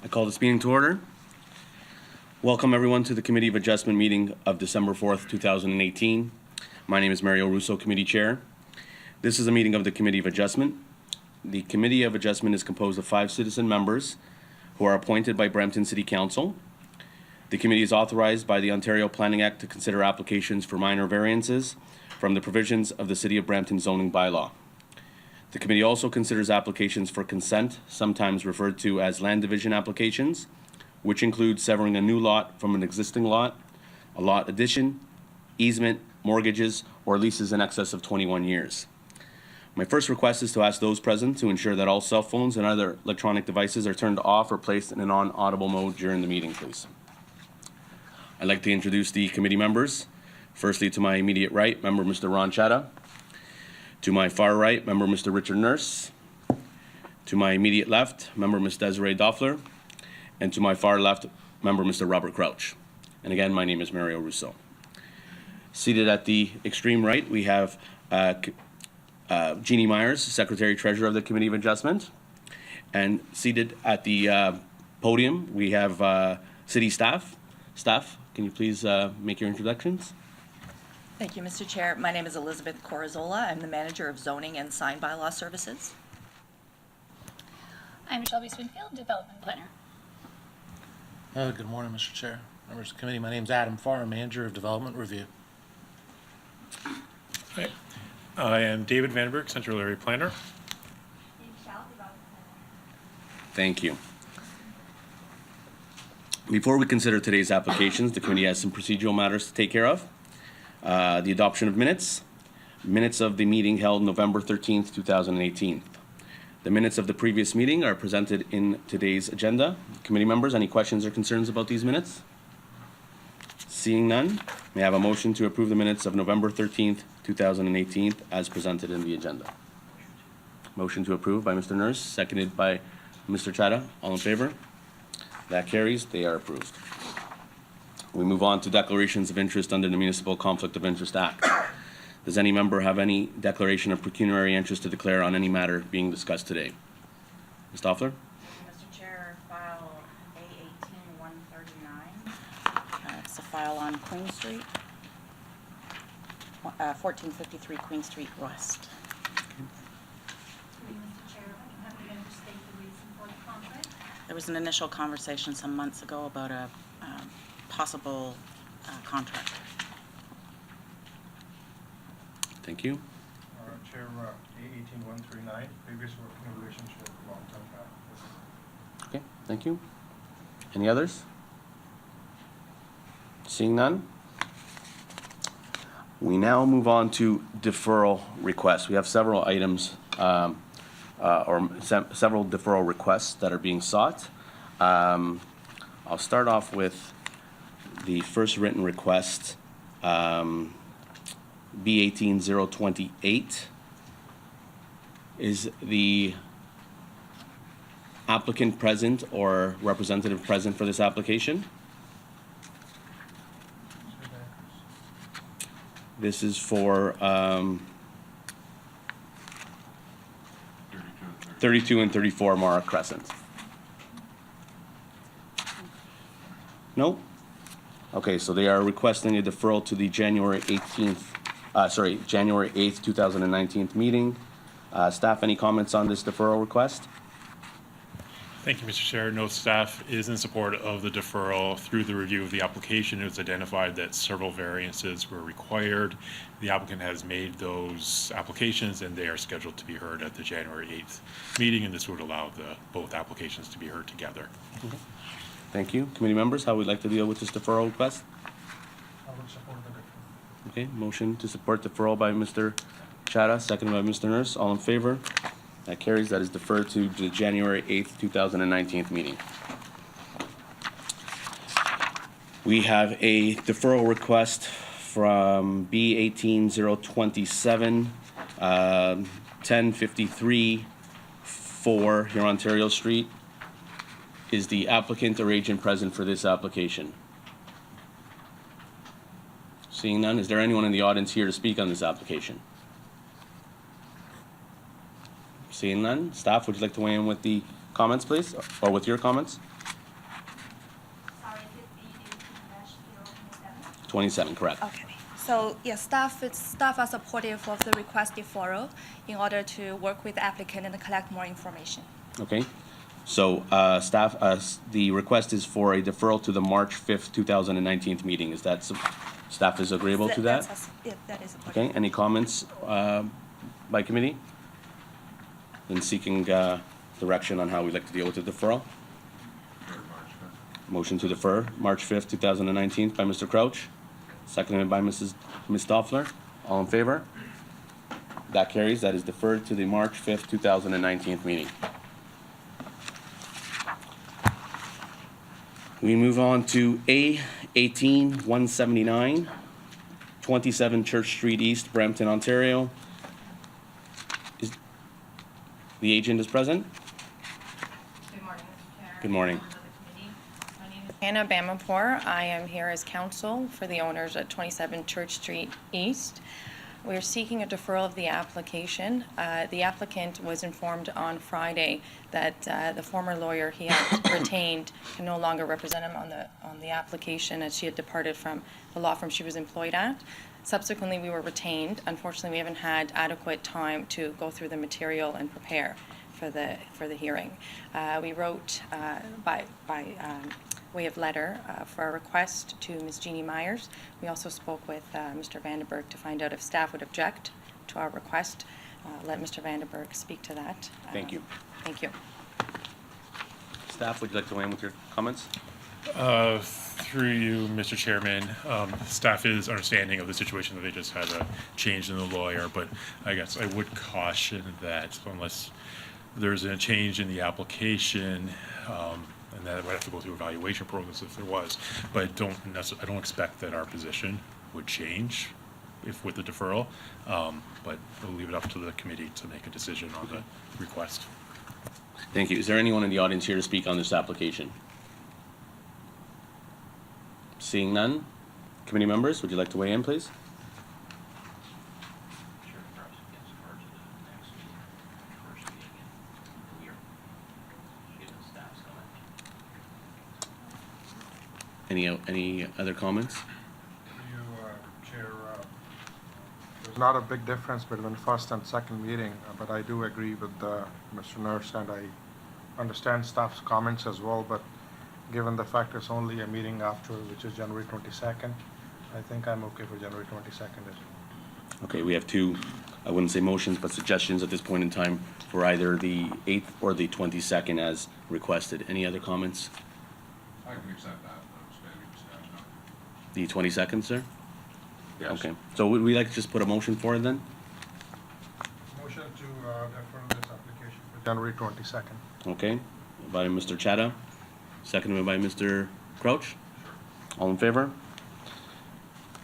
I call this meeting to order. Welcome everyone to the Committee of Adjustment meeting of December 4th, 2018. My name is Mario Russo, Committee Chair. This is a meeting of the Committee of Adjustment. The Committee of Adjustment is composed of 5 citizen members who are appointed by Brampton City Council. The committee is authorized by the Ontario Planning Act to consider applications for minor variances from the provisions of the City of Brampton zoning bylaw. The committee also considers applications for consent, sometimes referred to as land division applications, which include severing a new lot from an existing lot, a lot addition, easement, mortgages, or leases in excess of 21 years. My first request is to ask those present to ensure that all cell phones and other electronic devices are turned off or placed in a non-audible mode during the meeting, please. I'd like to introduce the committee members. Firstly, to my immediate right, member Mr. Ron Chadha. To my far right, member Mr. Richard Nurse. To my immediate left, member Ms. Desiree Doffler. And to my far left, member Mr. Robert Crouch. And again, my name is Mario Russo. Seated at the extreme right, we have Jeannie Myers, Secretary Treasurer of the Committee of Adjustment. And seated at the podium, we have city staff. Staff, can you please make your introductions? Thank you, Mr. Chair. My name is Elizabeth Corazola. I'm the Manager of Zoning and Sign Bylaw Services. I'm Shelby Swinfield, Development Planner. Good morning, Mr. Chair, members of the committee. My name is Adam Farr, Manager of Development Review. Hi. I am David Vandenberg, Central Area Planner. Thank you. Before we consider today's applications, the committee has some procedural matters to take care of. The adoption of minutes. Minutes of the meeting held November 13th, 2018. The minutes of the previous meeting are presented in today's agenda. Committee members, any questions or concerns about these minutes? Seeing none, may I have a motion to approve the minutes of November 13th, 2018 as presented in the agenda? Motion to approve by Mr. Nurse, seconded by Mr. Chadha. All in favor? That carries. They are approved. We move on to declarations of interest under the Municipal Conflict of Interest Act. Does any member have any declaration of pecuniary interest to declare on any matter being discussed today? Ms. Doffler? Mr. Chair, file A18-139. It's a file on Queen Street, 1453 Queen Street West. Mr. Chair, I'm happy to state the reason for the conflict. There was an initial conversation some months ago about a possible contract. Thank you. Chair, A18-139, previous working relationship, long-term practice. Okay, thank you. Any others? Seeing none? We now move on to deferral requests. We have several items several deferral requests that are being sought. I'll start off with the first written request, B18-028. Is the applicant present or representative present for this application? This is for 32 and 34 Mara Crescent. No? Okay, so they are requesting a deferral to the January 8th, 2019 meeting. Staff, any comments on this deferral request? Thank you, Mr. Chair. No, staff is in support of the deferral. Through the review of the application, it was identified that several variances were required. The applicant has made those applications and they are scheduled to be heard at the January 8th meeting, and this would allow both applications to be heard together. Okay. Thank you. Committee members, how would you like to deal with this deferral request? I would support the deferral. Okay, motion to support deferral by Mr. Chadha, seconded by Mr. Nurse. All in favor? That carries. That is deferred to the January 8th, 2019 meeting. We have a deferral request from B18-027, 1053 4 here Ontario Street. Is the applicant or agent present for this application? Seeing none, is there anyone in the audience here to speak on this application? Seeing none, staff, would you like to weigh in with the comments, please, or with your comments? 27, correct. Okay. So, yeah, staff are supportive of the request deferral in order to work with the applicant and collect more information. Okay. So, staff, the request is for a deferral to the March 5th, 2019 meeting. Is that, staff is agreeable to that? Yeah, that is supportive. Okay, any comments by committee? In seeking direction on how we'd like to deal with the deferral? Motion to defer, March 5th, 2019 by Mr. Crouch, seconded by Ms. Stoffler. All in favor? That carries. That is deferred to the March 5th, 2019 meeting. We move on to A18-179, 27 Church Street East, Brampton, Ontario. The agent is present? Good morning, Mr. Chair. Good morning. Members of the committee. My name is Hannah Bamapour. I am here as counsel for the owners at 27 Church Street East. We're seeking a deferral of the application. The applicant was informed on Friday that the former lawyer he had retained can no longer represent him on the application, as she had departed from the law firm she was employed at. Subsequently, we were retained. Unfortunately, we haven't had adequate time to go through the material and prepare for the hearing. We wrote by way of letter for a request to Ms. Jeannie Myers. We also spoke with Mr. Vandenberg to find out if staff would object to our request. Let Mr. Vandenberg speak to that. Thank you. Thank you. Staff, would you like to weigh in with your comments? Through you, Mr. Chairman, staff is understanding of the situation that they just had a change in the lawyer, but I guess I would caution that unless there's a change in the application, and that would have to go through evaluation process if there was, but I don't expect that our position would change if with the deferral, but we'll leave it up to the committee to make a decision on the request. Thank you. Is there anyone in the audience here to speak on this application? Seeing none, committee members, would you like to weigh in, please? Sure, perhaps we can defer to the next meeting, first meeting in the year, given staff's comment. Any other comments? You, Chair, there's not a big difference between first and second meeting, but I do agree with Mr. Nurse, and I understand staff's comments as well, but given the fact it's only a meeting after, which is January 22nd, I think I'm okay for January 22nd as well. Okay, we have two, I wouldn't say motions, but suggestions at this point in time for either the 8th or the 22nd as requested. Any other comments? I can accept that, maybe discussion. The 22nd, sir? Yes. Okay, so would we like to just put a motion for it then? Motion to defer this application for January 22nd. Okay, by Mr. Chadha, seconded by Mr. Crouch. All in favor?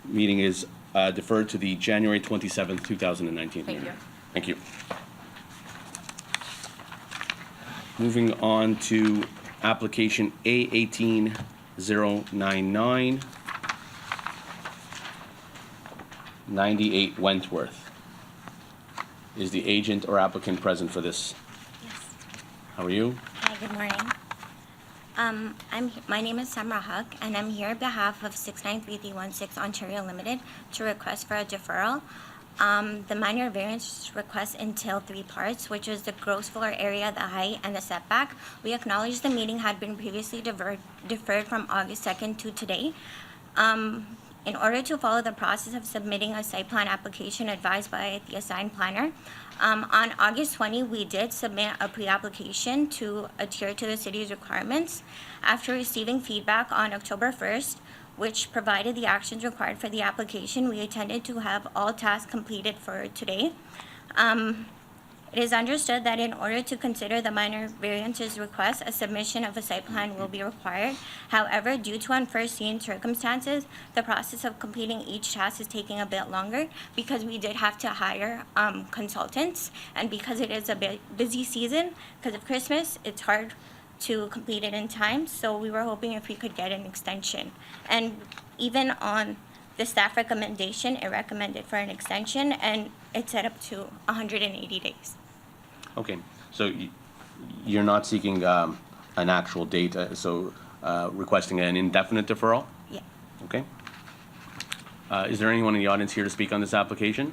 Meeting is deferred to the January 27th, 2019 Thank meeting. you. Thank you. Moving on to application A18099, 98 Wentworth. Is the agent or applicant present for this? Yes. How are you? Hi, good morning. My name is Samra Huck, and I'm here on behalf of 693316 Ontario Limited to request for a deferral. The minor variance request entail three parts, which is the gross floor area, the height, and the setback. We acknowledge the meeting had been previously deferred from August 2nd to today. In order to follow the process of submitting a site plan application advised by the assigned planner, on August 20, we did submit a pre-application to adhere to the city's requirements. After receiving feedback on October 1st, which provided the actions required for the application, we intended to have all tasks completed for today. It is understood that in order to consider the minor variances request, a submission of a site plan will be required. However, due to unforeseen circumstances, the process of completing each task is taking a bit longer because we did have to hire consultants, and because it is a bit busy season, because of Christmas, it's hard to complete it in time, so we were hoping if we could get an extension. And even on the staff recommendation, it recommended for an extension, and it's set up to 180 days. Okay, so you're not seeking an actual date, so requesting an indefinite deferral? Yeah. Okay. Is there anyone in the audience here to speak on this application?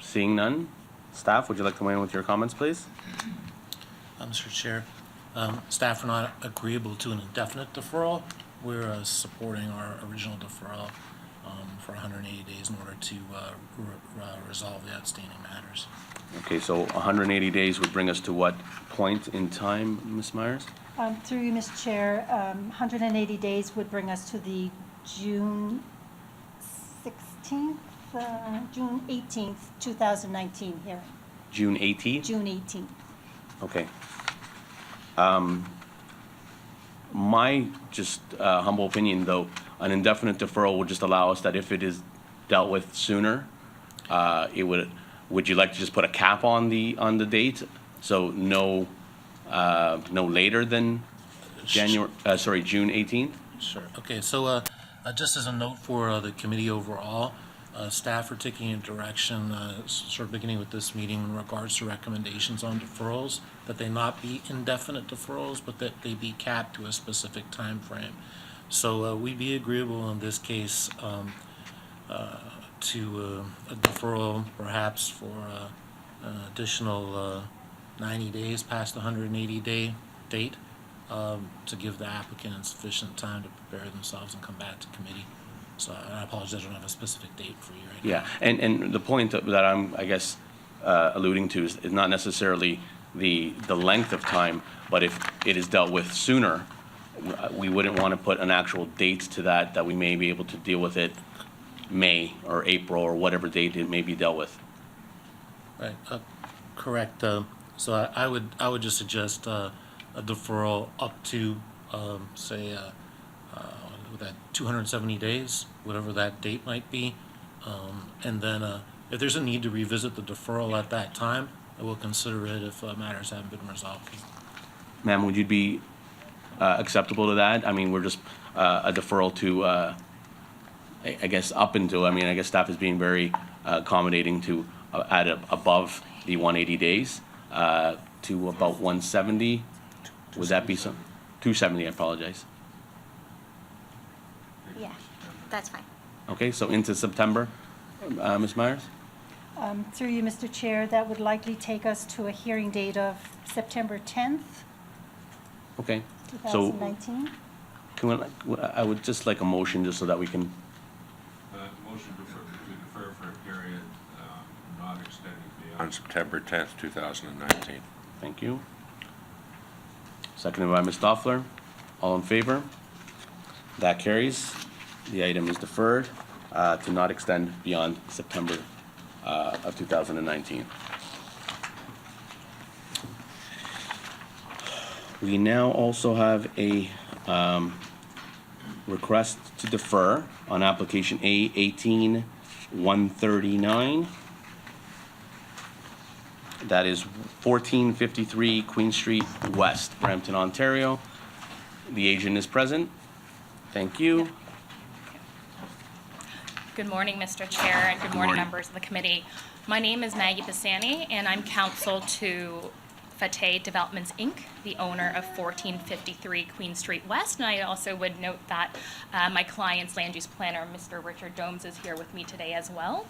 Seeing none. Staff, would you like to weigh in with your comments, please? Mr. Chair, staff are not agreeable to an indefinite deferral. We're supporting our original deferral for 180 days in order to resolve the outstanding matters. Okay, so 180 days would bring us to what point in time, Ms. Myers? Through you, Mr. Chair, 180 days would bring us to the June 16th, June 18th, 2019 hearing. June 18th? June 18th. Okay. My just humble opinion, though, an indefinite deferral would just allow us that if it is dealt with sooner, would you like to just put a cap on the date? So no later than June 18th? Sure. Okay, so just as a note for the committee overall, staff are taking a direction, sort of beginning with this meeting in regards to recommendations on deferrals, that they not be indefinite deferrals, but that they be capped to a specific time frame. So we'd be agreeable in this case to a deferral perhaps for an additional 90 days past the 180-day date to give the applicant sufficient time to prepare themselves and come back to committee. So I apologize, I don't have a specific date for you right now. Yeah, and the point that I'm, I guess, alluding to is not necessarily the length of time, but if it is dealt with sooner, we wouldn't want to put an actual date to that we may be able to deal with it May or April or whatever date it may be dealt with. Right, correct. So I would just suggest a deferral up to, say, that 270 days, whatever that date might be. And then if there's a need to revisit the deferral at that time, I will consider it if matters haven't been resolved. Ma'am, would you be acceptable to that? I mean, we're just a deferral to, I guess, up until, I guess staff is being very accommodating to add above the 180 days to about 170. Would that be some? 270, I apologize. Yeah, that's fine. Okay, so into September, Ms. Myers? Through you, Mr. Chair, that would likely take us to a hearing date of September 10th, Okay, so 2019. I would just like a motion just so that we can, Motion to defer for a period not extending beyond September 10th, 2019. thank you. Seconded by Ms. Doffler. All in favor? That carries. The item is deferred to not extend beyond September of 2019. We now also have a request to defer on application A18-139. That is 1453 Queen Street West, Brampton, Ontario. The agent is present. Thank you. Good morning, Mr. Chair, and good morning, morning. members of the committee. My name is Maggie Bassani, and I'm counsel to Fateh Developments, Inc., the owner of 1453 Queen Street West. And I also would note that my client's land use planner, Mr. Richard Domes, is here with me today as well.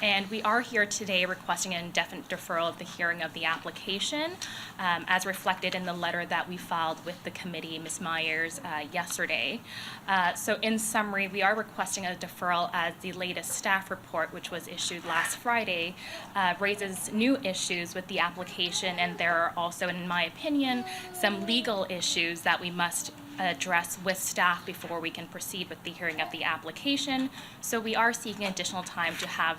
And we are here today requesting an indefinite deferral of the hearing of the application, as reflected in the letter that we filed with the committee, Ms. Myers, yesterday. So in summary, we are requesting a deferral as the latest staff report, which was issued last Friday, raises new issues with the application, and there are also, in my opinion, some legal issues that we must address with staff before we can proceed with the hearing of the application. So we are seeking additional time to have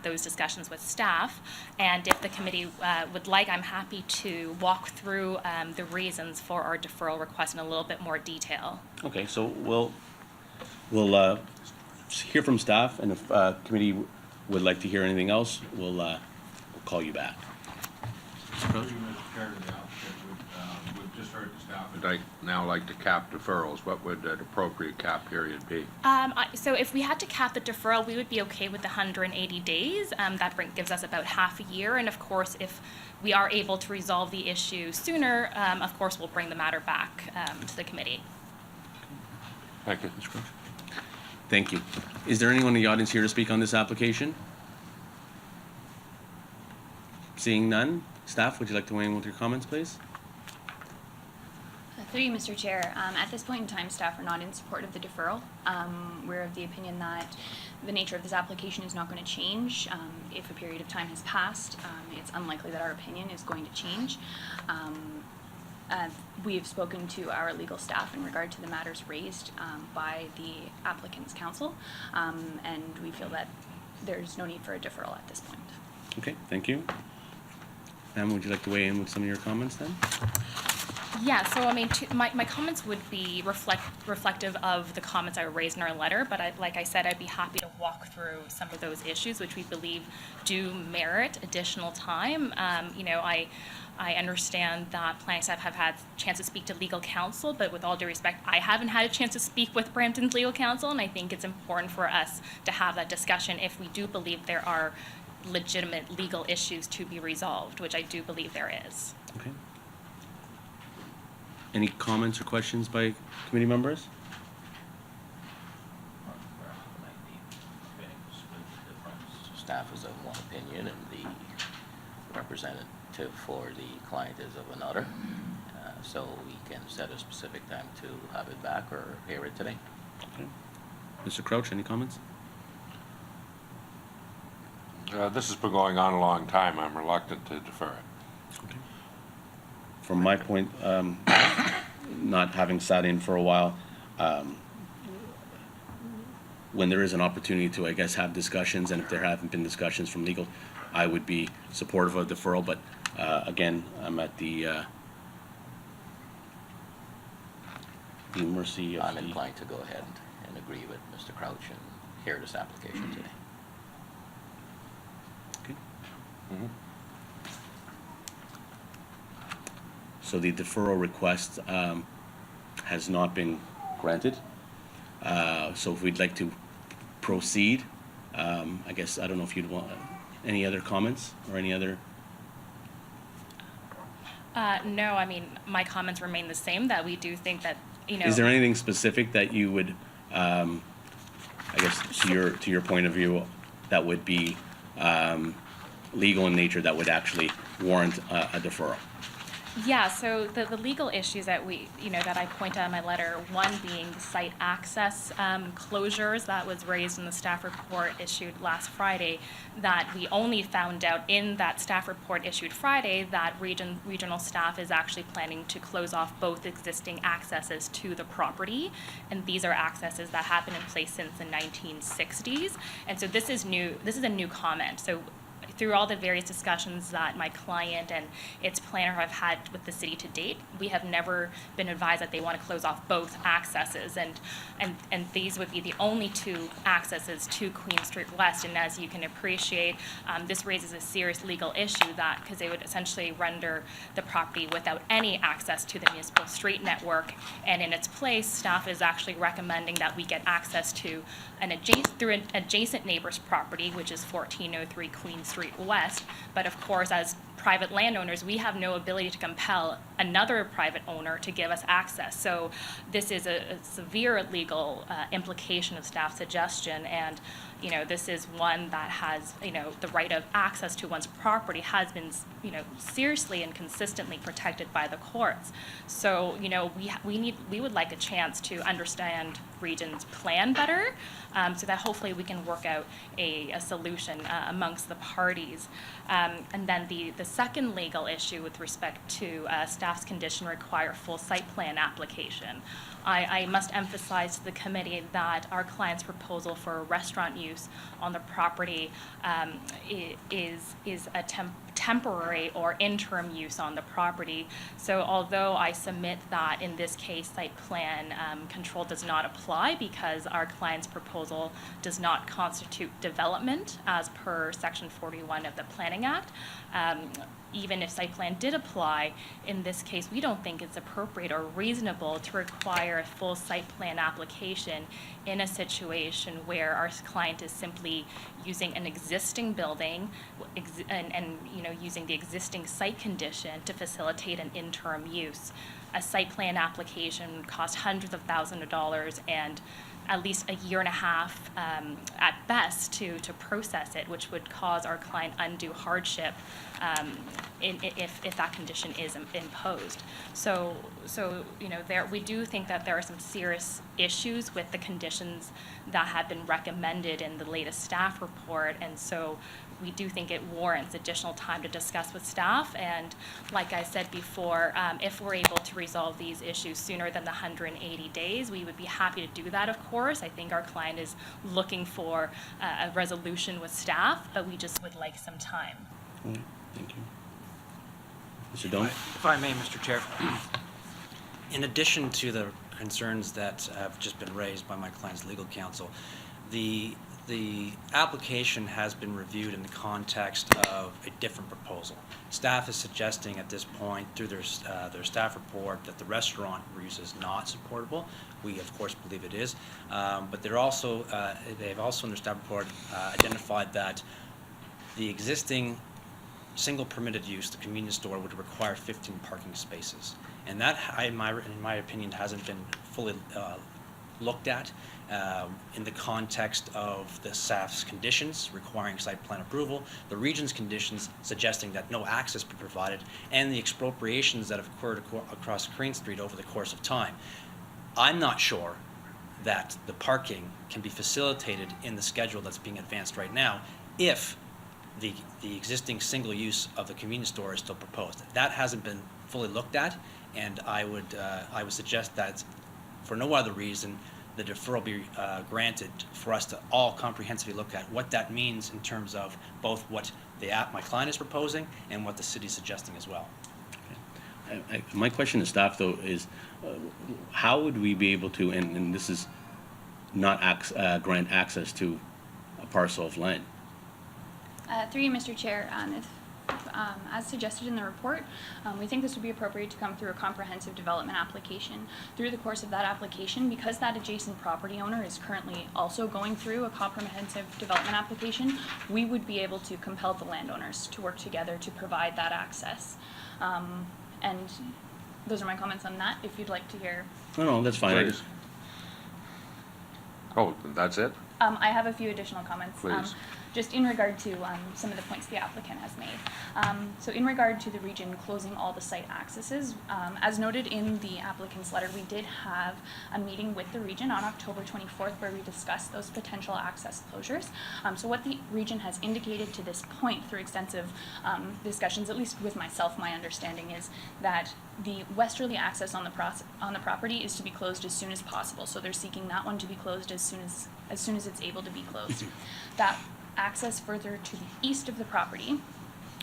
those discussions with staff. And if the committee would like, I'm happy to walk through the reasons for our deferral request in a little bit more detail. Okay, so we'll hear from staff, and if committee would like to hear anything else, we'll call you back. Mr. Chair, to the applicant, we've just heard the staff would now like to cap deferrals. What would an appropriate cap period be? So if we had to cap the deferral, we would be okay with the 180 days. That gives us about half a year. And of course, if we are able to resolve the issue sooner, of course, we'll bring the matter back to the committee. Thank you, Ms. Cruz. Thank you. Is there anyone in the audience here to speak on this application? Seeing none, staff, would you like to weigh in with your comments, please? Through you, Mr. Chair. At this point in time, staff are not in support of the deferral. We're of the opinion that the nature of this application is not going to change. If a period of time has passed, it's unlikely that our opinion is going to change. We have spoken to our legal staff in regard to the matters raised by the applicant's counsel, and we feel that there's no need for a deferral at this point. Okay, thank you. Pam, would you like to weigh in with some of your comments then? Yeah, so I mean, my comments would be reflective of the comments I raised in our letter, but like I said, I'd be happy to walk through some of those issues which we believe do merit additional time. You know, I understand that planning staff have had a chance to speak to legal counsel, but with all due respect, I haven't had a chance to speak with Brampton's legal counsel, and I think it's important for us to have that discussion if we do believe there are legitimate legal issues to be resolved, which I do believe there is. Okay. Any comments or questions by committee members? Staff is of one opinion and the representative for the client is of another. So we can set a specific time to have it back or hear it today. Okay. Mr. Crouch, any comments? This has been going on a long time. I'm reluctant to defer it. Okay. From my point, not having sat in for a while, when there is an opportunity to, I guess, have discussions, and if there haven't been discussions from legal, I would be supportive of deferral, but again, I'm at the mercy of I'm inclined to go ahead and agree with Mr. Crouch and hear this application today. Okay. Mhm. So the deferral request has not been granted. So if we'd like to proceed, I guess, I don't know if you'd want any other comments or any other. No, I mean, my comments remain the same, that we do think that, you know. Is there anything specific that you would, I guess, to your point of view, that would be legal in nature that would actually warrant a deferral? Yeah, so the legal issues that that I point out in my letter, one being site access closures that was raised in the staff report issued last Friday, that we only found out in that staff report issued Friday that regional staff is actually planning to close off both existing accesses to the property, and these are accesses that have been in place since the 1960s, and so this is new. This is a new comment. So through all the various discussions that my client and its planner have had with the city to date, we have never been advised that they want to close off both accesses, and these would be the only two accesses to Queen Street West. And as you can appreciate, this raises a serious legal issue, that because they would essentially render the property without any access to the municipal street network, and in its place, staff is actually recommending that we get access to an adjacent neighbor's property, which is 1403 Queen Street West. But of course, as private landowners, we have no ability to compel another private owner to give us access. So this is a severe legal implication of staff suggestion, and this is one that has, the right of access to one's property has been, seriously and consistently protected by the courts. So, we would like a chance to understand Region's plan better, so that hopefully we can work out a solution amongst the parties. And then the second legal issue with respect to staff's condition require full site plan application. I must emphasize to the committee that our client's proposal for restaurant use on the property is a temporary or interim use on the property. So although I submit that in this case site plan control does not apply because our client's proposal does not constitute development as per Section 41 of the Planning Act, even if site plan did apply, in this case, we don't think it's appropriate or reasonable to require a full site plan application in a situation where our client is simply using an existing building and using the existing site condition to facilitate an interim use. A site plan application would cost hundreds of thousands of dollars, and at least a year and a half at best to process it, which would cause our client undue hardship if that condition is imposed. So we do think that there are some serious issues with the conditions that have been recommended in the latest staff report, and so we do think it warrants additional time to discuss with staff. And like I said before, if we're able to resolve these issues sooner than the 180 days, we would be happy to do that, of course. I think our client is looking for a resolution with staff, but we just would like some time. Okay, thank you. Mr. Doan? If I may, Mr. Chair, in addition to the concerns that have just been raised by my client's legal counsel, the application has been reviewed in the context of a different proposal. Staff is suggesting at this point, through their staff report, that the restaurant use is not supportable. We, of course, believe it is. But they've also in their staff report identified that the existing single permitted use, the convenience store, would require 15 parking spaces. And that, in my opinion, hasn't been fully looked at in the context of the staff's conditions requiring site plan approval, the region's conditions suggesting that no access be provided, and the expropriations that have occurred across Crane Street over the course of time. I'm not sure that the parking can be facilitated in the schedule that's being advanced right now if the existing single use of the convenience store is still proposed. That hasn't been fully looked at, and I would suggest that for no other reason the deferral be granted for us to all comprehensively look at what that means in terms of both what my client is proposing and what the city is suggesting as well. My question to staff, though, is how would we be able to, and this is not grant access to a parcel of land? Through you, Mr. Chair, as suggested in the report, we think this would be appropriate to come through a comprehensive development application. Through the course of that application, because that adjacent property owner is currently also going through a comprehensive development application, we would be able to compel the landowners to work together to provide that access. And those are my comments on that, if you'd like to hear. No, that's fine. Please. Oh, that's it? I have a few additional comments. Please. Just in regard to some of the points the applicant has made. So in regard to the region closing all the site accesses, as noted in the applicant's letter, we did have a meeting with the region on October 24th where we discussed those potential access closures. So what the region has indicated to this point through extensive discussions, at least with myself, my understanding is that the westerly access on the property is to be closed as soon as possible. So they're seeking that one to be closed as soon as it's able to be closed. That access further to the east of the property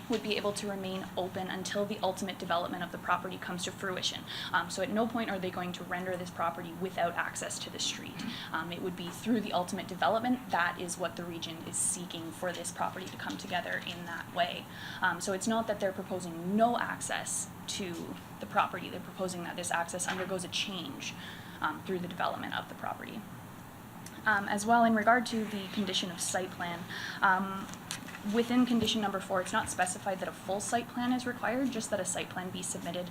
would be able to remain open until the ultimate development of the property comes to fruition. So at no point are they going to render this property without access to the street. It would be through the ultimate development. That is what the region is seeking for this property to come together in that way. So it's not that they're proposing no access to the property. They're proposing that this access undergoes a change through the development of the property. As well, in regard to the condition of site plan, within condition number 4, it's not specified that a full site plan is required, just that a site plan be submitted.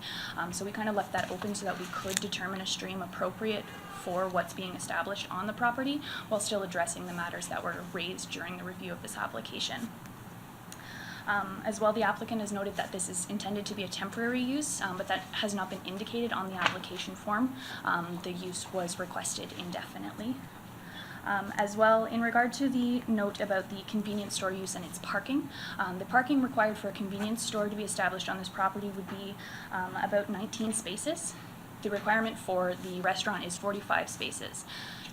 So we kind of left that open so that we could determine a stream appropriate for what's being established on the property while still addressing the matters that were raised during the review of this application. As well, the applicant has noted that this is intended to be a temporary use, but that has not been indicated on the application form. The use was requested indefinitely. As well, in regard to the note about the convenience store use and its parking, the parking required for a convenience store to be established on this property would be about 19 spaces. The requirement for the restaurant is 45 spaces.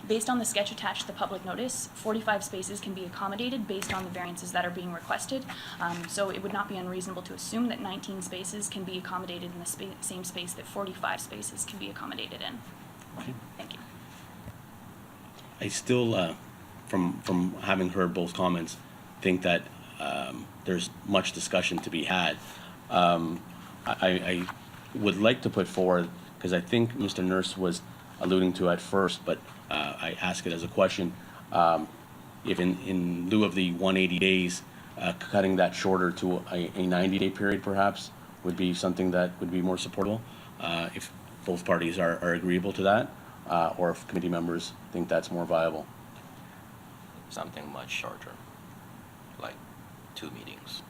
Based on the sketch attached to the public notice, 45 spaces can be accommodated based on the variances that are being requested. So it would not be unreasonable to assume that 19 spaces can be accommodated in the same space that 45 spaces can be accommodated in. Okay. Thank you. I still, from having heard both comments, think that there's much discussion to be had. I would like to put forward, because I think Mr. Nurse was alluding to at first, but I ask it as a question, if in lieu of the 180 days, cutting that shorter to a 90-day period perhaps would be something that would be more supportable, if both parties are agreeable to that. or if committee members think that's more viable. Something much shorter, like 2 meetings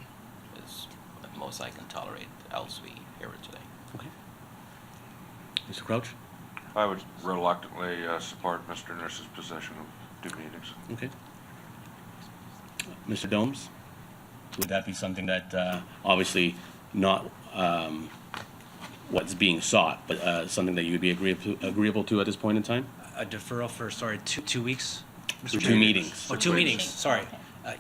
is the most I can tolerate, else we hear it today. Okay. Mr. Crouch? I would reluctantly support Mr. Nurse's position of 2 meetings. Okay. Mr. Domes? Would that be something that, obviously not what's being sought, but something that you would be agreeable to at this point in time? A deferral for, sorry, 2 weeks? Mr. Two Chair? meetings. Oh, 2 meetings, sorry.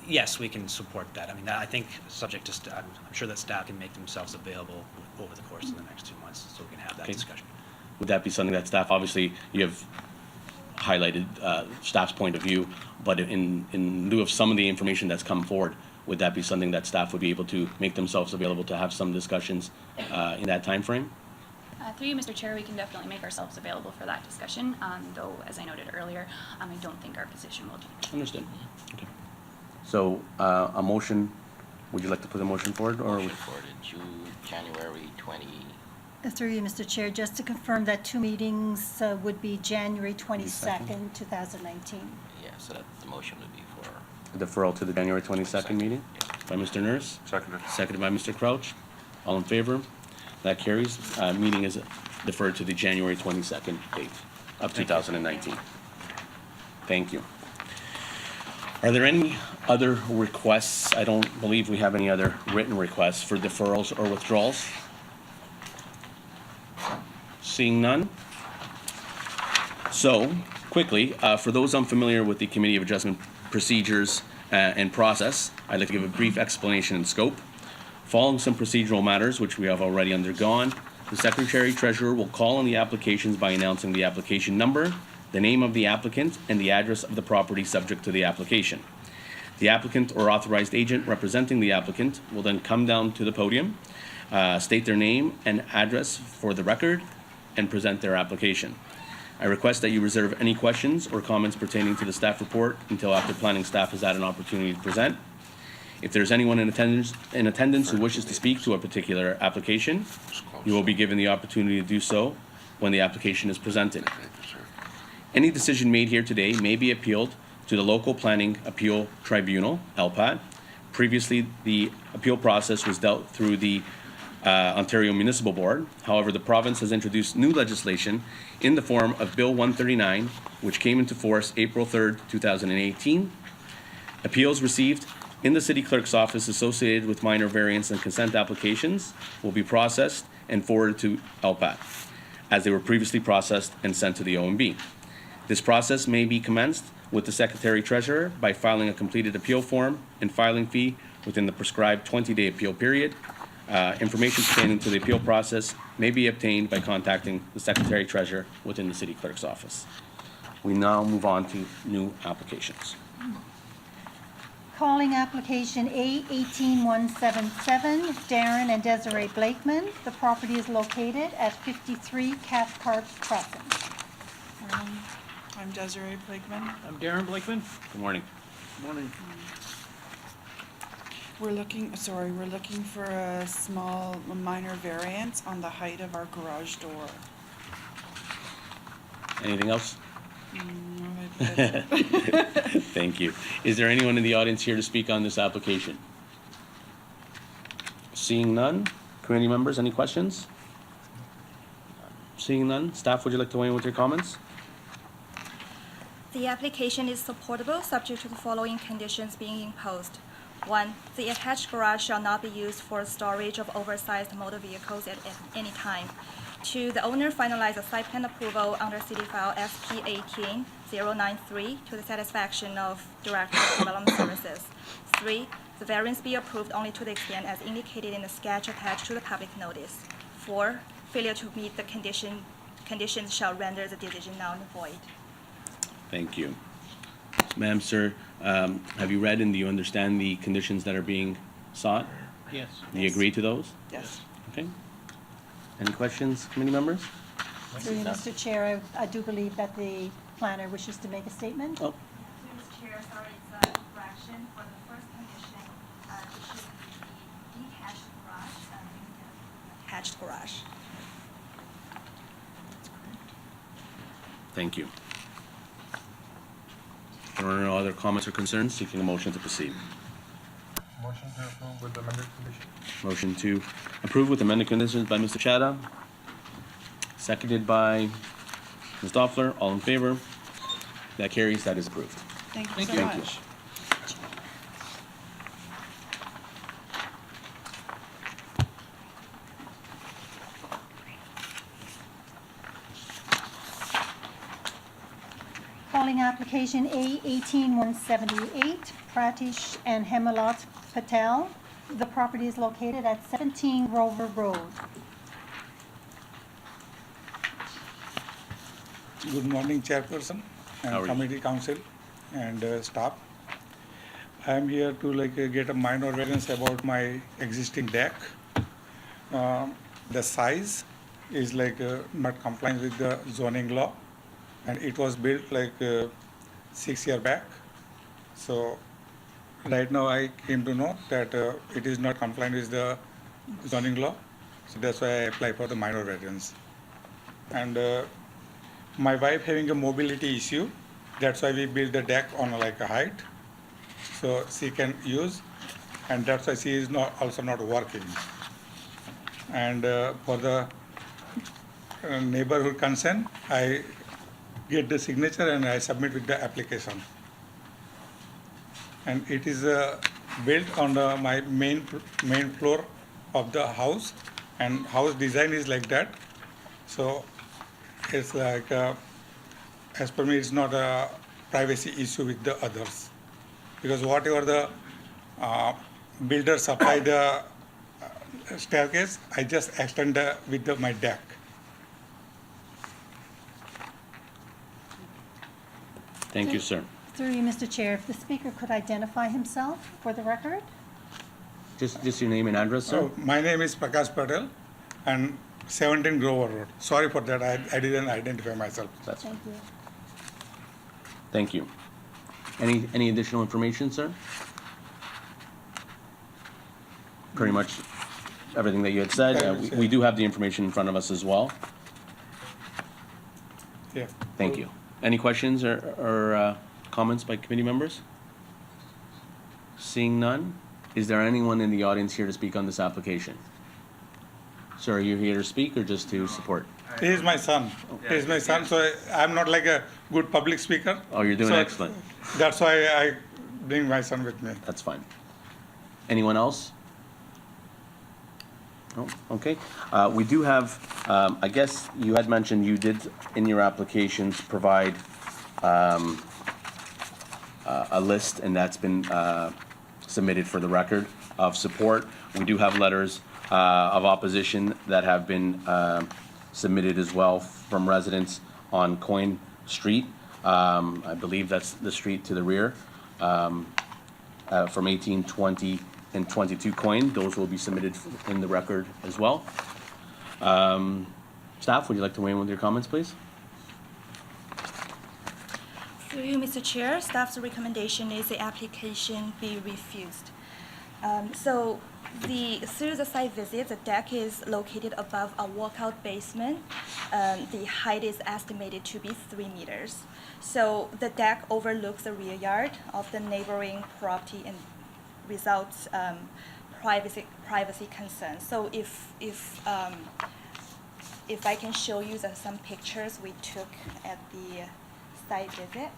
Yes, we can support that. I mean, I think subject to, I'm sure that staff can make themselves available over the course of the next 2 months, so we can have that Okay. discussion. Would that be something that staff, obviously, you have highlighted staff's point of view, but in lieu of some of the information that's come forward, would that be something that staff would be able to make themselves available to have some discussions in that time frame? Through you, Mr. Chair, we can definitely make ourselves available for that discussion, though, as I noted earlier, I don't think our position will change. Understood. Okay. So a motion, would you like to put a motion forward? Or Motion for the January 20, Through you, Mr. Chair, just to confirm that 2 meetings would be January 22nd, 2019. yeah, so that the motion would be for, deferral to the January 22nd Second. meeting by Mr. Nurse? Seconded. Seconded by Mr. Crouch. All in favor? That carries. Meeting is deferred to the January 22nd date of 2019. Thank you. Are there any other requests? I don't believe we have any other written requests for deferrals or withdrawals. Seeing none. So, quickly, for those unfamiliar with the Committee of Adjustment procedures and process, I'd like to give a brief explanation and scope. Following some procedural matters, which we have already undergone, the Secretary Treasurer will call on the applications by announcing the application number, the name of the applicant, and the address of the property subject to the application. The applicant or authorized agent representing the applicant will then come down to the podium, state their name and address for the record, and present their application. I request that you reserve any questions or comments pertaining to the staff report until after planning staff has had an opportunity to present. If there's anyone in attendance who wishes to speak to a particular application, you will be given the opportunity to do so when the application is presented. Any decision made here today may be appealed to the Local Planning Appeal Tribunal, LPAT. Previously, the appeal process was dealt through the Ontario Municipal Board. However, the province has introduced new legislation in the form of Bill 139, which came into force April 3rd, 2018. Appeals received in the City Clerk's office associated with minor variance and consent applications will be processed and forwarded to LPAT, as they were previously processed and sent to the OMB. This process may be commenced with the Secretary Treasurer by filing a completed appeal form and filing fee within the prescribed 20-day appeal period. Information pertaining to the appeal process may be obtained by contacting the Secretary Treasurer within the City Clerk's office. We now move on to new applications. Calling application A18177, Darren and Desiree Blakeman. The property is located at 53 Cathcart Crescent. I'm Desiree Blakeman. I'm Darren Blakeman. Good morning. Morning. We're looking for a small, minor variance on the height of our garage door. Anything else? No, that's it. Thank you. Is there anyone in the audience here to speak on this application? Seeing none. Committee members, any questions? Seeing none. Staff, would you like to weigh in with your comments? The application is supportable subject to the following conditions being imposed. 1, the attached garage shall not be used for storage of oversized motor vehicles at any time. 2, the owner finalize a site plan approval under City File SP 18093 to the satisfaction of Director of Development Services. 3, the variance be approved only to the extent as indicated in the sketch attached to the public notice. 4, failure to meet the conditions shall render the decision null and void. Thank you. Ma'am, sir, have you read and do you understand the conditions that are being sought? Yes. Do you agree to those? Yes. Okay. Any questions, committee members? Through you, Mr. Chair, I do believe that the planner wishes to make a statement. Oh, Mr. Chair, sorry, it's a correction for the first condition. It should be the detached garage, attached garage. Thank you. There are no other comments or concerns. Seeking a motion to proceed. Motion to approve with amended conditions. Motion to approve with amended conditions by Mr. Chada, seconded by Ms. Doppler. All in favor? That carries. That is approved. Thank you so Thank you. much. Calling application A 18178, Pratish and Hemalat Patel. The property is located at 17 Grover Road. Good morning, Chairperson How are and you? Committee Council and staff. I am here to get a minor variance about my existing deck. The size is not compliant with the zoning law, and it was built 6 years back. So right now I came to know that it is not compliant with the zoning law. So that's why I apply for the minor variance. And my wife having a mobility issue, that's why we built the deck on a height, so she can use, and that's why she is also not working. And for the neighborhood concern, I get the signature and I submit with the application. And it is built on my main floor of the house, and house design is like that. So it's as per me, it's not a privacy issue with the others, because whatever the builder supply the staircase, I just extend with my deck. Thank you, sir. Through you, Mr. Chair, if the speaker could identify himself for the record? Just your name and address, sir? Oh, my name is Prakash Patel, and 17 Grover Road. Sorry for that, I didn't identify myself. That's Thank you. Thank you. Any additional information, sir? Pretty much everything that you had said. We do have the information in front of us as well. Yeah. Thank you. Any questions or comments by committee members? Seeing none, is there anyone in the audience here to speak on this application? Sir, are you here to speak or just to support? He is my son. He is my son, so I'm not like a good public speaker. Oh, you're doing So excellent. That's why I bring my son with me. That's fine. Anyone else? No? Okay. We do have, I guess you had mentioned you did in your applications provide a list, and that's been submitted for the record of support. We do have letters of opposition that have been submitted as well from residents on Coin Street. I believe that's the street to the rear, from 18, 20, and 22 Coin. Those will be submitted in the record as well. Staff, would you like to weigh in with your comments, please? Through you, Mr. Chair, staff's recommendation is the application be refused. Through the site visit, the deck is located above a walkout basement. The height is estimated to be 3 meters. So the deck overlooks the rear yard of the neighboring property and results privacy concerns. So if I can show you some pictures we took at the site visit.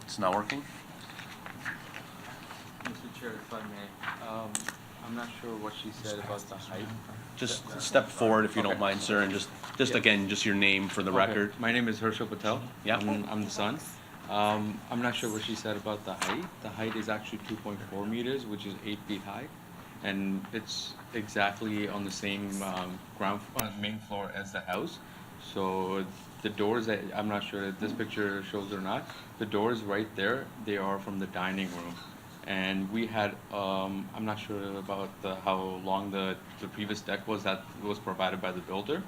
It's not working? Mr. Chair, if I may, I'm not sure what she said about the height. Just step forward if you don't mind, sir, and just again, just your name for the Okay. record. My name is Herschel Patel. Yeah. I'm the son. I'm not sure what she said about the height. The height is actually 2.4 meters, which is 8 feet high. And it's exactly on the same main floor as the house. So the doors, I'm not sure if this picture shows or not, the doors right there, they are from the dining room. And we had, I'm not sure about how long the previous deck was that was provided by the builder,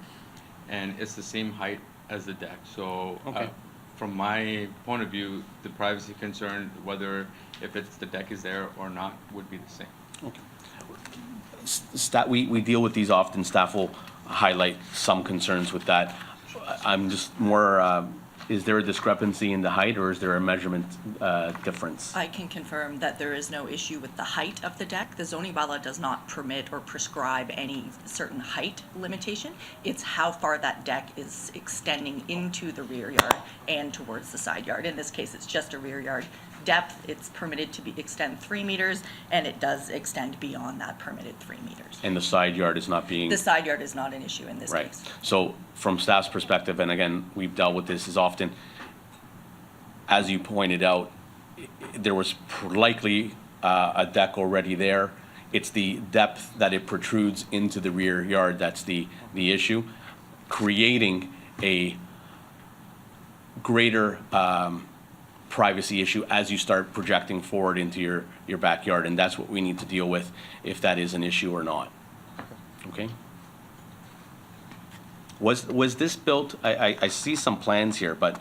and it's the same height as the deck. So Okay. from my point of view, the privacy concern, whether if it's the deck is there or not, would be the same. Okay. We deal with these often. Staff will highlight some concerns with that. I'm just more, is there a discrepancy in the height, or is there a measurement difference? I can confirm that there is no issue with the height of the deck. The zoning bylaw does not permit or prescribe any certain height limitation. It's how far that deck is extending into the rear yard and towards the side yard. In this case, it's just a rear yard depth. It's permitted to extend 3 meters, and it does extend beyond that permitted 3 meters. And the side yard is not being... The side yard is not an issue in this Right. case. So from staff's perspective, and again, we've dealt with this as often, as you pointed out, there was likely a deck already there. It's the depth that it protrudes into the rear yard that's the issue. Creating a greater privacy issue as you start projecting forward into your backyard, and that's what we need to deal with, if that is an issue or not. Okay? Was this built, I see some plans here, but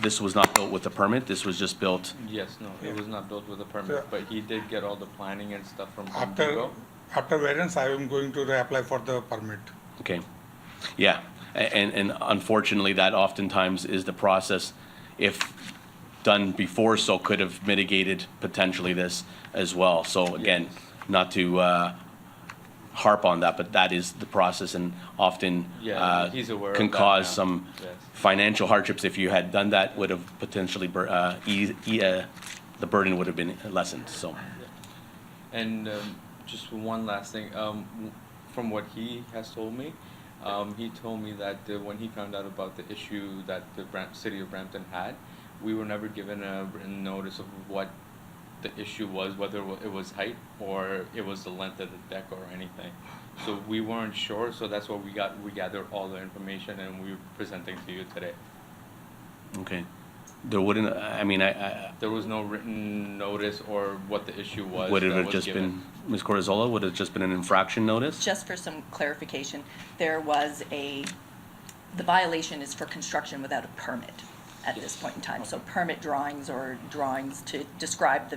this was not built with a permit, this was just built? Yes, no, it was not built with a permit, but he did get all the planning and stuff from Home After, Depot. after variance, I am going to reapply for the permit. Okay, yeah, and unfortunately, that oftentimes is the process. If done before, so could have mitigated potentially this as well. So again, not to harp on that, but that is the process, and often Yeah, he's aware of can that cause now. some Yes. financial hardships. If you had done that, would have potentially the burden would have been lessened, so. And just one last thing, from what he has told me, he told me that when he found out about the issue that the city of Brampton had, we were never given a written notice of what the issue was, whether it was height or it was the length of the deck or anything. So we weren't sure, so that's what we gathered all the information and we're presenting to you today. Okay. There wouldn't, I mean, There was no written notice or what the issue was. would it that have was just given. been, Ms. Cordizola, would it have just been an infraction notice? Just for some clarification, there was the violation is for construction without a permit at this point in time. So permit drawings or drawings to describe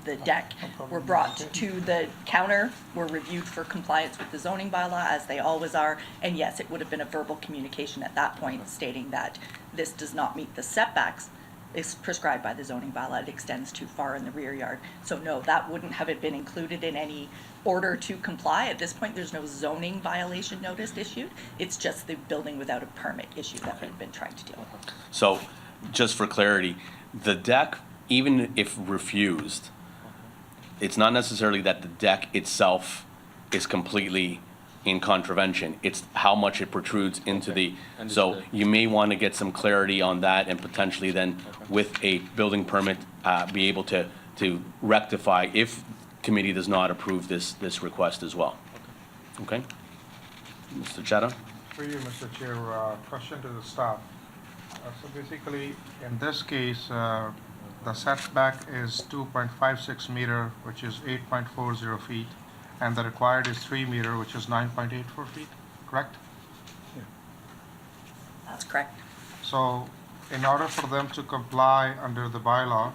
the deck were brought to the counter, were reviewed for compliance with the zoning bylaw, as they always are. And yes, it would have been a verbal communication at that point stating that this does not meet the setbacks is prescribed by the zoning bylaw. It extends too far in the rear yard. So no, that wouldn't have it been included in any order to comply. At this point, there's no zoning violation notice issued. It's just the building without a permit issue that we've been trying to deal with. So, just for clarity, the deck, even if refused, it's not necessarily that the deck itself is completely in contravention. It's how much it protrudes into the, so Understood. you may want to get some clarity on that, and potentially then with a building permit, be able to rectify if committee does not approve this request as well. Okay? Mr. Chadha? For you, Mr. Chair, question to the staff. So basically, in this case, the setback is 2.56 meter, which is 8.40 feet, and the required is 3 meter, which is 9.84 feet, correct? That's correct. So in order for them to comply under the bylaw,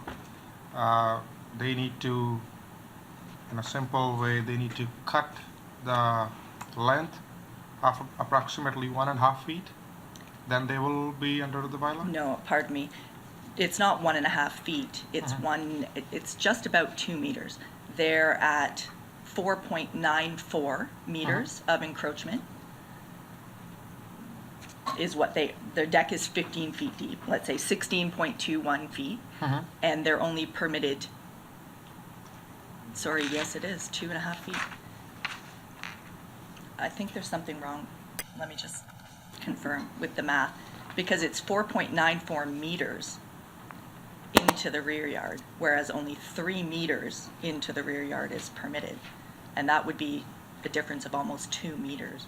they need to, in a simple way, they need to cut the length of approximately 1.5 feet, then they will be under the bylaw? No, pardon me. It's not 1.5 feet. It's it's just about 2 meters. They're at 4.94 meters of encroachment is what their deck is 15 feet deep, let's say 16.21 feet, and they're only permitted, sorry, yes it is, 2.5 feet. I think there's something wrong. Let me just confirm with the math, because it's 4.94 meters into the rear yard, whereas only 3 meters into the rear yard is permitted. And that would be a difference of almost 2 meters,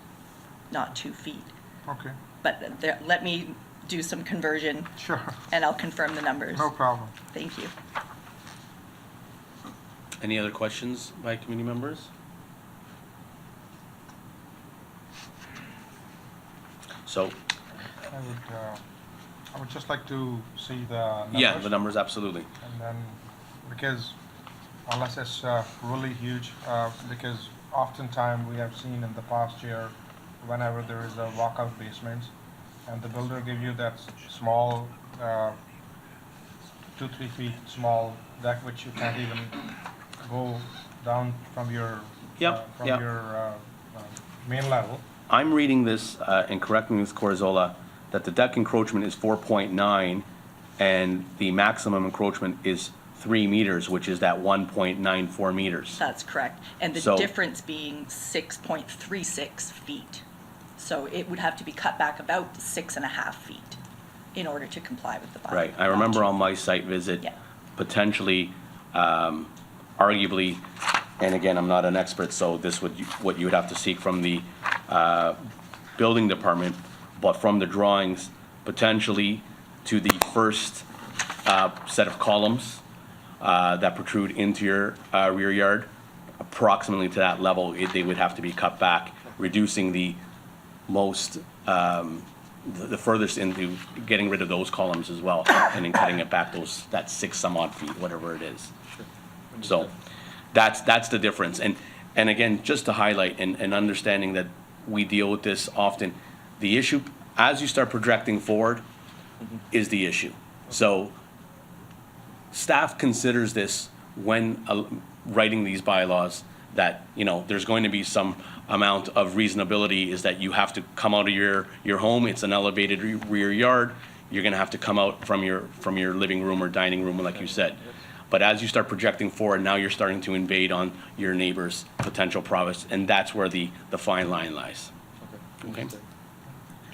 not 2 feet. Okay, But let me do some conversion sure, and I'll confirm the numbers. no problem. Thank you. Any other questions by committee members? So, I would just like to see the numbers. yeah, the numbers, absolutely. And then, because unless it's really huge, because oftentimes we have seen in the past year, whenever there is a walkout basement, and the builder give you that small, 2-3 feet small deck, which you can't even go down from your, Yep, yep. main level. I'm reading this, and correct me, Ms. Corzola, that the deck encroachment is 4.9, and the maximum encroachment is 3 meters, which is that 1.94 meters. That's correct. And the So- difference being 6.36 feet. So it would have to be cut back about 6.5 feet in order to comply with the bylaw. Right, I remember on my site visit, Yeah. potentially, arguably, and again, I'm not an expert, so this would, what you would have to seek from the building department, but from the drawings, potentially to the first set of columns that protrude into your rear yard, approximately to that level, they would have to be cut back, reducing the most, the furthest into getting rid of those columns as well, and then cutting it back that 6 some odd feet, whatever it is. So, that's the difference. And again, just to highlight and understanding that we deal with this often, the issue, as you start projecting forward, is the issue. So, staff considers this when writing these bylaws, that, you know, there's going to be some amount of reasonability, is that you have to come out of your home, it's an elevated rear yard, you're gonna have to come out from your living room or dining room, like you said. But as you start projecting forward, now you're starting to invade on your neighbor's potential privacy, and that's where the fine line lies. Okay?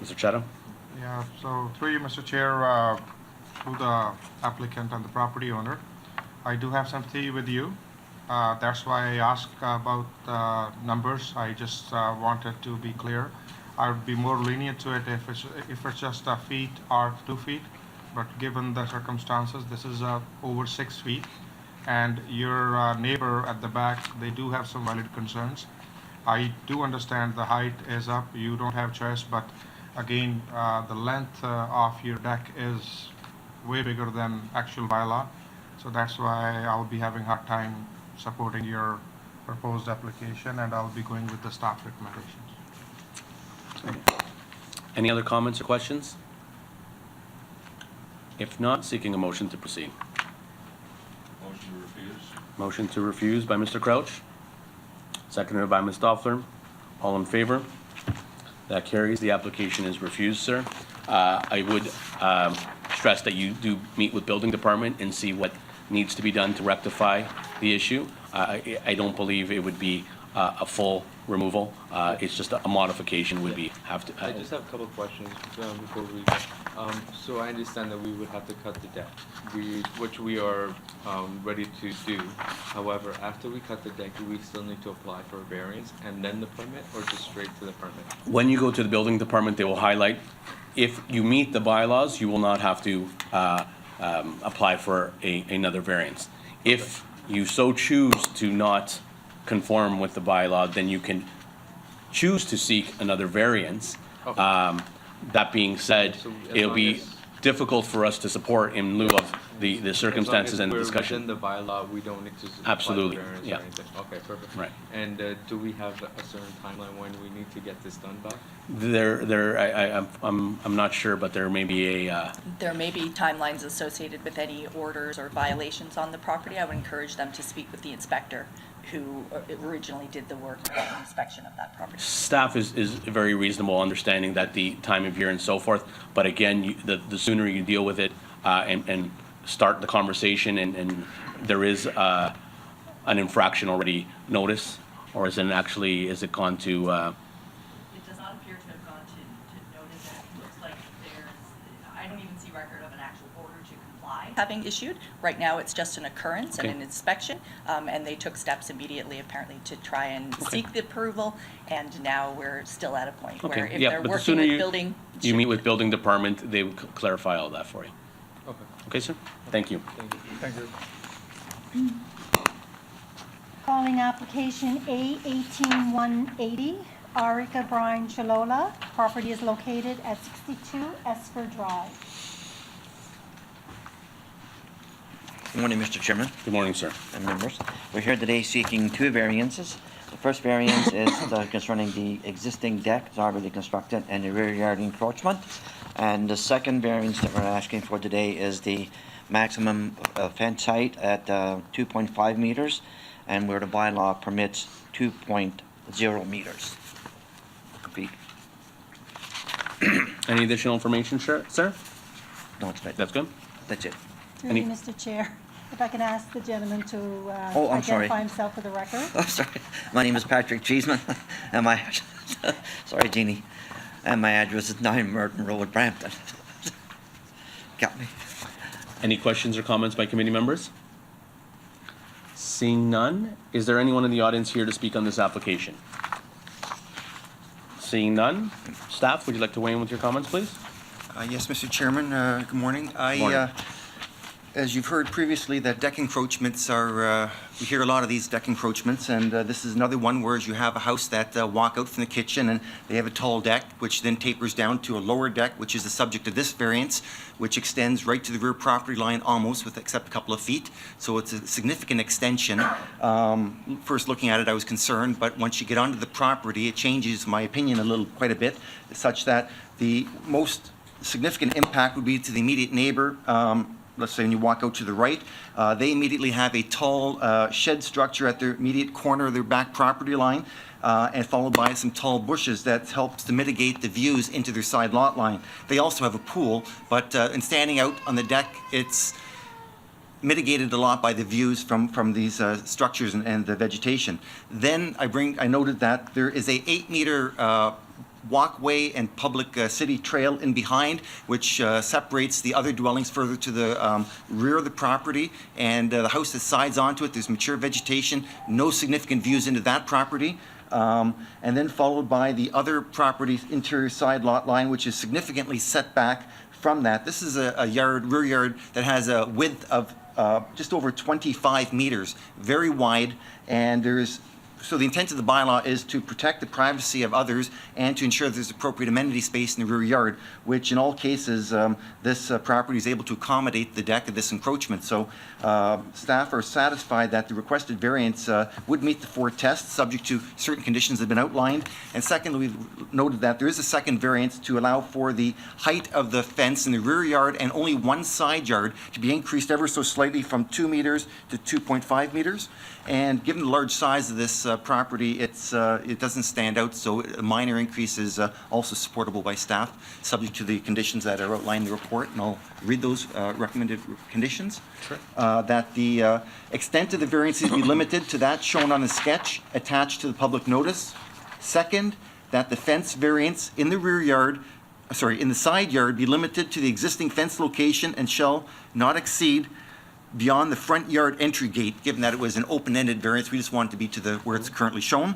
Mr. Chatham? Yeah, so through you, Mr. Chair, through the applicant and the property owner, I do have sympathy with you. That's why I asked about numbers. I just wanted to be clear. I would be more lenient to it if it's just a feet or 2 feet. But given the circumstances, this is over 6 feet. And your neighbor at the back, they do have some valid concerns. I do understand the height is up, you don't have choice, but again, the length of your deck is way bigger than actual bylaw. So that's why I'll be having a hard time supporting your proposed application, and I'll be going with the staff recommendations. Any other comments or questions? If not, seeking a motion to proceed. Motion to refuse. Motion to refuse by Mr. Crouch, seconded by Ms. Doppler. All in favor? That carries. The application is refused, sir. I would stress that you do meet with building department and see what needs to be done to rectify the issue. I don't believe it would be a full removal. It's just a modification would be, have to. I just have a couple of questions before we, so I understand that we would have to cut the deck, which we are ready to do. However, after we cut the deck, do we still need to apply for a variance and then the permit, or just straight to the permit? When you go to the building department, they will highlight, if you meet the bylaws, you will not have to apply for another variance. If you so choose to not conform with the bylaw, then you can choose to seek another variance. Okay. That being said, So as it'll long be as- difficult for us to support in lieu of the circumstances and the As discussion. long as we're within the bylaw, we don't need to apply for Absolutely, variance yeah. or anything. Okay, perfect. Right. And do we have a certain timeline when we need to get this done by? I'm not sure, but there may be a, There may be timelines associated with any orders or violations on the property. I would encourage them to speak with the inspector who originally did the work and inspection of that property. staff is very reasonable, understanding that the time of year and so forth, but again, the sooner you deal with it and start the conversation, and there is an infraction already notice, or is it gone to, It does not appear to have gone to notice, and it looks like I don't even see record of an actual order to comply having issued. Right now, it's just an occurrence and Okay. an inspection, and they took steps immediately, apparently, to try and seek the approval, and now we're still at a point where okay, if yeah, they're but the working sooner with you, building. you meet with building department, they will clarify all that for you. Okay. Okay, sir? Thank you. Thank you. Thank you. Calling application A18180, Arika Brian Chalola. Property is located at 62 Esper Drive. Good morning, Mr. Chairman Good morning, sir. and members. We're here today seeking two variances. The first variance is concerning the existing deck that's already constructed and the rear yard encroachment. And the second variance that we're asking for today is the maximum fence height at 2.5 meters, and where the bylaw permits 2.0 meters. Feet. Any additional information, sir? No, it's That's good? That's it. Through Any- you, Mr. Chair, if I can ask the gentleman to Oh, I'm sorry. identify himself for the record. Oh, sorry. My name is Patrick Cheeseman, and my, sorry, Jeannie, and my address is 9 Merton Road, Brampton. Got me. Any questions or comments by committee members? Seeing none, is there anyone in the audience here to speak on this application? Seeing none, staff, would you like to weigh in with your comments, please? Yes, Mr. Chairman, good morning. Morning. As you've heard previously, that deck encroachments are, we hear a lot of these deck encroachments, and this is another one where you have a house that walk out from the kitchen and they have a tall deck, which then tapers down to a lower deck, which is the subject of this variance, which extends right to the rear property line almost, with except a couple of feet. So it's a significant extension. First looking at it, I was concerned, but once you get onto the property, it changes my opinion quite a bit, such that the most significant impact would be to the immediate neighbor. Let's say when you walk out to the right, they immediately have a tall shed structure at their immediate corner of their back property line, and followed by some tall bushes that helps to mitigate the views into their side lot line. They also have a pool, but in standing out on the deck, it's mitigated a lot by the views from these structures and the vegetation. Then I noted that there is a 8-meter walkway and public city trail in behind, which separates the other dwellings further to the rear of the property, and the house that sides onto it, there's mature vegetation, no significant views into that property. And then followed by the other property's interior side lot line, which is significantly set back from that. This is a rear yard that has a width of just over 25 meters, very wide, and so the intent of the bylaw is to protect the privacy of others and to ensure there's appropriate amenity space in the rear yard, which in all cases, this property is able to accommodate the deck of this encroachment. So staff are satisfied that the requested variance would meet the 4 tests, subject to certain conditions that have been outlined. And secondly, we've noted that there is a second variance to allow for the height of the fence in the rear yard and only one side yard to be increased ever so slightly from 2 meters to 2.5 meters. And given the large size of this property, it doesn't stand out, so a minor increase is also supportable by staff, subject to the conditions that are outlined in the report, and I'll read those recommended conditions. Sure. That the extent of the variances be limited to that shown on the sketch attached to the public notice. Second, that the fence variance in the rear yard, in the side yard, be limited to the existing fence location and shall not exceed beyond the front yard entry gate. Given that it was an open-ended variance, we just want it to be to where it's currently shown.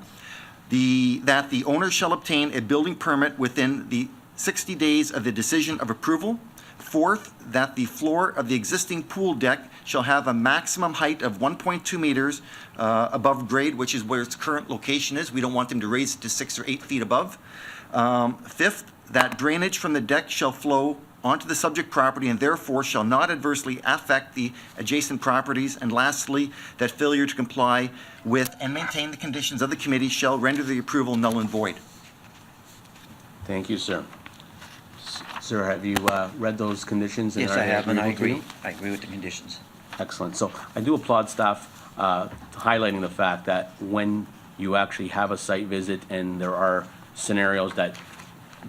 That the owner shall obtain a building permit within the 60 days of the decision of approval. Fourth, that the floor of the existing pool deck shall have a maximum height of 1.2 meters above grade, which is where its current location is. We don't want them to raise it to 6 or 8 feet above. Fifth, that drainage from the deck shall flow onto the subject property and therefore shall not adversely affect the adjacent properties. And lastly, that failure to comply with and maintain the conditions of the committee shall render the approval null and void. Thank you, sir. Sir, have you read those conditions? Yes, are I you have, and I agreeable agree. to I agree with the conditions. Excellent. So I do applaud staff highlighting the fact that when you actually have a site visit and there are scenarios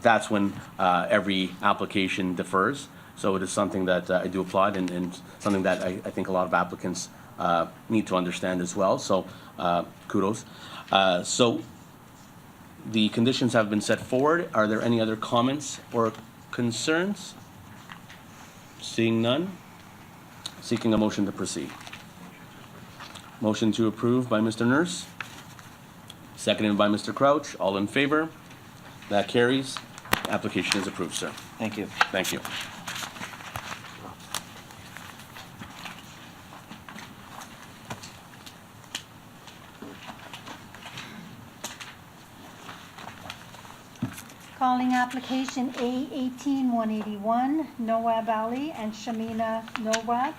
that's when every application differs. So it is something that I do applaud and something that I think a lot of applicants need to understand as well. So kudos. So the conditions have been set forward. Are there any other comments or concerns? Seeing none, seeking a motion to proceed. Motion to approve by Mr. Nurse, seconded by Mr. Crouch. All in favor? That carries. Application is approved, sir. Thank you. Thank you. Calling application A18181, Noab Ali and Shamina Noab.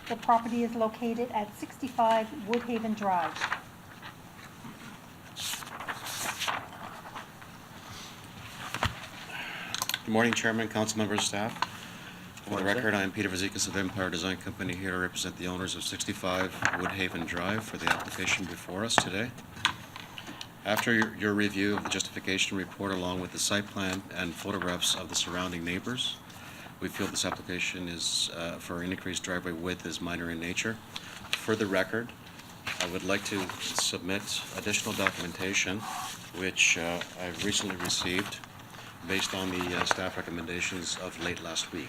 The property is located at 65 Woodhaven Drive. Good morning, Chairman, council members, staff. For the record, I am Peter Vazekas of Empire Design Company, here to represent the owners of 65 Woodhaven Drive for the application before us today. After your review of the justification report along with the site plan and photographs of the surrounding neighbors, we feel this application is for an increased driveway width is minor in nature. For the record, I would like to submit additional documentation which I've recently received based on the staff recommendations of late last week.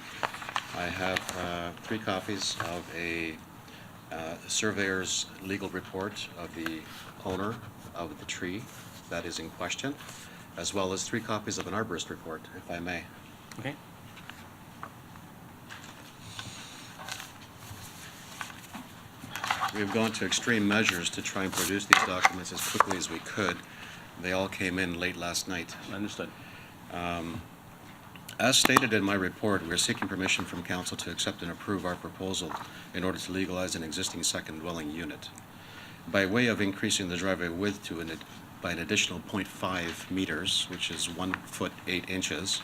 I have 3 copies of a surveyor's legal report of the owner of the tree that is in question, as well as 3 copies of an arborist report, if I may. Okay. We've gone to extreme measures to try and produce these documents as quickly as we could. They all came in late last night. Understood. As stated in my report, we are seeking permission from council to accept and approve our proposal in order to legalize an existing second dwelling unit. By way of increasing the driveway width by an additional 0.5 meters, which is 1 foot 8 inches,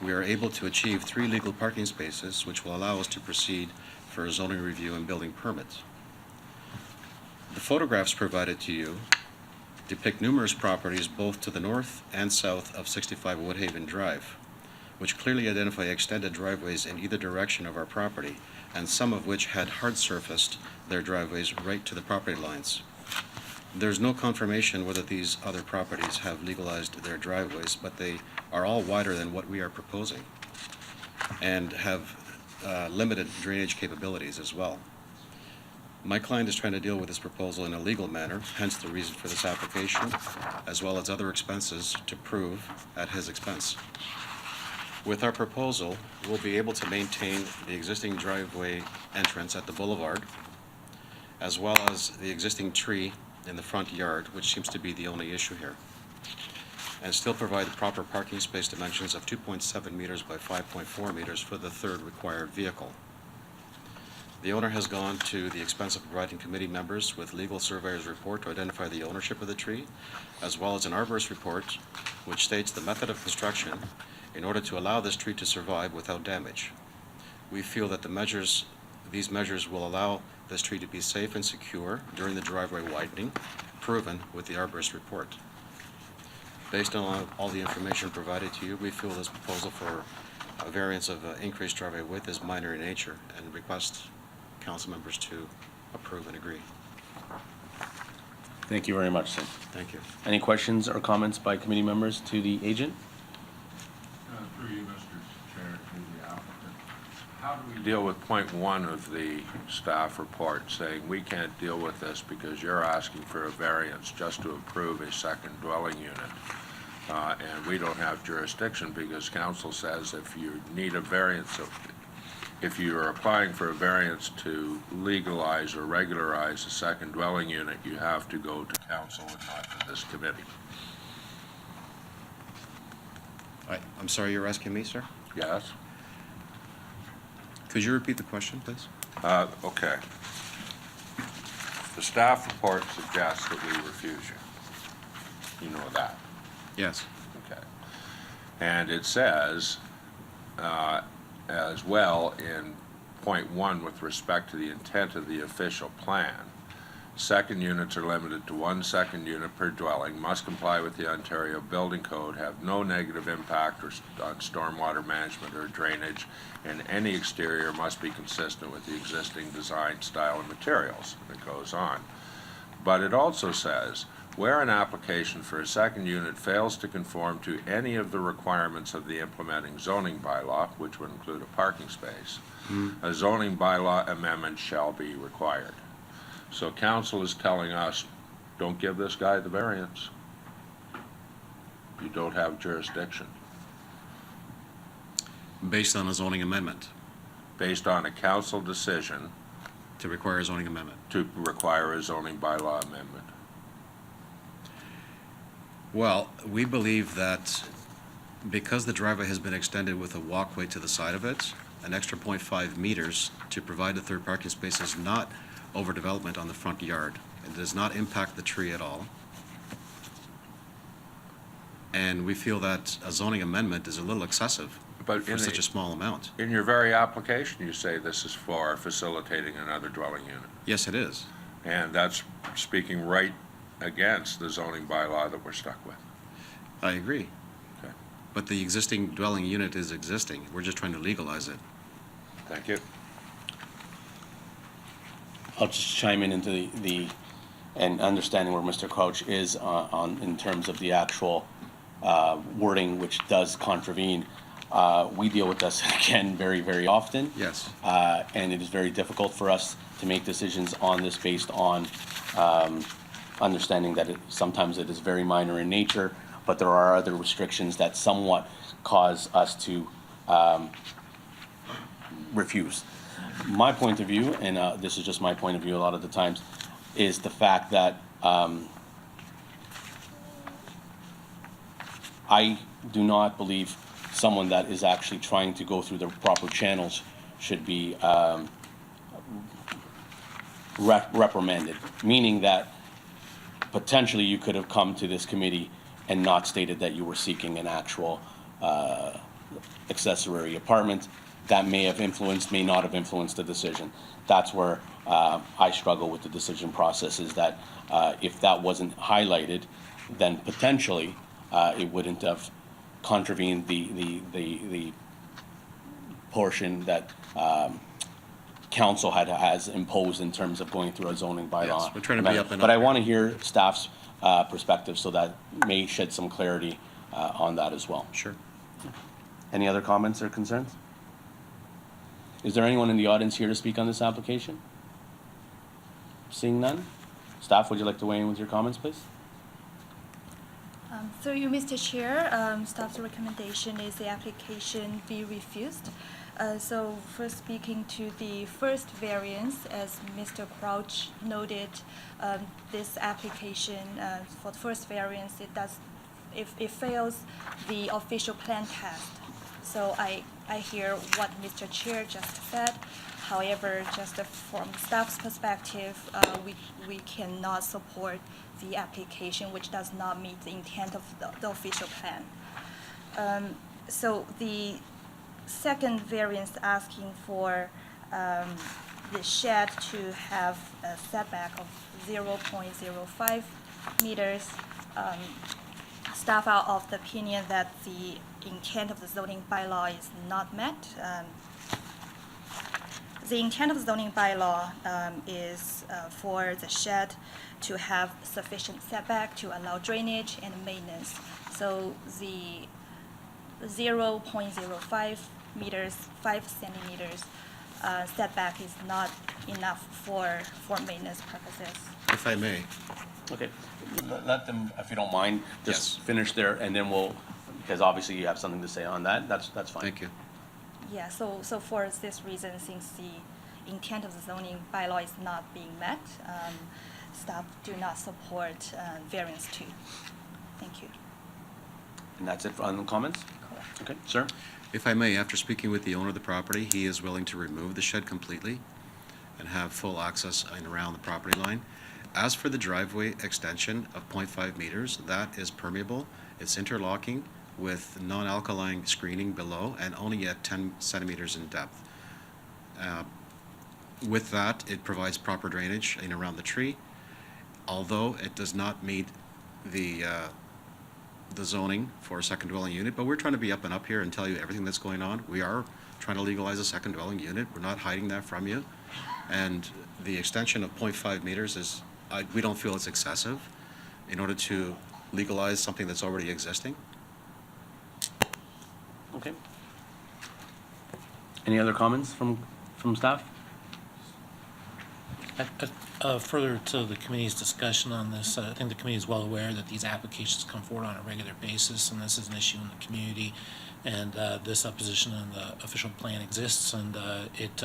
we are able to achieve 3 legal parking spaces, which will allow us to proceed for a zoning review and building permit. The photographs provided to you depict numerous properties both to the north and south of 65 Woodhaven Drive, which clearly identify extended driveways in either direction of our property, and some of which had hard surfaced their driveways right to the property lines. There's no confirmation whether these other properties have legalized their driveways, but they are all wider than what we are proposing and have limited drainage capabilities as well. My client is trying to deal with this proposal in a legal manner, hence the reason for this application, as well as other expenses to prove at his expense. With our proposal, we'll be able to maintain the existing driveway entrance at the boulevard, as well as the existing tree in the front yard, which seems to be the only issue here, and still provide the proper parking space dimensions of 2.7 meters by 5.4 meters for the third required vehicle. The owner has gone to the expense of providing committee members with legal surveyor's report to identify the ownership of the tree, as well as an arborist report which states the method of construction in order to allow this tree to survive without damage. We feel that these measures will allow this tree to be safe and secure during the driveway widening, proven with the arborist report. Based on all the information provided to you, we feel this proposal for a variance of increased driveway width is minor in nature and request council members to approve and agree. Thank you very much, sir. Thank you. Any questions or comments by committee members to the agent? Through you, Mr. Chair, to the applicant. How do we deal with point 1 of the staff report saying we can't deal with this because you're asking for a variance just to approve a second dwelling unit? And we don't have jurisdiction because council says if you need a variance, if you are applying for a variance to legalize or regularize a second dwelling unit, you have to go to council and not to this committee. I'm sorry, you're asking me, sir? Yes? Could you repeat the question, please? Okay. The staff report suggests that we refuse you. You know that? Yes. Okay. And it says, as well in point 1 with respect to the intent of the official plan, second units are limited to 1 second unit per dwelling, must comply with the Ontario Building Code, have no negative impact on stormwater management or drainage, and any exterior must be consistent with the existing design, style, and materials. It goes on. But it also says, where an application for a second unit fails to conform to any of the requirements of the implementing zoning bylaw, which would include a parking space, a zoning bylaw amendment shall be required. So council is telling us, don't give this guy the variance. You don't have jurisdiction. Based on a zoning amendment. Based on a council decision. To require a zoning amendment. To require a zoning bylaw amendment. Well, we believe that Because the driveway has been extended with a walkway to the side of it, an extra 0.5 meters to provide a third parking space is not overdevelopment on the front yard. It does not impact the tree at all. And we feel that a zoning amendment is a little excessive But for such a small amount. In your very application, you say this is for facilitating another dwelling unit. Yes, it is. And that's speaking right against the zoning bylaw that we're stuck with. I agree. Okay. But the existing dwelling unit is existing. We're just trying to legalize it. Thank you. I'll just chime in into the and understanding where Mr. Crouch is on in terms of the actual wording, which does contravene. We deal with this again very, very often. Yes. And it is very difficult for us to make decisions on this based on understanding that sometimes it is very minor in nature, but there are other restrictions that somewhat cause us to refuse. My point of view, and this is just my point of view a lot of the times, is the fact that I do not believe someone that is actually trying to go through the proper channels should be reprimanded, meaning that potentially you could have come to this committee and not stated that you were seeking an actual accessory apartment. That may have influenced, may not have influenced the decision. That's where I struggle with the decision process, is that if that wasn't highlighted, then potentially it wouldn't have contravened the portion that council has imposed in terms of going through a zoning bylaw. Yes, we're trying to be up and But up I here. want to hear staff's perspective, so that may shed some clarity on that as well. Sure. Any other comments or concerns? Is there anyone in the audience here to speak on this application? Seeing none? Staff, would you like to weigh in with your comments, please? Through you, Mr. Chair, staff's recommendation is the application be refused. So first speaking to the first variance, as Mr. Crouch noted, this application for the first variance, it fails the official plan test. So I hear what Mr. Chair just said. However, just from staff's perspective, we cannot support the application, which does not meet the intent of the official plan. So the second variance asking for the shed to have a setback of 0.05 meters. Staff are of the opinion that the intent of the zoning bylaw is not met. The intent of the zoning bylaw is for the shed to have sufficient setback to allow drainage and maintenance. So the 0.05 meters, 5 centimeters setback is not enough for maintenance purposes. If I may. Okay, let them, if you don't mind, just finish there, and then we'll, because obviously you have something to say on that, that's fine. Thank you. Yeah, so for this reason, since the intent of the zoning bylaw is not being met, staff do not support variance 2. Thank you. And that's it on the comments? Correct. Okay, sir? If I may, after speaking with the owner of the property, he is willing to remove the shed completely and have full access in around the property line. As for the driveway extension of 0.5 meters, that is permeable. It's interlocking with non-alkaline screening below and only at 10 centimeters in depth. With that, it provides proper drainage in around the tree, although it does not meet the zoning for a second dwelling unit, but we're trying to be up and up here and tell you everything that's going on. We are trying to legalize a second dwelling unit. We're not hiding that from you. And the extension of 0.5 meters is, we don't feel it's excessive in order to legalize something that's already existing. Okay. Any other comments from staff? Further to the committee's discussion on this, I think the committee is well aware that these applications come forward on a regular basis, and this is an issue in the community, and this opposition in the official plan exists, and it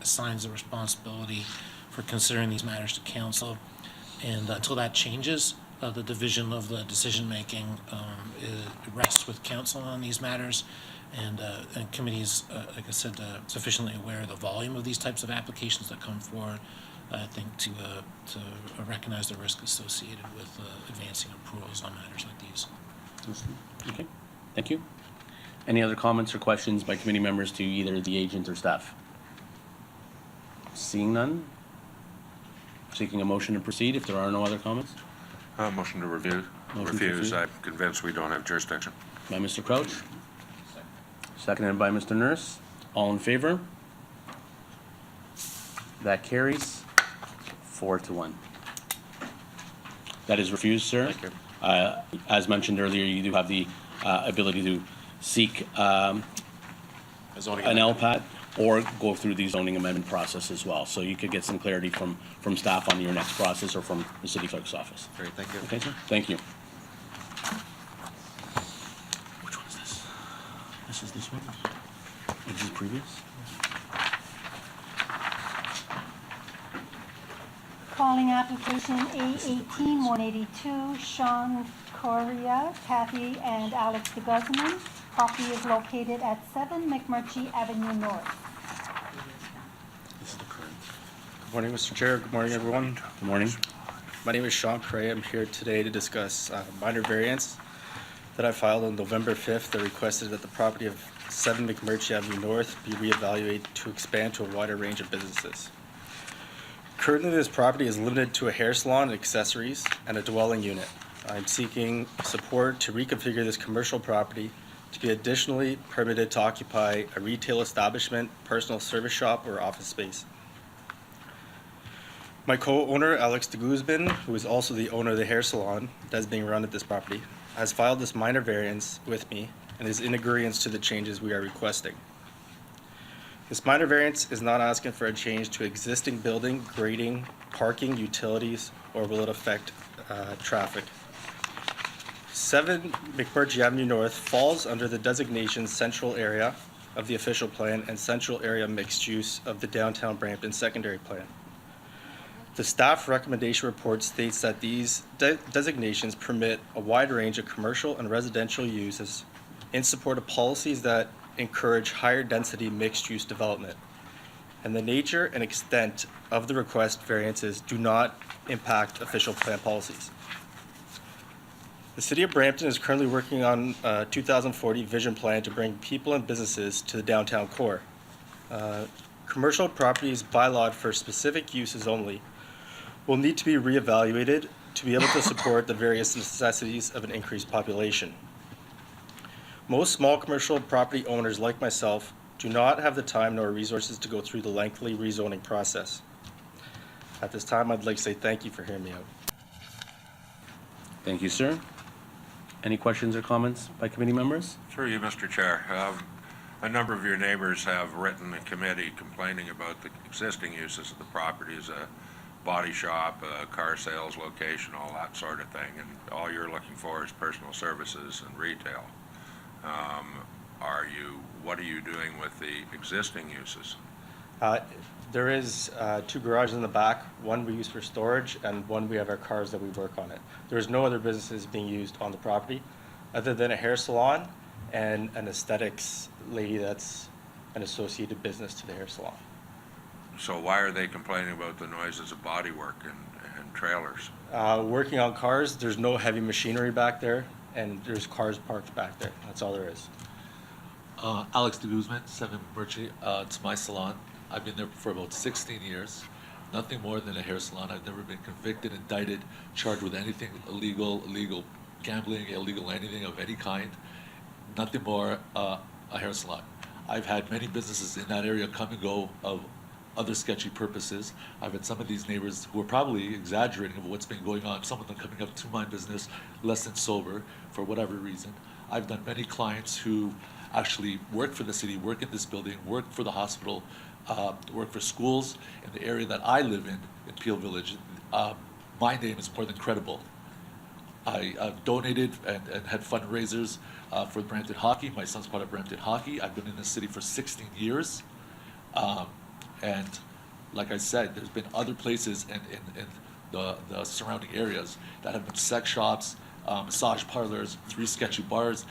assigns the responsibility for considering these matters to council. And until that changes, the division of the decision-making rests with council on these matters, and committees, like I said, sufficiently aware of the volume of these types of applications that come forward, I think, to recognize the risk associated with advancing approvals on matters like these. Okay, thank you. Any other comments or questions by committee members to either the agent or staff? Seeing none, seeking a motion to proceed if there are no other comments. Motion to review. Motion to Refuse. refuse. I'm convinced we don't have jurisdiction. By Mr. Crouch. Seconded by Mr. Nurse. All in favor? That carries 4-1. That is refused, sir. Thank you. As mentioned earlier, you do have the ability to seek an LPAT or go through the zoning amendment process as well. So you could get some clarity from staff on your next process or from the city clerk's office. Great, thank you. Okay, sir? Thank you. Which one is this? This is this one? This is previous? Calling application A18-182, Sean Correa, Kathy and Alex de Guzman. Property is located at 7 McMurtry Avenue North. This is the current. Good morning, Mr. Chair. Good morning, everyone. Good morning. My name is Sean Cray. I'm here today to discuss minor variance that I filed on November 5th that requested that the property of 7 McMurtry Avenue North be reevaluated to expand to a wider range of businesses. Currently, this property is limited to a hair salon and accessories and a dwelling unit. I'm seeking support to reconfigure this commercial property to be additionally permitted to occupy a retail establishment, personal service shop, or office space. My co-owner, Alex de Guzman, who is also the owner of the hair salon that is being run at this property, has filed this minor variance with me and is in agreement to the changes we are requesting. This minor variance is not asking for a change to existing building, grading, parking, utilities, or will it affect traffic. 7 McMurtry Avenue North falls under the designation central area of the official plan and central area mixed use of the downtown Brampton secondary plan. The staff recommendation report states that these designations permit a wide range of commercial and residential uses in support of policies that encourage higher density mixed use development. And the nature and extent of the request variances do not impact official plan policies. The City of Brampton is currently working on a 2040 vision plan to bring people and businesses to the downtown core. Commercial properties bylawed for specific uses only will need to be reevaluated to be able to support the various necessities of an increased population. Most small commercial property owners like myself do not have the time nor resources to go through the lengthy rezoning process. At this time, I'd like to say thank you for hearing me out. Thank you, sir. Any questions or comments by committee members? Through you, Mr. Chair. A number of your neighbors have written the committee complaining about the existing uses of the property as a body shop, a car sales location, all that sort of thing, and all you're looking for is personal services and retail. What are you doing with the existing uses? There is 2 garages in the back, one we use for storage and one we have our cars that we work on it. There's no other businesses being used on the property other than a hair salon and an aesthetics lady that's an associated business to the hair salon. So why are they complaining about the noises of bodywork and trailers? Working on cars, there's no heavy machinery back there and there's cars parked back there. That's all there is. Alex de Guzman, 7 McMurtry. It's my salon. I've been there for about 16 years. Nothing more than a hair salon. I've never been convicted, indicted, charged with anything illegal gambling, illegal anything of any kind. Nothing more a hair salon. I've had many businesses in that area come and go of other sketchy purposes. I've had some of these neighbors who are probably exaggerating of what's been going on, some of them coming up to my business less than sober for whatever reason. I've done many clients who actually work for the city, work in this building, work for the hospital, work for schools in the area that I live in Peel Village. My name is more than credible. I've donated and had fundraisers for Brampton Hockey. My son's part of Brampton Hockey. I've been in the city for 16 years. And like I said, there's been other places and the surrounding areas that have been sex shops, massage parlors, 3 sketchy bars,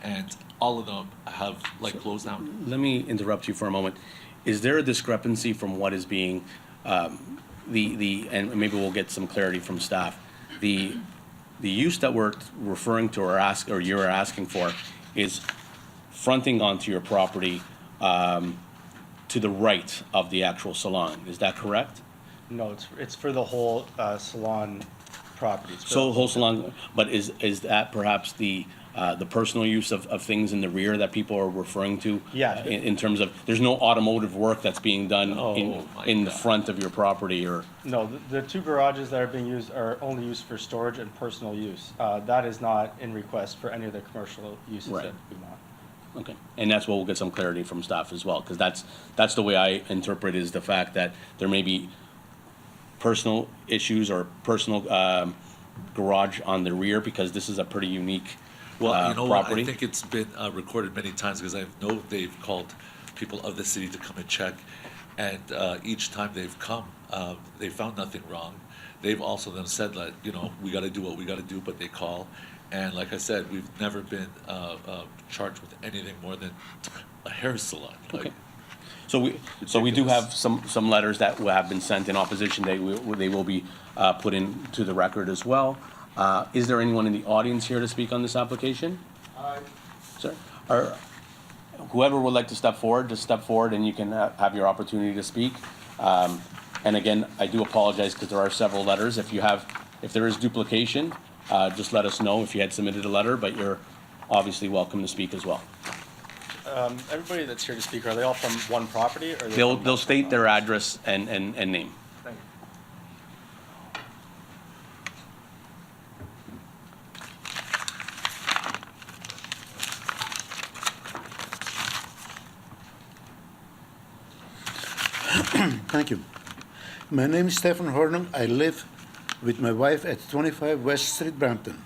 and all of them have like closed down. Let me interrupt you for a moment. Is there a discrepancy from what is being, and maybe we'll get some clarity from staff, the use that we're referring to or you're asking for is fronting onto your property to the right of the actual salon. Is that correct? No, it's for the whole salon property. It's for So the whole salon, but is that perhaps the personal use of things in the rear that people are referring to? Yeah. In terms of, there's no automotive work that's being done in the front of your property or? No, the 2 garages that are being used are only used for storage and personal use. That is not in request for any of the commercial uses Right. that we want. Okay, and that's where we'll get some clarity from staff as well, because that's the way I interpret is the fact that there may be personal issues or personal garage on the rear, because this is a pretty unique Well, you know what, property. I think it's been recorded many times, because I know they've called people of the city to come and check, and each time they've come, they found nothing wrong. They've also then said that, you know, we gotta do what we gotta do, but they call. And like I said, we've never been charged with anything more than a hair salon. Like, So we do have some letters that have been sent in opposition. They will be put into the record as well. Is there anyone in the audience here to speak on this application? Sir, or whoever would like to step forward, just step forward and you can have your opportunity to speak. And again, I do apologize because there are several letters. If there is duplication, just let us know if you had submitted a letter, but you're obviously welcome to speak as well. Everybody that's here to speak, are they all from one property? Or They'll state their address and name. Thank Thank you. My name is Stephen Hornung. I live with my wife at 25 West Street, Brampton.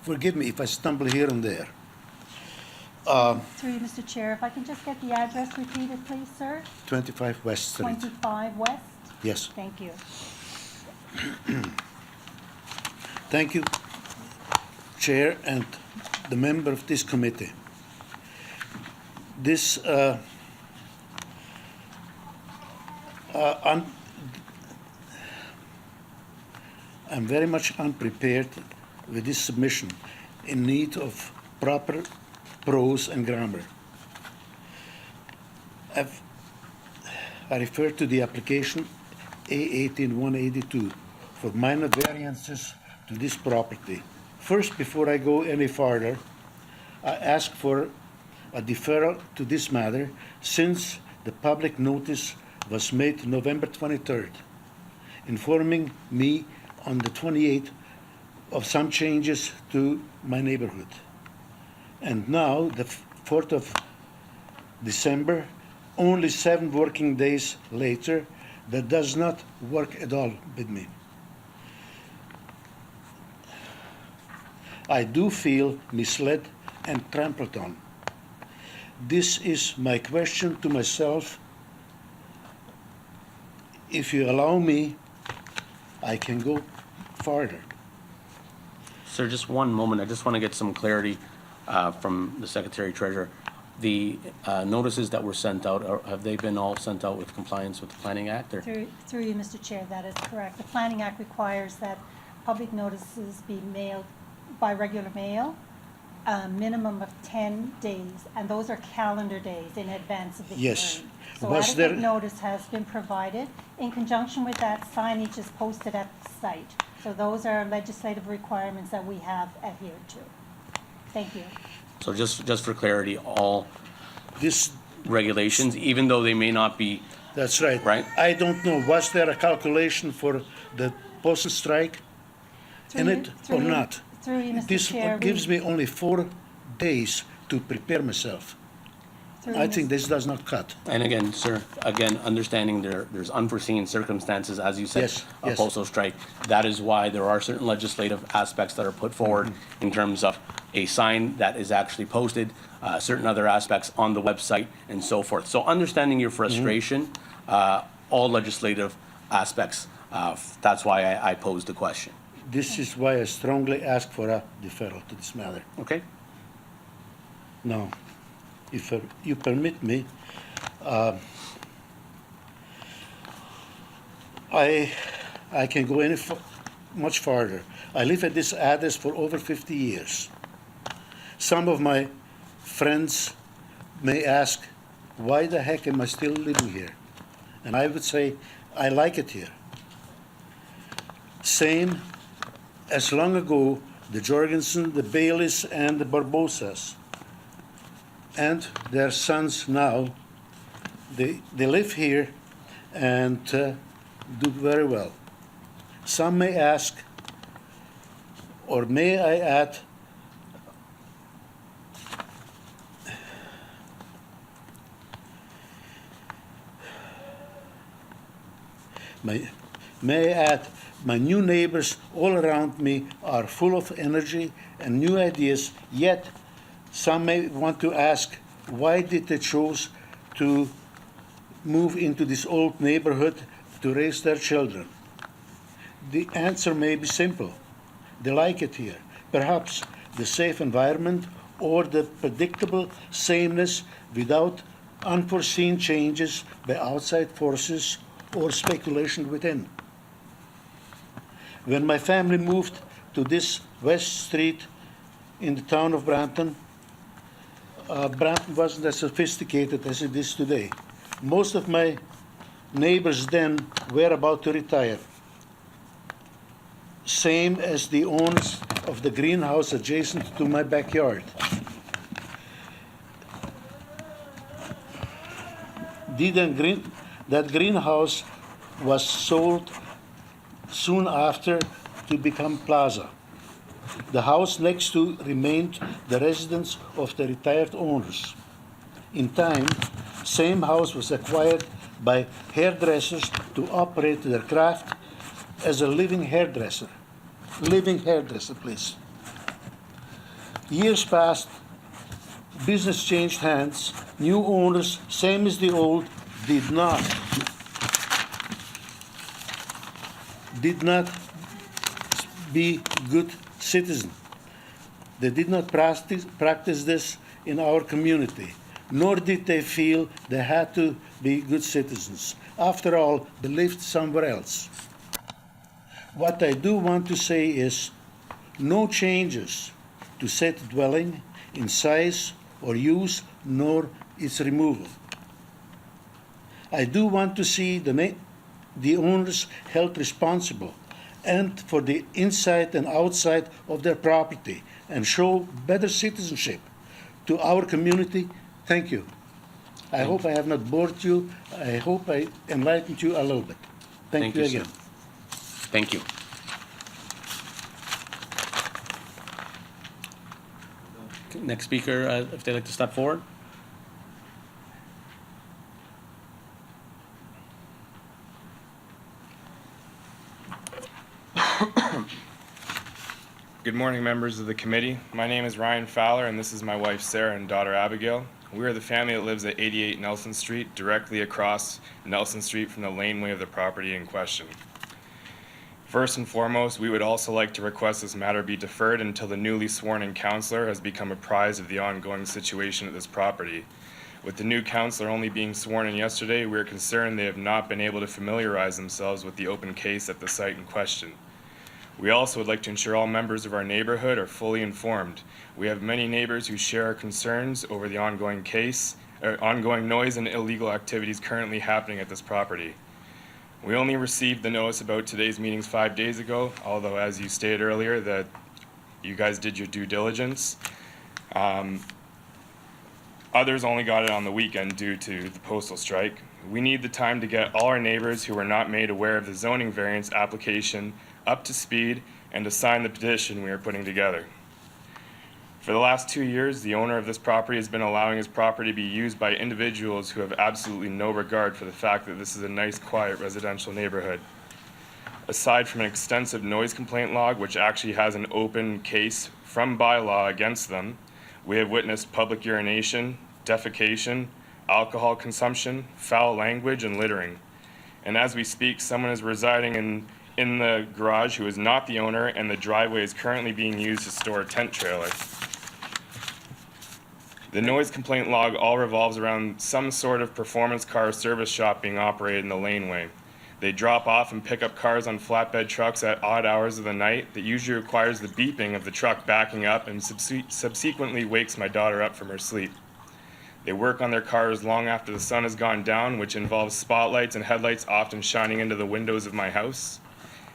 Forgive me if I stumble here and there. Through you, Mr. Chair, if I can just get the address repeated, please, sir? 25 West Street. 25 West? Yes. Thank you. Thank you, Chair and the member of this committee. This I'm very much unprepared with this submission, in need of proper prose and grammar. I refer to the application A18-182 for minor variances to this property. First, before I go any further, I ask for a deferral to this matter since the public notice was made November 23rd, informing me on the 28th of some changes to my neighborhood. And now, the 4th of December, only 7 working days later, that does not work at all with me. I do feel misled and trampled on. This is my question to myself. If you allow me, I can go farther. Sir, just one moment. I just want to get some clarity from the Secretary Treasurer. The notices that were sent out, have they been all sent out with compliance with the Planning Act? Or? Through you, Mr. Chair, that is correct. The Planning Act requires that public notices be mailed by regular mail, a minimum of 10 days, and those are calendar days in advance of the Yes. hearing. So Was adequate there- notice has been provided. In conjunction with that, signage is posted at the site. So those are legislative requirements that we have adhered to. Thank you. So just for clarity, all this regulations, even though they may not be. That's right. Right? I don't know, was there a calculation for the postal strike in it or not? Through you, Mr. This Chair. gives me only 4 days to prepare myself. I think this does not cut. And again, sir, understanding there's unforeseen circumstances, as you said, Yes, a yes. postal strike. That is why there are certain legislative aspects that are put forward in terms of a sign that is actually posted, certain other aspects on the website, and so forth. So understanding your frustration, all legislative aspects That's why I posed the question. This is why I strongly ask for a deferral to this matter. Okay? Now, if you permit me, I can go much farther. I live at this address for over 50 years. Some of my friends may ask, why the heck am I still living here? And I would say, I like it here. Same as long ago, the Jorgensen, the Baileys, and the Barbosas, and their sons now, they live here and do very well. Some may ask, or may I add, my new neighbors all around me are full of energy and new ideas, yet some may want to ask, why did they choose to move into this old neighborhood to raise their children? The answer may be simple. They like it here. Perhaps the safe environment or the predictable sameness without unforeseen changes by outside forces or speculation within. When my family moved to this West Street in the town of Brampton, Brampton wasn't as sophisticated as it is today. Most of my neighbors then were about to retire. Same as the owners of the greenhouse adjacent to my backyard. That greenhouse was sold soon after to become plaza. The house next to remained the residence of the retired owners. In time, same house was acquired by hairdressers to operate their craft as a living hairdresser. Living hairdresser, please. Years passed, business changed hands, new owners, same as the old, did not be good citizens. They did not practice this in our community, nor did they feel they had to be good citizens. After all, they lived somewhere else. What I do want to say is no changes to said dwelling in size or use, nor its removal. I do want to see the owners held responsible and for the inside and outside of their property and show better citizenship to our community. Thank you. I hope I have not bored you. I hope I enlightened you a little bit. Thank you again. Sir. Thank you. Next speaker, if they'd like to step forward. Good morning, members of the committee. My name is Ryan Fowler, and this is my wife Sarah and daughter Abigail. We are the family that lives at 88 Nelson Street, directly across Nelson Street from the laneway of the property in question. First and foremost, we would also like to request this matter be deferred until the newly sworn-in counselor has become apprised of the ongoing situation at this property. With the new counselor only being sworn in yesterday, we are concerned they have not been able to familiarize themselves with the open case at the site in question. We also would like to ensure all members of our neighborhood are fully informed. We have many neighbors who share our concerns over the ongoing noise and illegal activities currently happening at this property. We only received the notice about today's meetings 5 days ago, although as you stated earlier that you guys did your due diligence. Others only got it on the weekend due to the postal strike. We need the time to get all our neighbors who were not made aware of the zoning variance application up to speed and to sign the petition we are putting together. For the last 2 years, the owner of this property has been allowing his property to be used by individuals who have absolutely no regard for the fact that this is a nice, quiet residential neighborhood. Aside from an extensive noise complaint log, which actually has an open case from bylaw against them, we have witnessed public urination, defecation, alcohol consumption, foul language, and littering. And as we speak, someone is residing in the garage who is not the owner, and the driveway is currently being used to store a tent trailer. The noise complaint log all revolves around some sort of performance car service shop being operated in the laneway. They drop off and pick up cars on flatbed trucks at odd hours of the night that usually requires the beeping of the truck backing up and subsequently wakes my daughter up from her sleep. They work on their cars long after the sun has gone down, which involves spotlights and headlights often shining into the windows of my house.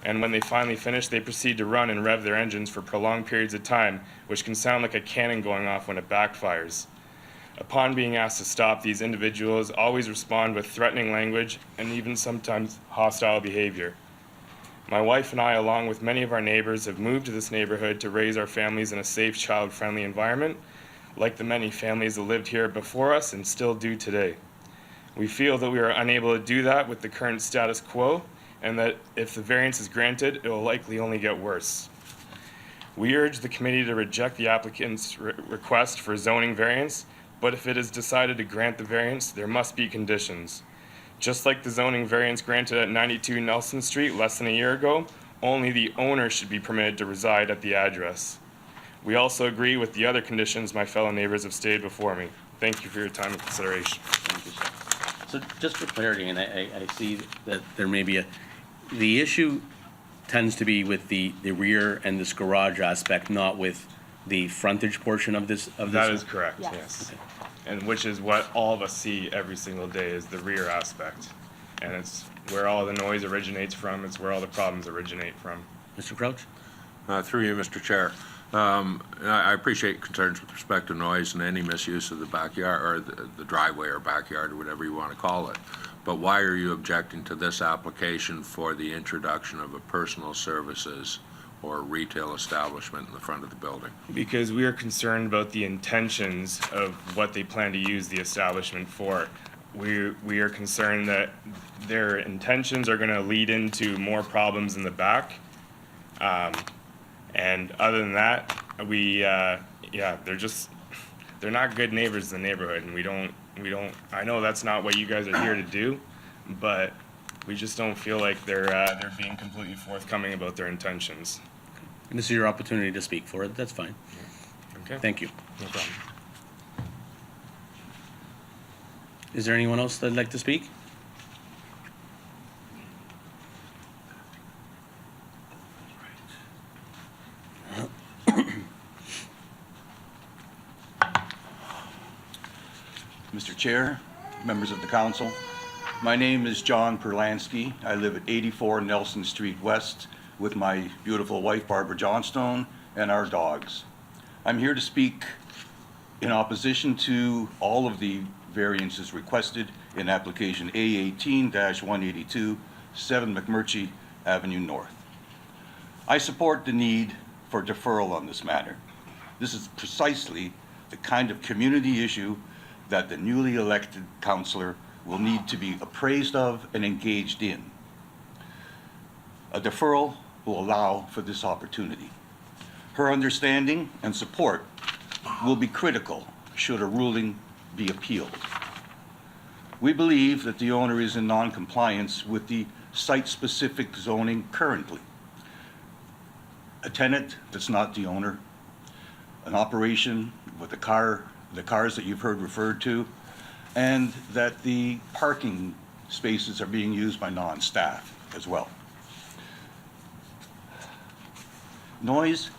And when they finally finish, they proceed to run and rev their engines for prolonged periods of time, which can sound like a cannon going off when it backfires. Upon being asked to stop, these individuals always respond with threatening language and even sometimes hostile behavior. My wife and I, along with many of our neighbors, have moved to this neighborhood to raise our families in a safe, child-friendly environment, like the many families that lived here before us and still do today. We feel that we are unable to do that with the current status quo, and that if the variance is granted, it will likely only get worse. We urge the committee to reject the applicant's request for zoning variance, but if it is decided to grant the variance, there must be conditions. Just like the zoning variance granted at 92 Nelson Street less than a year ago, only the owner should be permitted to reside at the address. We also agree with the other conditions my fellow neighbors have stated before me. Thank you for your time and consideration. Thank you, sir. So just for clarity, and I see that there may be the issue tends to be with the rear and this garage aspect, not with the frontage portion of this. That is correct, Yes. yes. And which is what all of us see every single day, is the rear aspect. And it's where all the noise originates from, it's where all the problems originate from. Mr. Crouch? Through you, Mr. Chair. I appreciate concerns with respect to noise and any misuse of the backyard, or the driveway or backyard, or whatever you want to call it. But why are you objecting to this application for the introduction of a personal services or retail establishment in the front of the building? Because we are concerned about the intentions of what they plan to use the establishment for. We are concerned that their intentions are going to lead into more problems in the back. And other than that, they're not good neighbors in the neighborhood, and we don't, I know that's not what you guys are here to do, but we just don't feel like they're being completely forthcoming about their intentions. And this is your opportunity to speak for it. That's fine. Okay? Thank you. No problem. Is there anyone else that'd like to speak? Mr. Chair, members of the council, my name is John Perlansky. I live at 84 Nelson Street West with my beautiful wife Barbara Johnstone and our dogs. I'm here to speak in opposition to all of the variances requested in application A18-182, 7 McMurtry Avenue North. I support the need for deferral on this matter. This is precisely the kind of community issue that the newly elected councillor will need to be appraised of and engaged in. A deferral will allow for this opportunity. Her understanding and support will be critical should a ruling be appealed. We believe that the owner is in non-compliance with the site-specific zoning currently. A tenant that's not the owner, an operation with the cars that you've heard referred to, and that the parking spaces are being used by non-staff as well. Noise,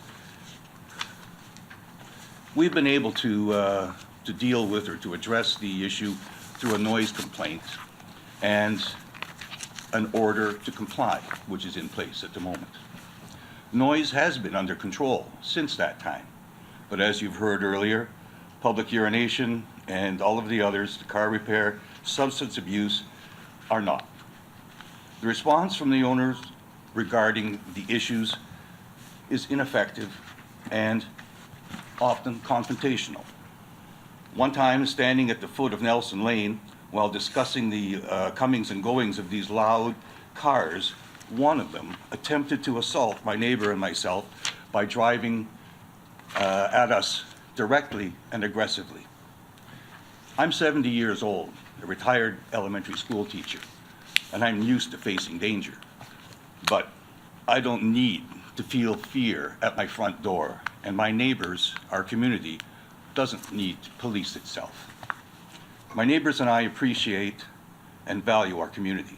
we've been able to deal with or to address the issue through a noise complaint and an order to comply, which is in place at the moment. Noise has been under control since that time, but as you've heard earlier, public urination and all of the others, the car repair, substance abuse, are not. The response from the owners regarding the issues is ineffective and often confrontational. One time, standing at the foot of Nelson Lane while discussing the comings and goings of these loud cars, one of them attempted to assault my neighbor and myself by driving at us directly and aggressively. I'm 70 years old, a retired elementary school teacher. and I'm used to facing danger. But I don't need to feel fear at my front door, and my neighbors, our community, doesn't need to police itself. My neighbors and I appreciate and value our community.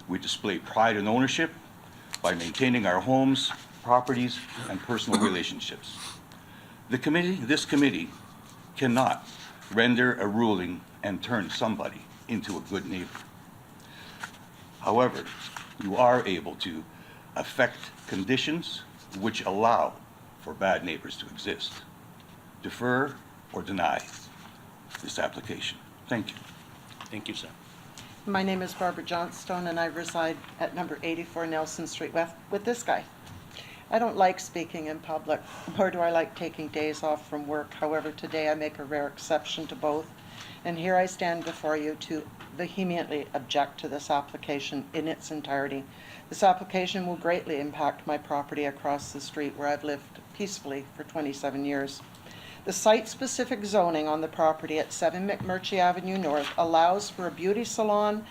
We display pride and ownership by maintaining our homes, properties, and personal relationships. This committee cannot render a ruling and turn somebody into a good neighbor. However, you are able to affect conditions which allow for bad neighbors to exist. Defer or deny this application. Thank you. Thank you, sir. My name is Barbara Johnstone, and I reside at number 84 Nelson Street West with this guy. I don't like speaking in public, nor do I like taking days off from work. However, today I make a rare exception to both. And here I stand before you to vehemently object to this application in its entirety. This application will greatly impact my property across the street where I've lived peacefully for 27 years. The site-specific zoning on the property at 7 McMurtry Avenue North allows for a beauty salon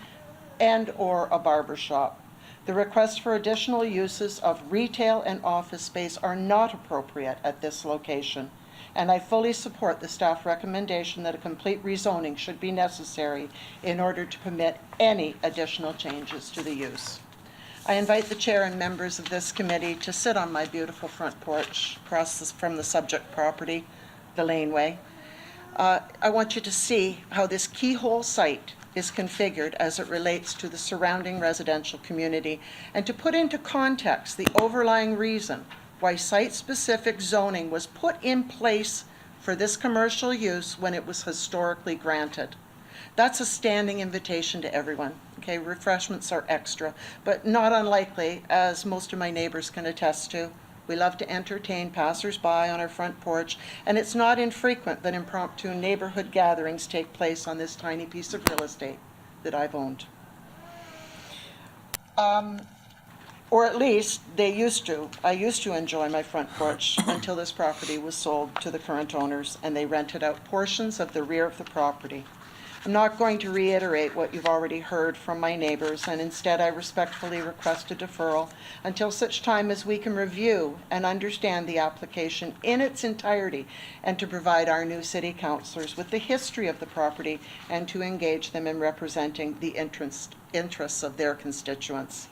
and/or a barber shop. The requests for additional uses of retail and office space are not appropriate at this location, and I fully support the staff recommendation that a complete rezoning should be necessary in order to permit any additional changes to the use. I invite the chair and members of this committee to sit on my beautiful front porch across from the subject property, the laneway. I want you to see how this keyhole site is configured as it relates to the surrounding residential community, and to put into context the overlying reason why site-specific zoning was put in place for this commercial use when it was historically granted. That's a standing invitation to everyone. Okay, refreshments are extra, but not unlikely, as most of my neighbors can attest to. We love to entertain passers-by on our front porch, and it's not infrequent that impromptu neighborhood gatherings take place on this tiny piece of real estate that I've owned. Or at least they used to. I used to enjoy my front porch until this property was sold to the current owners, and they rented out portions of the rear of the property. I'm not going to reiterate what you've already heard from my neighbors, and instead I respectfully request a deferral until such time as we can review and understand the application in its entirety, and to provide our new city councilors with the history of the property and to engage them in representing the interests of their constituents.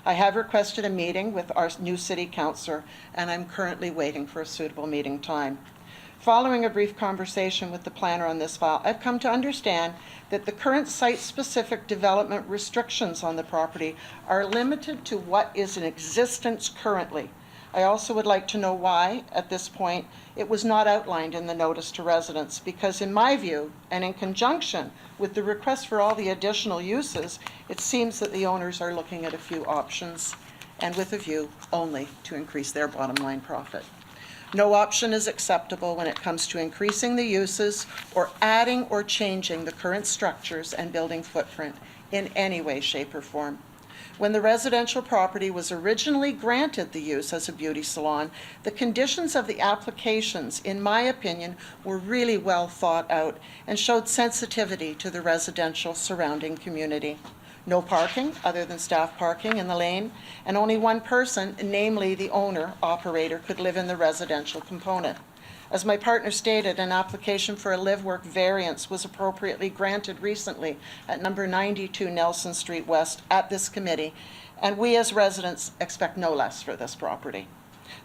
I have requested a meeting with our new city councilor, and I'm currently waiting for a suitable meeting time. Following a brief conversation with the planner on this file, I've come to understand that the current site-specific development restrictions on the property are limited to what is in existence currently. I also would like to know why, at this point, it was not outlined in the notice to residents, because in my view, and in conjunction with the request for all the additional uses, it seems that the owners are looking at a few options, and with a view only to increase their bottom line profit. No option is acceptable when it comes to increasing the uses or adding or changing the current structures and building footprint in any way, shape, or form. When the residential property was originally granted the use as a beauty salon, the conditions of the applications, in my opinion, were really well thought out and showed sensitivity to the residential surrounding community. No parking other than staff parking in the lane, and only one person, namely the owner-operator, could live in the residential component. As my partner stated, an application for a live-work variance was appropriately granted recently at number 92 Nelson Street West at this committee, and we as residents expect no less for this property.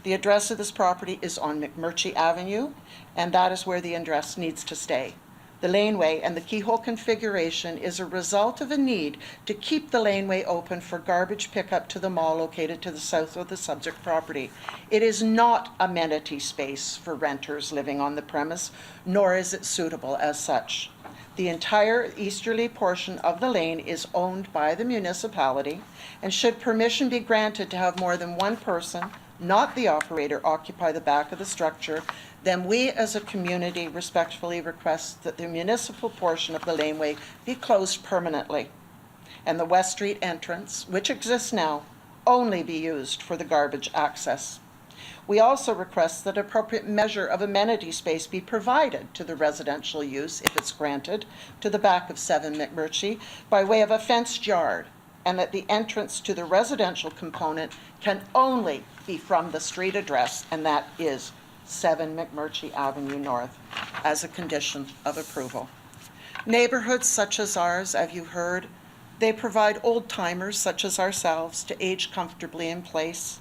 The address of this property is on McMurtry Avenue, and that is where the address needs to stay. The laneway and the keyhole configuration is a result of a need to keep the laneway open for garbage pickup to the mall located to the south of the subject property. It is not amenity space for renters living on the premise, nor is it suitable as such. The entire easterly portion of the lane is owned by the municipality, and should permission be granted to have more than one person, not the operator, occupy the back of the structure, then we as a community respectfully request that the municipal portion of the laneway be closed permanently, and the West Street entrance, which exists now, only be used for the garbage access. We also request that appropriate measure of amenity space be provided to the residential use, if it's granted, to the back of 7 McMurtry by way of a fenced yard, and that the entrance to the residential component can only be from the street address, and that is 7 McMurtry Avenue North, as a condition of approval. Neighborhoods such as ours, as you heard, they provide old-timers such as ourselves to age comfortably in place.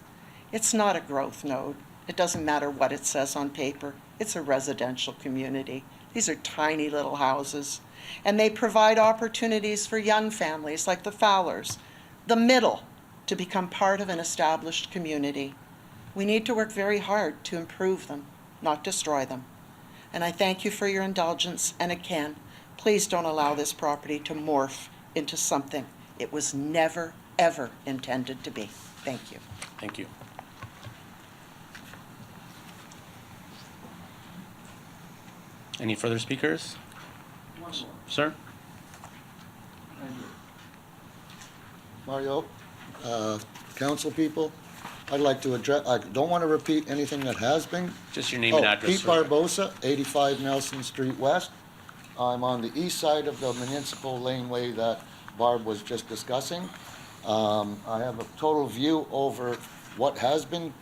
It's not a growth node. It doesn't matter what it says on paper. It's a residential community. These are tiny little houses, and they provide opportunities for young families like the Fowlers, the middle, to become part of an established community. We need to work very hard to improve them, not destroy them. And I thank you for your indulgence, and again, please don't allow this property to morph into something it was never, ever intended to be. Thank you. Thank you. Any further speakers? Sir? Mario, council people, I'd like to address, I don't want to repeat anything that has been. Just your name and address. Pete sir. Barbosa, 85 Nelson Street West. I'm on the east side of the municipal laneway that Barb was just discussing. I have a total view over what has been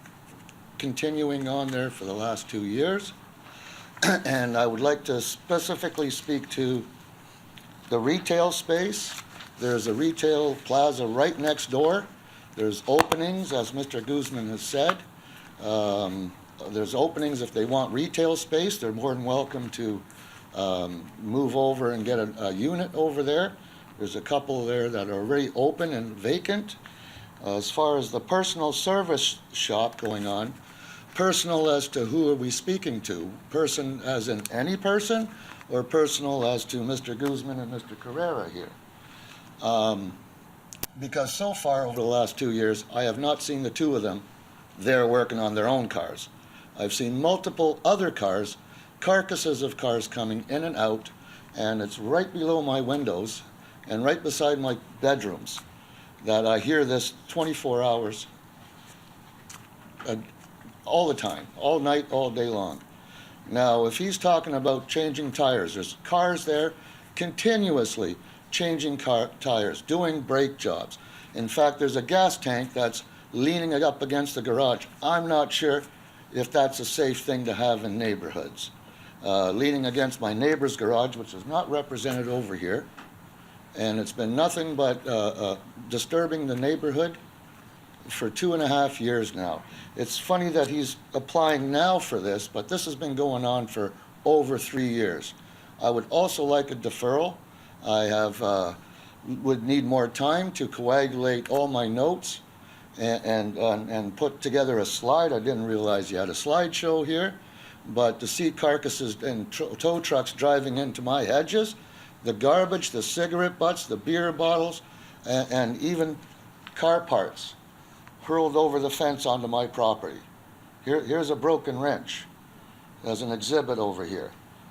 continuing on there for the last 2 years. And I would like to specifically speak to the retail space. There's a retail plaza right next door. There's openings, as Mr. Guzman has said. There's openings if they want retail space. They're more than welcome to move over and get a unit over there. There's a couple there that are already open and vacant. As far as the personal service shop going on, personal as to who are we speaking to? Person as in any person, or personal as to Mr. Guzman and Mr. Carrera here? Because so far over the last 2 years, I have not seen the two of them there working on their own cars. I've seen multiple other cars, carcasses of cars coming in and out, and it's right below my windows and right beside my bedrooms that I hear this 24 hours, all the time, all night, all day long. Now, if he's talking about changing tires, there's cars there continuously changing tires, doing brake jobs. In fact, there's a gas tank that's leaning up against the garage. I'm not sure if that's a safe thing to have in neighborhoods. Leaning against my neighbor's garage, which is not represented over here, and it's been nothing but disturbing the neighborhood for 2.5 years now. It's funny that he's applying now for this, but this has been going on for over 3 years. I would also like a deferral. I would need more time to coagulate all my notes and put together a slide. I didn't realize you had a slideshow here, but to see carcasses and tow trucks driving into my hedges, the garbage, the cigarette butts, the beer bottles, and even car parts hurled over the fence onto my property. Here's a broken wrench. There's an exhibit over here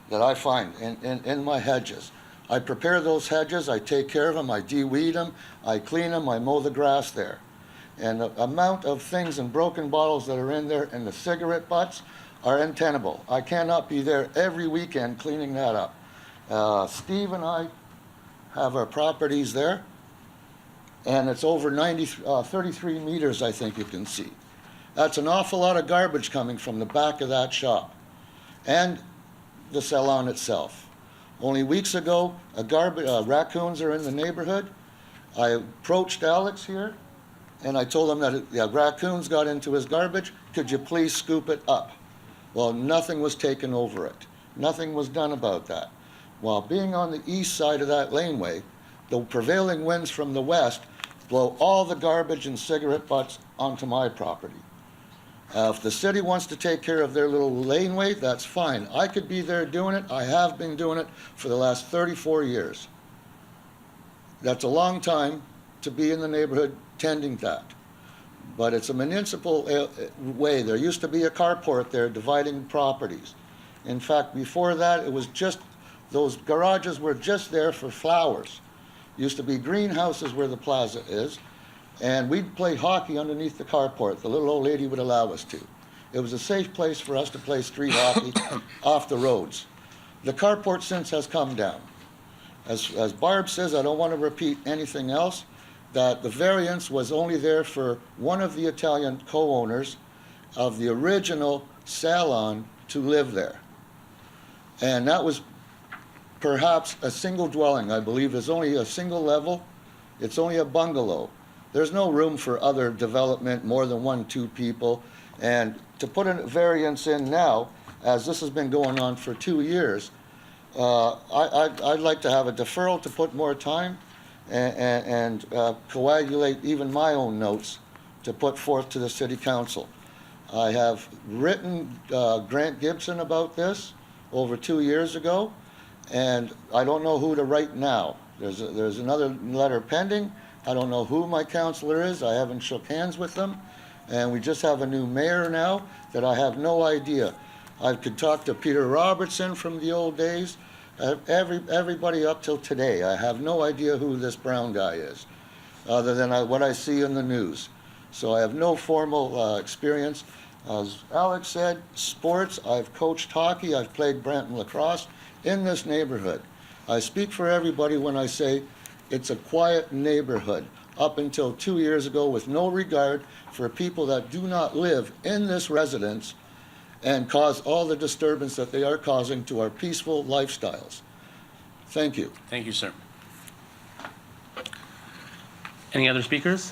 that I find in my hedges. I prepare those hedges, I take care of them, I de-weed them, I clean them, I mow the grass there. And the amount of things and broken bottles that are in there and the cigarette butts are untenable. I cannot be there every weekend cleaning that up. Steve and I have our properties there, and it's over 33 meters, I think you can see. That's an awful lot of garbage coming from the back of that shop and the salon itself. Only weeks ago, raccoons are in the neighborhood. I approached Alex here, and I told him that raccoons got into his garbage. Could you please scoop it up? Well, nothing was taken over it. Nothing was done about that. While being on the east side of that laneway, the prevailing winds from the west blow all the garbage and cigarette butts onto my property. If the city wants to take care of their little laneway, that's fine. I could be there doing it. I have been doing it for the last 34 years. That's a long time to be in the neighborhood tending that. But it's a municipal way. There used to be a carport there dividing properties. In fact, before that, it was just, those garages were just there for flowers. Used to be greenhouses where the plaza is, and we'd play hockey underneath the carport. The little old lady would allow us to. It was a safe place for us to play street hockey off the roads. The carport since has come down. As Barb says, I don't want to repeat anything else. that the variance was only there for one of the Italian co-owners of the original salon to live there. And that was perhaps a single dwelling. I believe there's only a single level. It's only a bungalow. There's no room for other development, more than 1, 2 people. And to put a variance in now, as this has been going on for 2 years, I'd like to have a deferral to put more time and coagulate even my own notes to put forth to the city council. I have written Grant Gibson about this over 2 years ago, and I don't know who to write now. There's another letter pending. I don't know who my counselor is. I haven't shook hands with them. And we just have a new mayor now that I have no idea. I could talk to Peter Robertson from the old days. Everybody up till today, I have no idea who this Brown guy is, other than what I see in the news. So I have no formal experience. As Alex said, sports, I've coached hockey, I've played Brampton lacrosse in this neighborhood. I speak for everybody when I say it's a quiet neighborhood up until 2 years ago, with no regard for people that do not live in this residence and cause all the disturbance that they are causing to our peaceful lifestyles. Thank you. Thank you, sir. Any other speakers?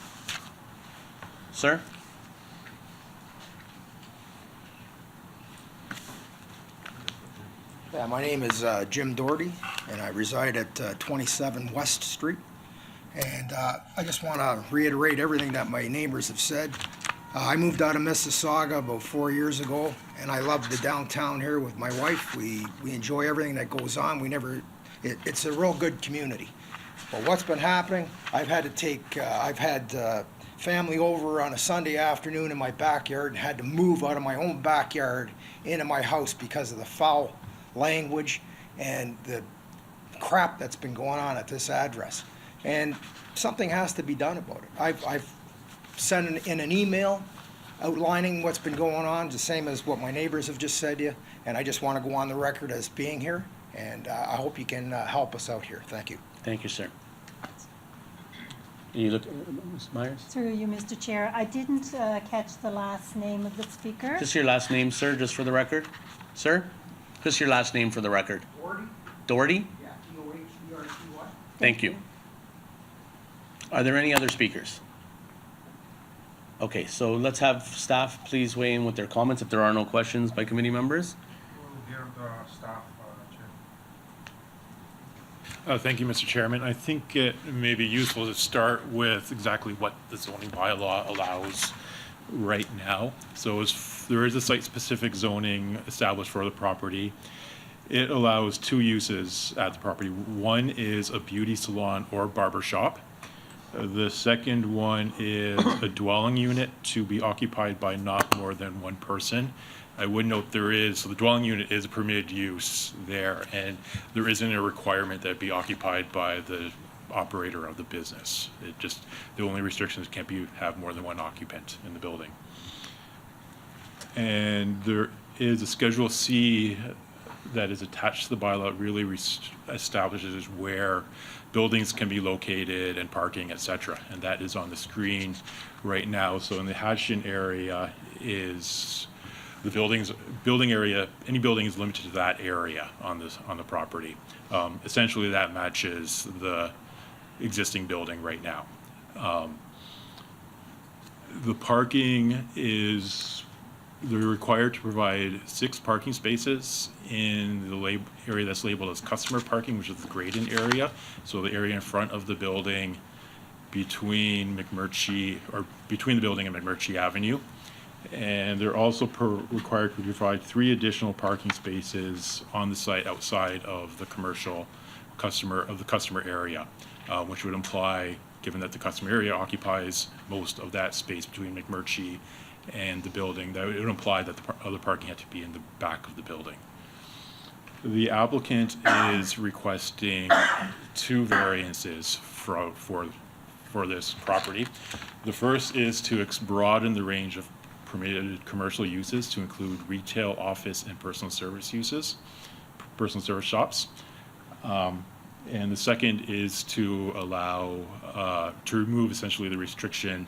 Sir? Yeah, my name is Jim Doherty, and I reside at 27 West Street. And I just want to reiterate everything that my neighbors have said. I moved out of Mississauga about 4 years ago, and I love the downtown here with my wife. We enjoy everything that goes on. It's a real good community. But what's been happening, I've had family over on a Sunday afternoon in my backyard and had to move out of my own backyard into my house because of the foul language and the crap that's been going on at this address. And something has to be done about it. I've sent in an email outlining what's been going on, the same as what my neighbors have just said to you, and I just want to go on the record as being here, and I hope you can help us out here. Thank you. Thank you, sir. You look, Ms. Myers? Through you, Mr. Chair. I didn't catch the last name of the speaker. Just your last name, sir, just for the record. Sir? Just your last name for the record. Doherty? Doherty? Yeah, Doherty. Thank you. Are there any other speakers? Okay, so let's have staff please weigh in with their comments if there are no questions by committee members. We'll hear the staff, Chair. Thank you, Mr. Chairman. I think it may be useful to start with exactly what the zoning bylaw allows right now. So there is a site-specific zoning established for the property. It allows 2 uses at the property. One is a beauty salon or barber shop. The second one is a dwelling unit to be occupied by not more than 1 person. I would note so the dwelling unit is a permitted use there, and there isn't a requirement that it be occupied by the operator of the business. The only restrictions can't have more than 1 occupant in the building. And there is a Schedule C that is attached to the bylaw. It really establishes where buildings can be located and parking, etc. And that is on the screen right now. So in the Hatchin area is the building area. Any building is limited to that area on the property. Essentially, that matches the existing building right now. The parking they're required to provide 6 parking spaces in the area that's labeled as customer parking, which is the gradient area. So the area in front of the building between the building and McMurtry Avenue. And they're also required to provide 3 additional parking spaces on the site outside of the customer area, which would imply, given that the customer area occupies most of that space between McMurtry and the building, that it would imply that the other parking had to be in the back of the building. The applicant is requesting 2 variances for this property. The first is to broaden the range of permitted commercial uses to include retail, office, and personal service shops. And the second is to allow, to remove essentially the restriction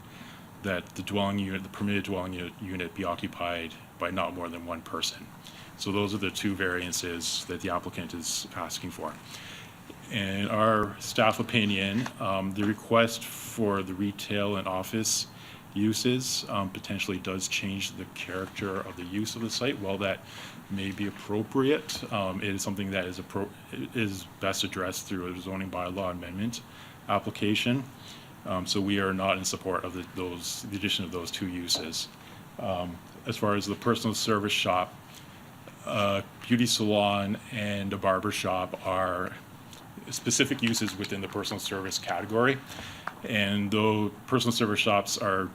that the dwelling unit, the permitted dwelling unit be occupied by not more than one person. So those are the two variances that the applicant is asking for. In our staff opinion, the request for the retail and office uses potentially does change the character of the use of the site. While that may be appropriate, it is something that is best addressed through a zoning bylaw amendment application. So we are not in support of the addition of those two uses. As far as the personal service shop, beauty salon and a barber shop are specific uses within the personal service category. And though personal service shops are,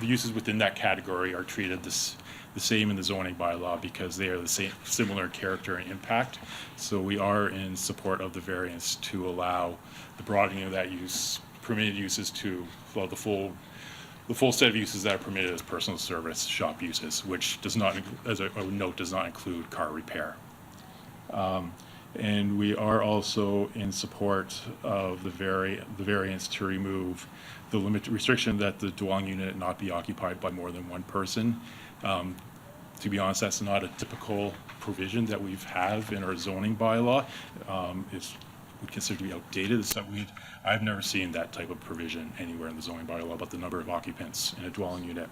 the uses within that category are treated the same in the zoning bylaw because they are the same, similar character and impact. So we are in support of the variance to allow the broadening of that use, permitted uses to, well, the full set of uses that are permitted as personal service shop uses, which does not, as I would note, does not include car repair. And we are also in support of the variance to remove the restriction that the dwelling unit not be occupied by more than one person. To be honest, that's not a typical provision that we have in our zoning bylaw. It's we consider to be outdated. It's that I've never seen that type of provision anywhere in the zoning bylaw about the number of occupants in a dwelling unit.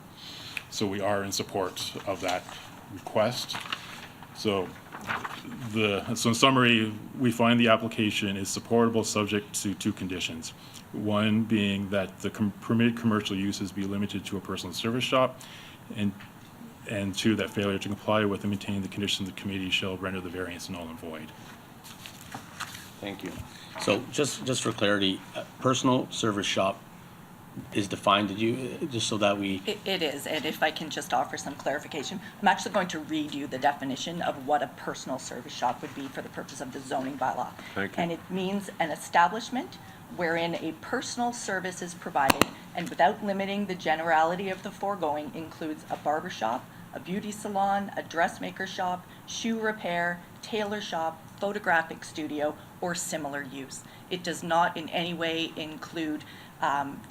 So we are in support of that request. So in summary, we find the application is supportable subject to two conditions. One being that the permitted commercial uses be limited to a personal service shop, and two, that failure to comply with and maintain the conditions of the committee shall render the variance null and void. Thank you. So just for clarity, personal service shop is defined, just so that we... It is, and if I can just offer some clarification, I'm actually going to read you the definition of what a personal service shop would be for the purpose of the zoning bylaw. Thank you. And it means an establishment wherein a personal service is provided, and without limiting the generality of the foregoing, includes a barber shop, a beauty salon, a dressmaker shop, shoe repair, tailor shop, photographic studio, or similar use. It does not in any way include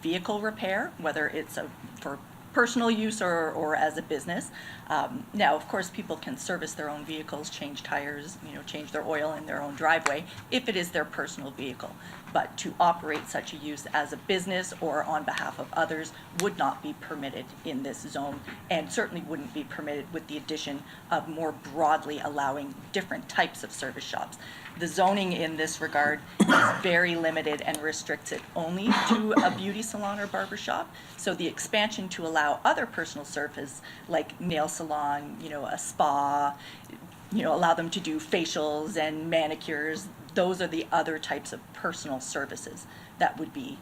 vehicle repair, whether it's for personal use or as a business. Now, of course, people can service their own vehicles, change tires, change their oil in their own driveway if it is their personal vehicle. But to operate such a use as a business or on behalf of others would not be permitted in this zone, and certainly wouldn't be permitted with the addition of more broadly allowing different types of service shops. The zoning in this regard is very limited and restricts it only to a beauty salon or barber shop. So the expansion to allow other personal service like nail salon, a spa, allow them to do facials and manicures, those are the other types of personal services that would be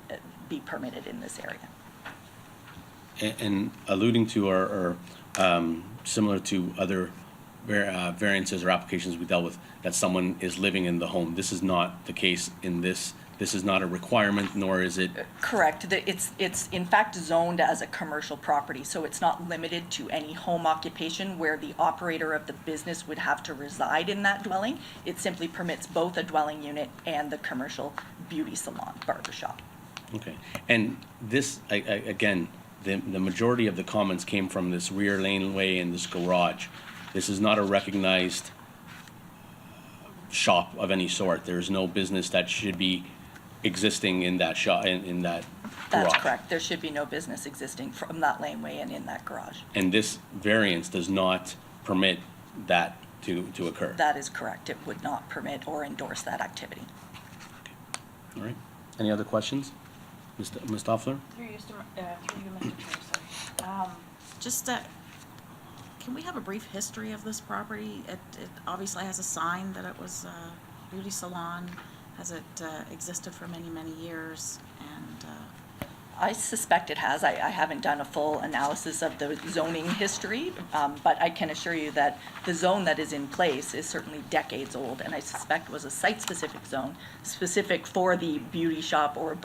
permitted in this area. And alluding to or similar to other variances or applications we dealt with, that someone is living in the home. This is not the case in this. This is not a requirement, nor is it... Correct. It's in fact zoned as a commercial property, so it's not limited to any home occupation where the operator of the business would have to reside in that dwelling. It simply permits both a dwelling unit and the commercial beauty salon, barber shop. Okay. And this, again, the majority of the comments came from this rear laneway and this garage. This is not a recognized shop of any sort. There's no business that should be existing in that shop, in that garage. That's correct. There should be no business existing from that laneway and in that garage. And this variance does not permit that to occur. That is correct. It would not permit or endorse that activity. All right. Any other questions? Ms. Toffler? Through you, Mr. Chair, sorry. Can we have a brief history of this property? It obviously has a sign that it was a beauty salon. Has it existed for many, many years? And I suspect it has. I haven't done a full analysis of the zoning history, but I can assure you that the zone that is in place is certainly decades old, and I suspect was a site-specific zone, specific for the beauty shop or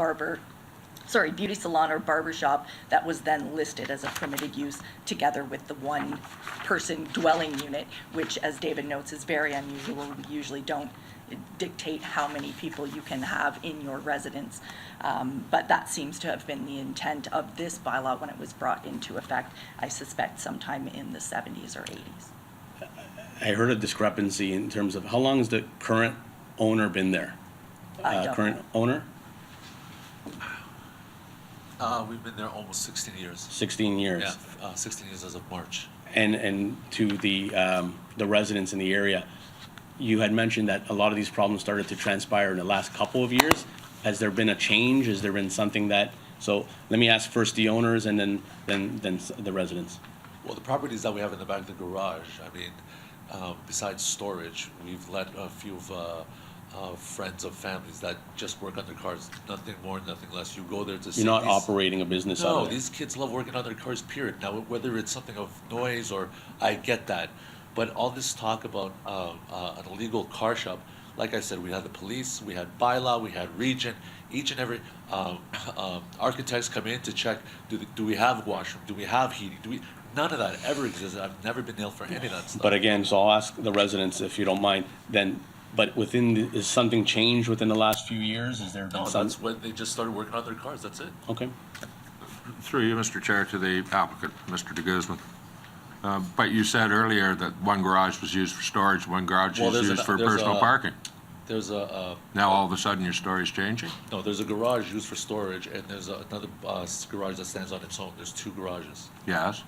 beauty salon or barber shop that was then listed as a permitted use together with the one-person dwelling unit, which, as David notes, is very unusual. We usually don't dictate how many people you can have in your residence. But that seems to have been the intent of this bylaw when it was brought into effect, I suspect sometime in the 70s or 80s. I heard a discrepancy in terms of how long has the current owner been there? I don't Current know. owner? We've been there almost 16 years. 16 years. Yeah, 16 years as of March. And to the residents in the area, you had mentioned that a lot of these problems started to transpire in the last couple of years. Has there been a change? Has there been something that, so let me ask first the owners and then the residents. Well, the properties that we have in the back of the garage, I mean, besides storage, we've let a few of friends of families that just work on their cars, nothing more, nothing less. You go there to see. You're not these, operating a business out No, of there. these kids love working on their cars, period. Now, whether it's something of noise or, I get that. But all this talk about an illegal car shop, like I said, we had the police, we had bylaw, we had region, each and every architects come in to check, do we have washroom, do we have heating, none of that ever existed. I've never been nailed for any of that stuff. But again, so I'll ask the residents if you don't mind, then, but is something changed within the last few years? Is there been No, some? that's when they just started working on their cars, that's it. Okay. Through you, Mr. Chair, to the applicant, Mr. de Guzman. But you said earlier that one garage was used for storage, one garage Well, was used for personal parking. There's a Now all of a sudden your story's changing? no, there's a garage used for storage, and there's another garage that stands on its own. There's two garages. Yes?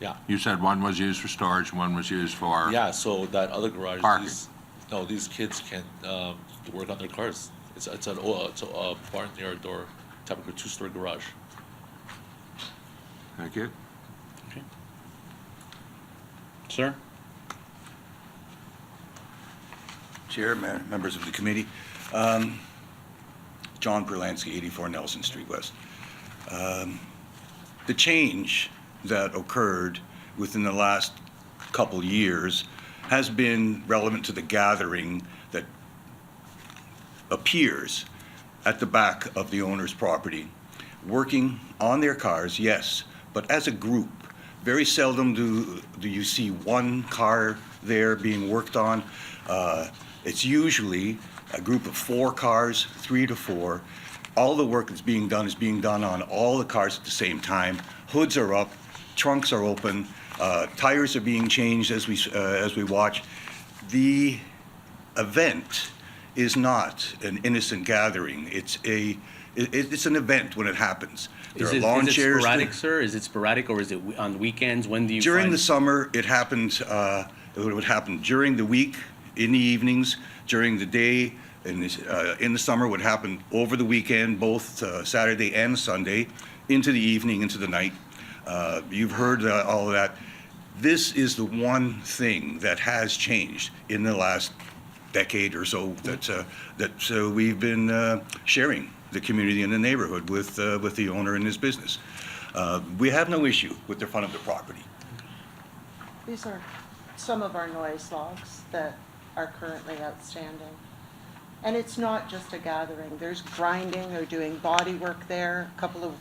Yeah. You said one was used for storage, one was used for... Yeah, so that other garage, Parking. these kids can work on their cars. It's a barnyard or type of a two-story garage. Thank you. Okay. Sir? Chair, members of the committee, John Perlansky, 84 Nelson Street West. The change that occurred within the last couple years has been relevant to the gathering that appears at the back of the owner's property, working on their cars, yes, but as a group. Very seldom do you see one car there being worked on. It's usually a group of 4 cars, 3 to 4. All the work that's being done is being done on all the cars at the same time. Hoods are up, trunks are open, tires are being changed as we watch. The event is not an innocent gathering. It's an event when it happens. There are lawn chairs. Is it sporadic, sir? Is it sporadic, or is it on weekends? When do you During find... the summer, it happened, it would happen during the week, in the evenings, during the day, in the summer would happen over the weekend, both Saturday and Sunday, into the evening, into the night. You've heard all of that. This is the one thing that has changed in the last decade or so that we've been sharing the community and the neighborhood with the owner and his business. We have no issue with the front of the property. These are some of our noise logs that are currently outstanding. And it's not just a gathering. There's grinding, they're doing body work there. A couple of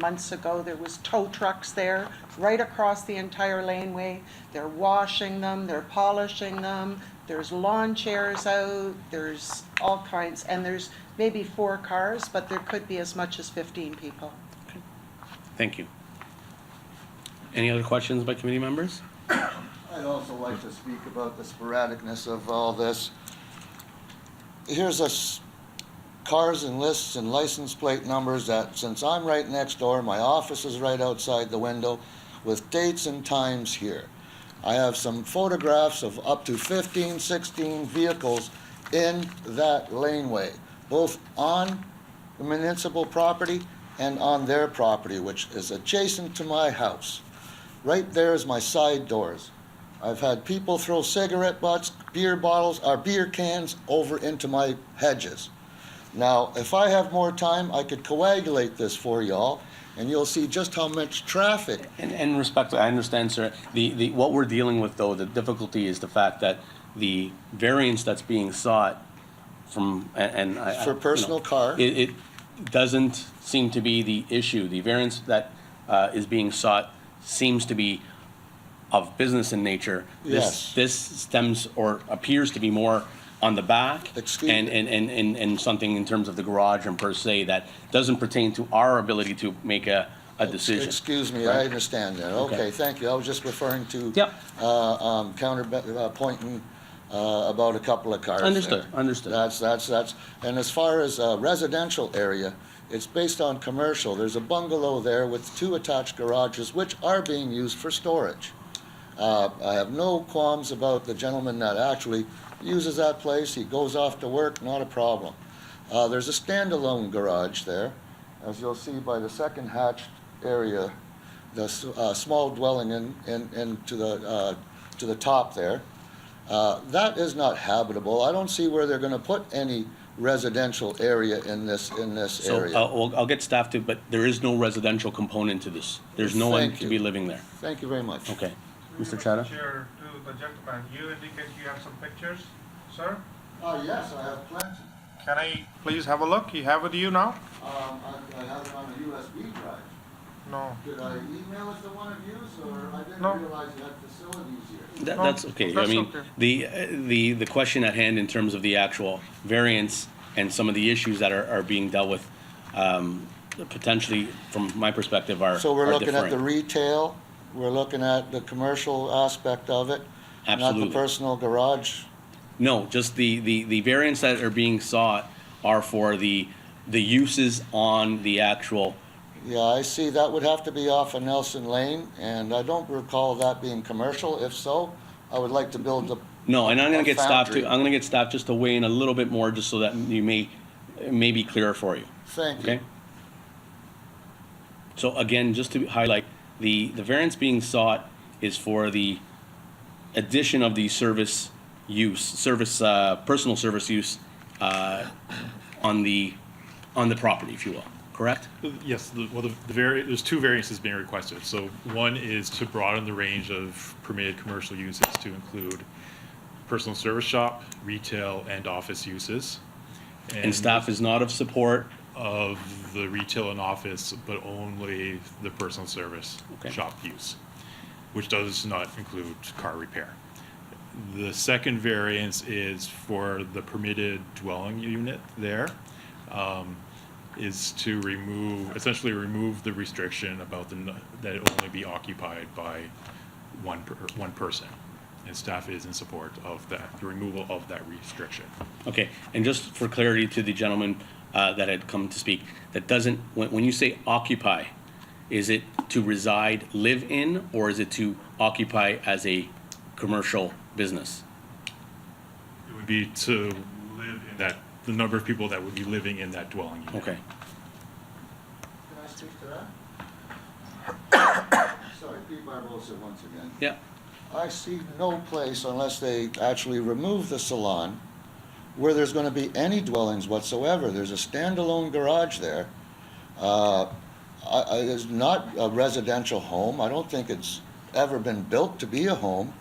months ago, there was tow trucks there, right across the entire laneway. They're washing them, they're polishing them. There's lawn chairs out, there's all kinds. And there's maybe 4 cars, but there could be as much as 15 people. Thank you. Any other questions by committee members? I'd also like to speak about the sporadicness of all this. Here's us cars and lists and license plate numbers that, since I'm right next door, my office is right outside the window, with dates and times here. I have some photographs of up to 15, 16 vehicles in that laneway, both on the municipal property and on their property, which is adjacent to my house. Right there is my side doors. I've had people throw cigarette butts, beer bottles, or beer cans over into my hedges. Now, if I have more time, I could coagulate this for y'all, and you'll see just how much traffic. And respectfully, I understand, sir. What we're dealing with, though, the difficulty is the fact that the variance that's being sought from, For personal car? It doesn't seem to be the issue. The variance that is being sought seems to be of business in nature. Yes. This stems or appears to be more on the back Excuse and, me. and something in terms of the garage and per se that doesn't pertain to our ability to make a decision. Excuse me, I Correct? understand that. Okay. Okay, thank you. I was just referring to Yep. pointing about a couple of cars there. Understood, understood. That's, and as far as residential area, it's based on commercial. There's a bungalow there with 2 attached garages, which are being used for storage. I have no qualms about the gentleman that actually uses that place. He goes off to work, not a problem. There's a standalone garage there, as you'll see by the second hatched area, the small dwelling to the top there. That is not habitable. I don't see where they're going to put any residential area in this So area. I'll get staff to, but there is no residential component to this. There's no one Thank to you. be living there. Thank you very much. Okay. Mr. Chada? Chair, to the gentleman, you indicate you have some pictures, sir? Yes, I have plenty. Can I please have a look? You have it with you now? I have it on a USB drive. No. Could I email it to one of you, or I didn't No. realize you had facilities here? That's okay. I that's mean, okay. the question at hand in terms of the actual variance and some of the issues that are being dealt with, potentially, from my perspective, are So we're are looking at the differing. retail, we're looking at the commercial aspect of it, not Absolutely. the personal garage. No, just the variants that are being sought are for the uses on the actual, Yeah, I see that would have to be off of Nelson Lane, and I don't recall that being commercial. If so, I would like to build the. no, and I'm gonna a get staff foundry. to, I'm gonna get staff just to weigh in a little bit more, just so that it may be clearer for you. Thank you. Okay? So again, just to highlight, the variance being sought is for the addition of the personal service use, on the property, if you will, correct? Yes, there's 2 variances being requested. So one is to broaden the range of permitted commercial uses to include personal service shop, retail, and office uses. And staff is not of support, Of the retail and office, but only the personal service Okay. shop use, which does not include car repair. The second variance is for the permitted dwelling unit there, is to essentially remove the restriction about that it only be occupied by one person. And staff is in support of that, the removal of that restriction. okay, and just for clarity to the gentleman that had come to speak, that doesn't, when you say occupy, is it to reside, live in, or is it to occupy as a commercial business? It would be to live in that, the number of people that would be living in that dwelling unit. Okay. Can I speak to that? Sorry, Pete Barbosa once again. Yeah. I see no place, unless they actually remove the salon, where there's going to be any dwellings whatsoever. There's a standalone garage there. It's not a residential home. I don't think it's ever been built to be a home.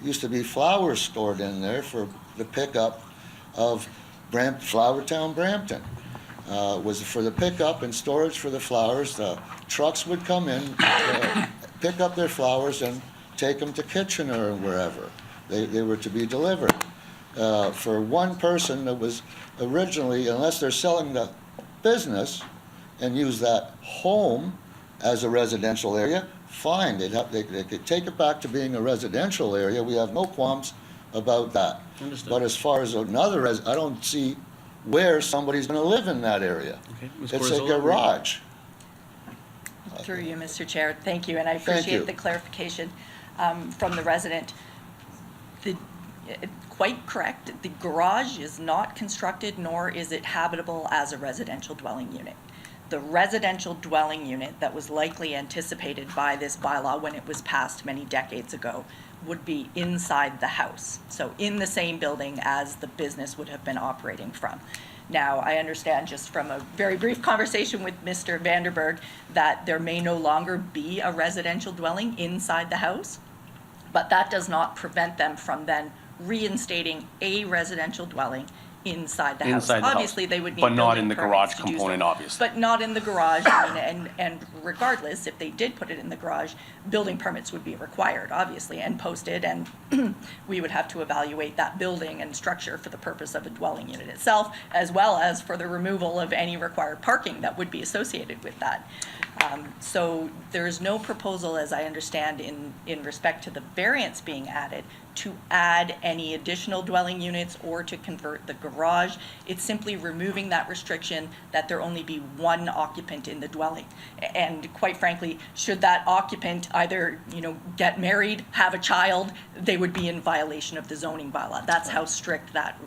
Used to be flowers stored in there for the pickup of Flowertown, Brampton. Was for the pickup and storage for the flowers. The trucks would come in, pick up their flowers and take them to Kitchener or wherever. They were to be delivered. For one person that was originally, unless they're selling the business and use that home as a residential area, fine, they could take it back to being a residential area. We have no qualms about that. Understood. But as far as another, I don't see where somebody's gonna live in that area. Okay. Ms. It's a Corzola? garage. Through you, Mr. Chair, thank you, and I Thank you. appreciate the clarification from the resident. Quite correct, the garage is not constructed, nor is it habitable as a residential dwelling unit. The residential dwelling unit that was likely anticipated by this bylaw when it was passed many decades ago would be inside the house, so in the same building as the business would have been operating from. Now, I understand just from a very brief conversation with Mr. Vanderberg that there may no longer be a residential dwelling inside the house, but that does not prevent them from then reinstating a residential dwelling inside the house. Inside the house. Obviously, they would need But not building in the permits garage to do so. component, obviously. But not in the garage, I mean, and regardless, if they did put it in the garage, building permits would be required, obviously, and posted, and we would have to evaluate that building and structure for the purpose of a dwelling unit itself, as well as for the removal of any required parking that would be associated with that. So there is no proposal, as I understand, in respect to the variance being added, to add any additional dwelling units or to convert the garage. It's simply removing that restriction that there only be one occupant in the dwelling. And quite frankly, should that occupant either, get married, have a child, they would be in violation of the zoning bylaw. That's how strict that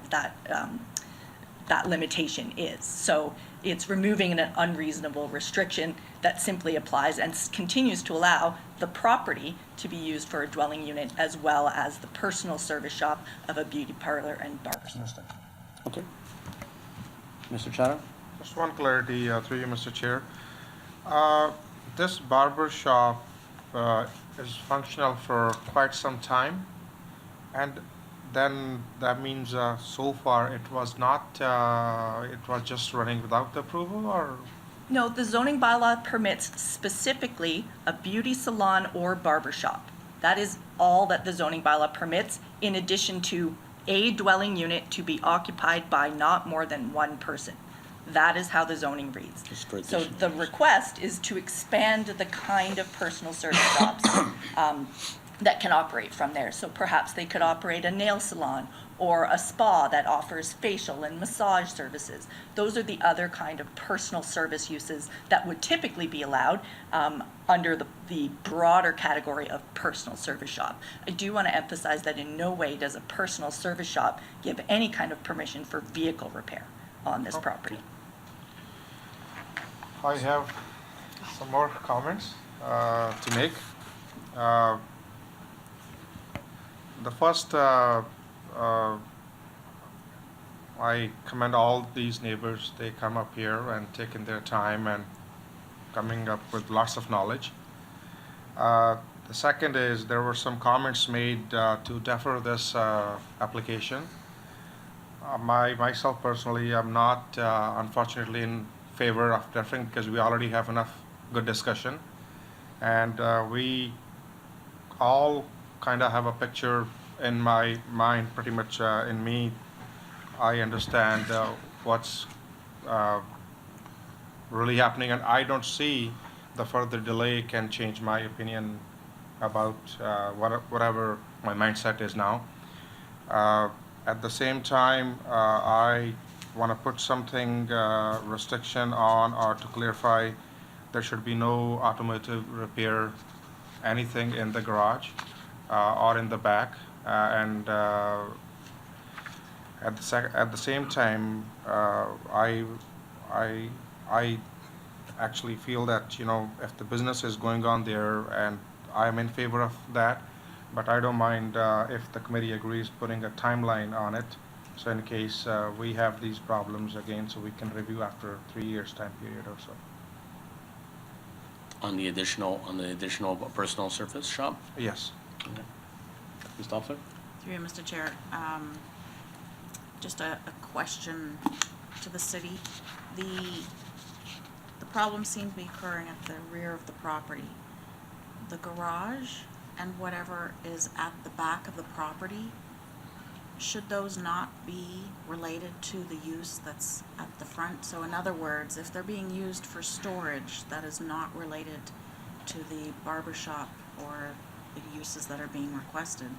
limitation is. So it's removing an unreasonable restriction that simply applies and continues to allow the property to be used for a dwelling unit as well as the personal service shop of a beauty parlor and barber shop. Okay. Mr. Chada? Just one clarity through you, Mr. Chair. This barber shop is functional for quite some time, and then that means so far it was not, it was just running without the approval, or? No, the zoning bylaw permits specifically a beauty salon or barber shop. That is all that the zoning bylaw permits, in addition to a dwelling unit to be occupied by not more than one person. That is how the zoning reads. So the request is to expand the kind of personal service shops that can operate from there. So perhaps they could operate a nail salon or a spa that offers facial and massage services. Those are the other kind of personal service uses that would typically be allowed under the broader category of personal service shop. I do want to emphasize that in no way does a personal service shop give any kind of permission for vehicle repair on this property. I have some more comments to make. The first, I commend all these neighbors. They come up here and taking their time and coming up with lots of knowledge. The second is there were some comments made to defer this application. Myself personally, I'm not unfortunately in favor of deferring because we already have enough good discussion, and we all kind of have a picture in my mind, pretty much in me. I understand what's really happening, and I don't see the further delay can change my opinion about whatever my mindset is now. At the same time, I want to put something restriction on, or to clarify, there should be no automotive repair, anything in the garage or in the back, and at the same time, I actually feel that if the business is going on there, and I'm in favor of that, but I don't mind if the committee agrees putting a timeline on it. So in case we have these problems again, so we can review after 3 years time period or so. On the additional personal service shop? Yes. Okay. Ms. Doppler? Through you, Mr. Chair. Just a question to the city. The problem seems to be occurring at the rear of the property. The garage and whatever is at the back of the property, should those not be related to the use that's at the front? So in other words, if they're being used for storage that is not related to the barber shop or the uses that are being requested,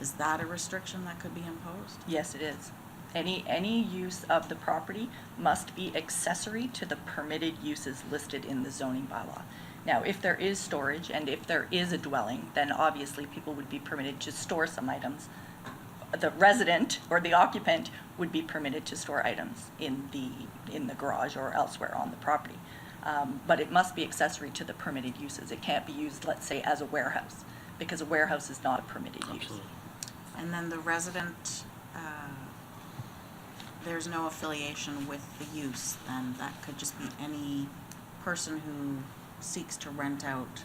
is that a restriction that could be imposed? Yes, it is. Any use of the property must be accessory to the permitted uses listed in the zoning bylaw. Now, if there is storage and if there is a dwelling, then obviously people would be permitted to store some items. The resident or the occupant would be permitted to store items in the garage or elsewhere on the property. But it must be accessory to the permitted uses. It can't be used, let's say, as a warehouse, because a warehouse is not a permitted use. And then the resident, there's no affiliation with the use, then that could just be any person who seeks to rent out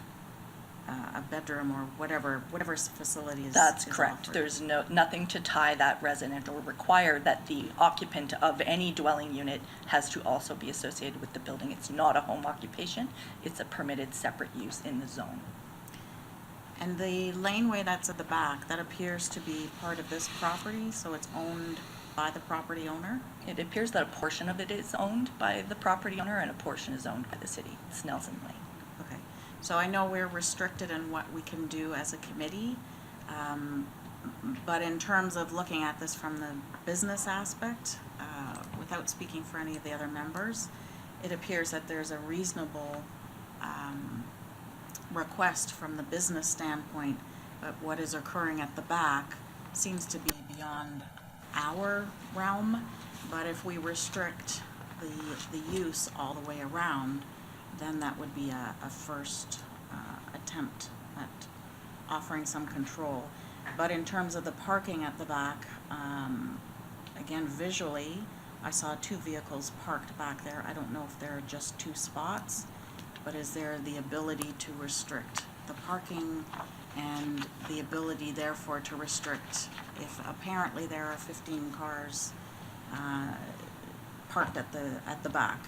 a bedroom or whatever facility is That's is correct. offered. There's nothing to tie that resident or require that the occupant of any dwelling unit has to also be associated with the building. It's not a home occupation. It's a permitted separate use in the zone. And the laneway that's at the back, that appears to be part of this property, so it's owned by the property owner? It appears that a portion of it is owned by the property owner and a portion is owned by the city. It's Nelson Lane. Okay, so I know we're restricted in what we can do as a committee, but in terms of looking at this from the business aspect, without speaking for any of the other members, it appears that there's a reasonable request from the business standpoint, but what is occurring at the back seems to be beyond our realm. But if we restrict the use all the way around, then that would be a first attempt at offering some control. But in terms of the parking at the back, again, visually, I saw 2 vehicles parked back there. I don't know if there are just 2 spots, but is there the ability to restrict the parking and the ability therefore to restrict if apparently there are 15 cars parked at the back?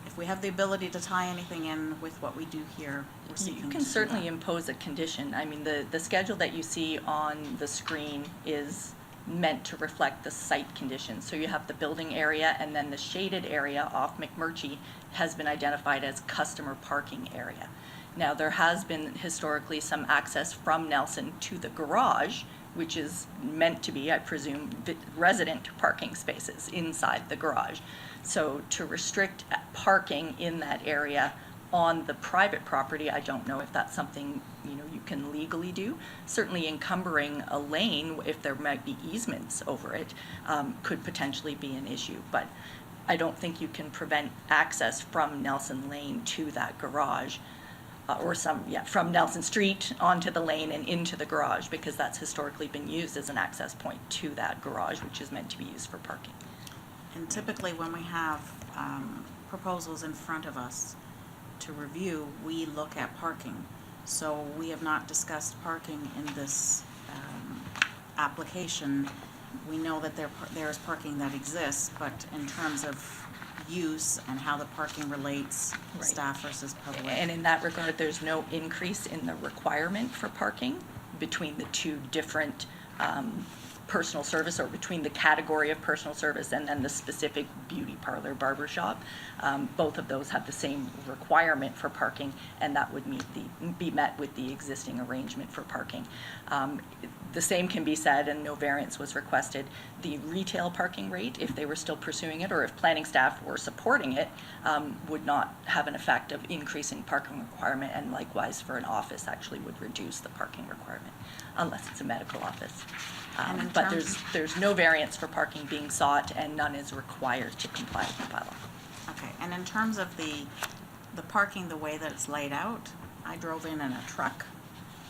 If we have the ability to tie anything in with what we do here, we're seeking You to can do certainly that. impose a condition. I mean, the schedule that you see on the screen is meant to reflect the site conditions. So you have the building area, and then the shaded area off McMurchie has been identified as customer parking area. Now, there has been historically some access from Nelson to the garage, which is meant to be, I presume, resident parking spaces inside the garage. So to restrict parking in that area on the private property, I don't know if that's something, you can legally do. Certainly encumbering a lane, if there might be easements over it, could potentially be an issue. But I don't think you can prevent access from Nelson Lane to that garage, from Nelson Street onto the lane and into the garage, because that's historically been used as an access point to that garage, which is meant to be used for parking. And typically when we have proposals in front of us to review, we look at parking. So we have not discussed parking in this application. We know that there is parking that exists, but in terms of use and how the parking relates, Right. staff versus public. And in that regard, there's no increase in the requirement for parking between the 2 different personal service, or between the category of personal service and then the specific beauty parlor, barber shop. Both of those have the same requirement for parking, and that would be met with the existing arrangement for parking. The same can be said, and no variance was requested, the retail parking rate, if they were still pursuing it, or if planning staff were supporting it, would not have an effect of increasing parking requirement, and likewise for an office actually would reduce the parking requirement, unless it's a medical office. And in But terms- there's no variance for parking being sought, and none is required to comply with the bylaw. Okay, and in terms of the parking, the way that it's laid out, I drove in a truck.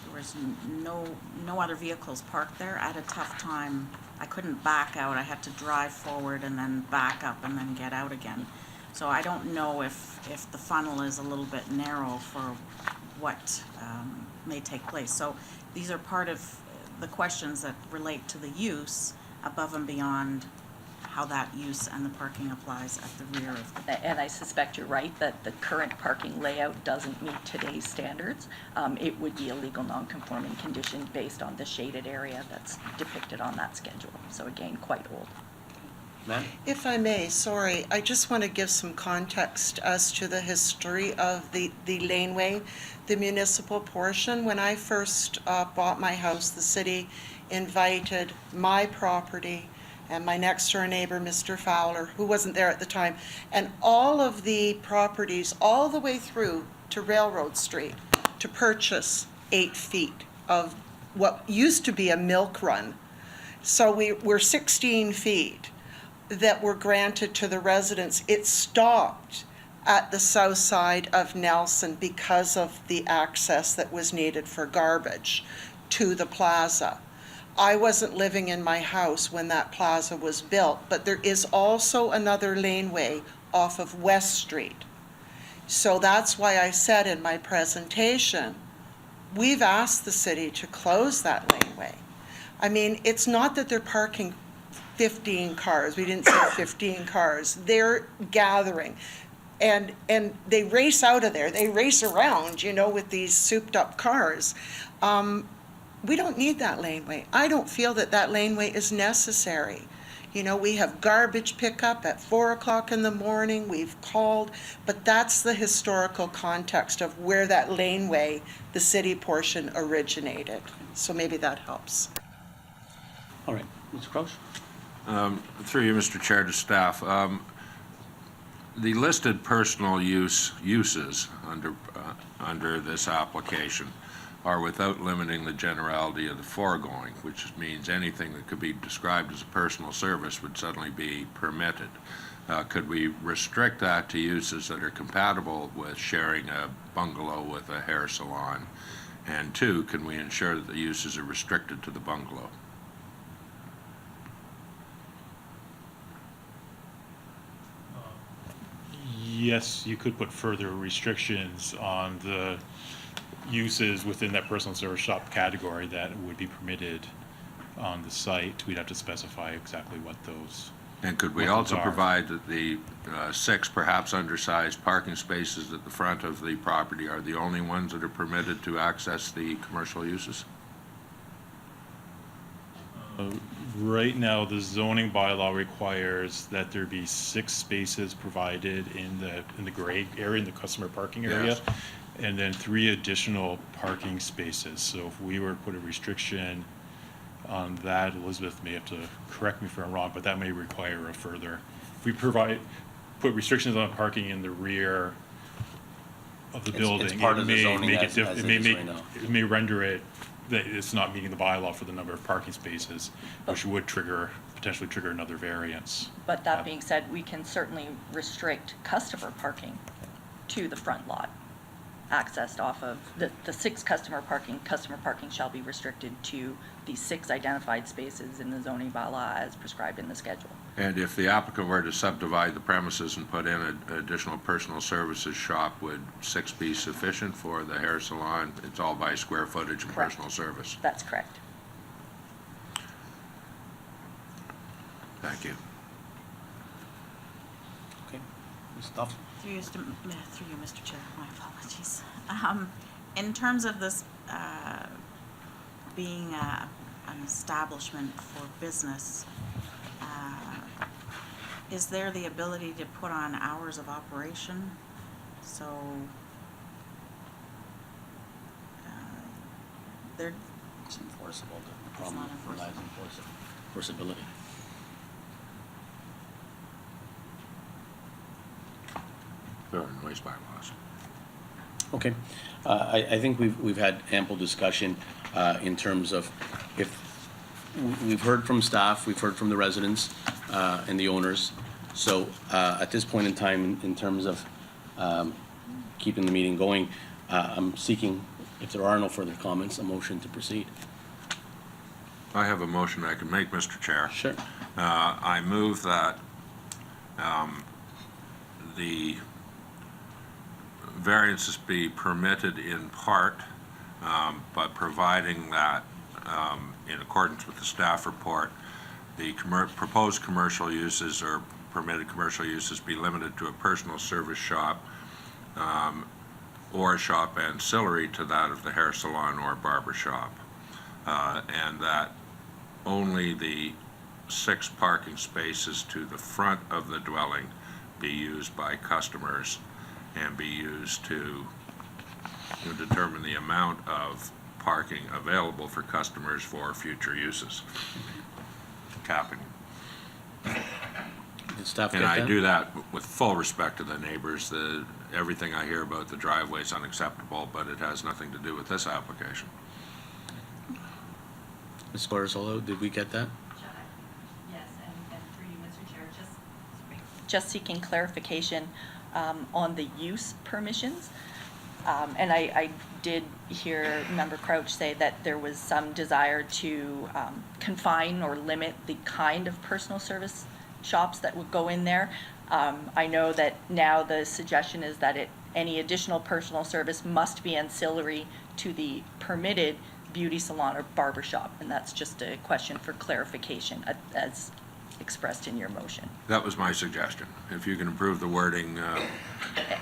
There was no other vehicles parked there. I had a tough time. I couldn't back out. I had to drive forward and then back up and then get out again. So I don't know if the funnel is a little bit narrow for what may take place. So these are part of the questions that relate to the use above and beyond how that use and the parking applies at the rear of the... And I suspect you're right that the current parking layout doesn't meet today's standards. It would be a legal non-conforming condition based on the shaded area that's depicted on that schedule. So again, quite old. Ma'am? If I may, sorry, I just want to give some context as to the history of the laneway, the municipal portion. When I first bought my house, the city invited my property and my next door neighbor, Mr. Fowler, who wasn't there at the time, and all of the properties all the way through to Railroad Street to purchase 8 feet of what used to be a milk run. So we're 16 feet that were granted to the residents. It stopped at the south side of Nelson because of the access that was needed for garbage to the plaza. I wasn't living in my house when that plaza was built, but there is also another laneway off of West Street. So that's why I said in my presentation we've asked the city to close that laneway. I mean, it's not that they're parking 15 cars. We didn't say 15 cars. They're gathering. And they race out of there. They race around, you know, with these souped-up cars. We don't need that laneway. I don't feel that that laneway is necessary. You know, we have garbage pickup at 4 o'clock in the morning. We've called, but that's the historical context of where that laneway, the city portion, originated. So maybe that helps. All right, Mr. Crouch? Through you, Mr. Chair, to staff. The listed personal uses under this application are without limiting the generality of the foregoing, which means anything that could be described as a personal service would suddenly be permitted. Could we restrict that to uses that are compatible with sharing a bungalow with a hair salon? And two, can we ensure that the uses are restricted to the bungalow? Yes, you could put further restrictions on the uses within that personal service shop category that would be permitted on the site. We'd have to specify exactly what those. And could we also provide that the 6 perhaps undersized parking spaces at the front of the property are the only ones that are permitted to access the commercial uses? Right now, the zoning bylaw requires that there be 6 spaces provided in the gray area, in the customer parking area, Yes. and then 3 additional parking spaces. So if we were to put a restriction on that, Elizabeth may have to correct me if I'm wrong, but that may require a further. If we put restrictions on parking in the rear of the building, it's part it of the may zoning make as it it it may is make right now. it may render it that it's not meeting the bylaw for the number of parking spaces, which would potentially trigger another variance. But that being said, we can certainly restrict customer parking to the front lot, accessed off of the 6 customer parking shall be restricted to the 6 identified spaces in the zoning bylaw as prescribed in the schedule. And if the applicant were to subdivide the premises and put in an additional personal services shop, would 6 be sufficient for the hair salon? It's all by square footage and Correct. personal service. That's correct. Thank you. Okay, Ms. Duff? Through you, Mr. Chair, my apologies. In terms of this being an establishment for business, is there the ability to put on hours of operation? So they're. It's enforceable. The It's problem not enforceable. lies in enforceability. There are noise bylaws. Okay, I think we've had ample discussion in terms of if, we've heard from staff, we've heard from the residents and the owners. So at this point in time, in terms of keeping the meeting going, I'm seeking, if there are no further comments, a motion to proceed. I have a motion I can make, Mr. Chair. Sure. I move that the variances be permitted in part, but providing that, in accordance with the staff report, the proposed commercial uses or permitted commercial uses be limited to a personal service shop or a shop ancillary to that of the hair salon or barber shop, and that only the 6 parking spaces to the front of the dwelling be used by customers and be used to determine the amount of parking available for customers for future uses. Capping. Did staff get And I that? do that with full respect to the neighbors. Everything I hear about the driveway is unacceptable, but it has nothing to do with this application. Ms. Barzolo, did we get that? Yes, and through you, Mr. Chair, just seeking clarification on the use permissions. And I did hear Member Crouch say that there was some desire to confine or limit the kind of personal service shops that would go in there. I know that now the suggestion is that it Any additional personal service must be ancillary to the permitted beauty salon or barber shop, and that's just a question for clarification as expressed in your motion. That was my suggestion. If you can improve the wording,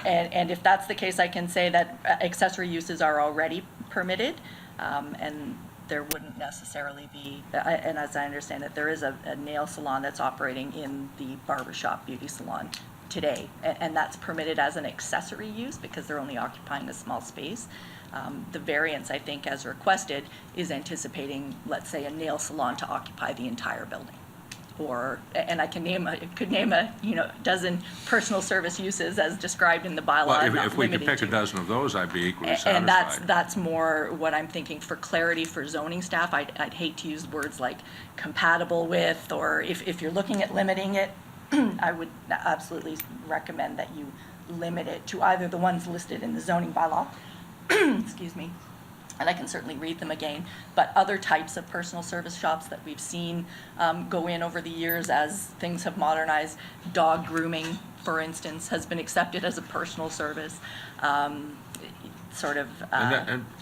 And if that's the case, I can say that accessory uses are already permitted, and there wouldn't necessarily be, and as I understand it, there is a nail salon that's operating in the barbershop beauty salon today, and that's permitted as an accessory use because they're only occupying a small space. The variance, I think, as requested, is anticipating, let's say, a nail salon to occupy the entire building. Or, and I could name a dozen personal service uses as described in the bylaw. well, not if we could limited pick a to. dozen of those, I'd be equally satisfied. And that's more what I'm thinking for clarity for zoning staff. I'd hate to use words like compatible with, or if you're looking at limiting it, I would absolutely recommend that you limit it to either the ones listed in the zoning bylaw, excuse me, and I can certainly read them again, but other types of personal service shops that we've seen go in over the years as things have modernized. Dog grooming, for instance, has been accepted as a personal service. And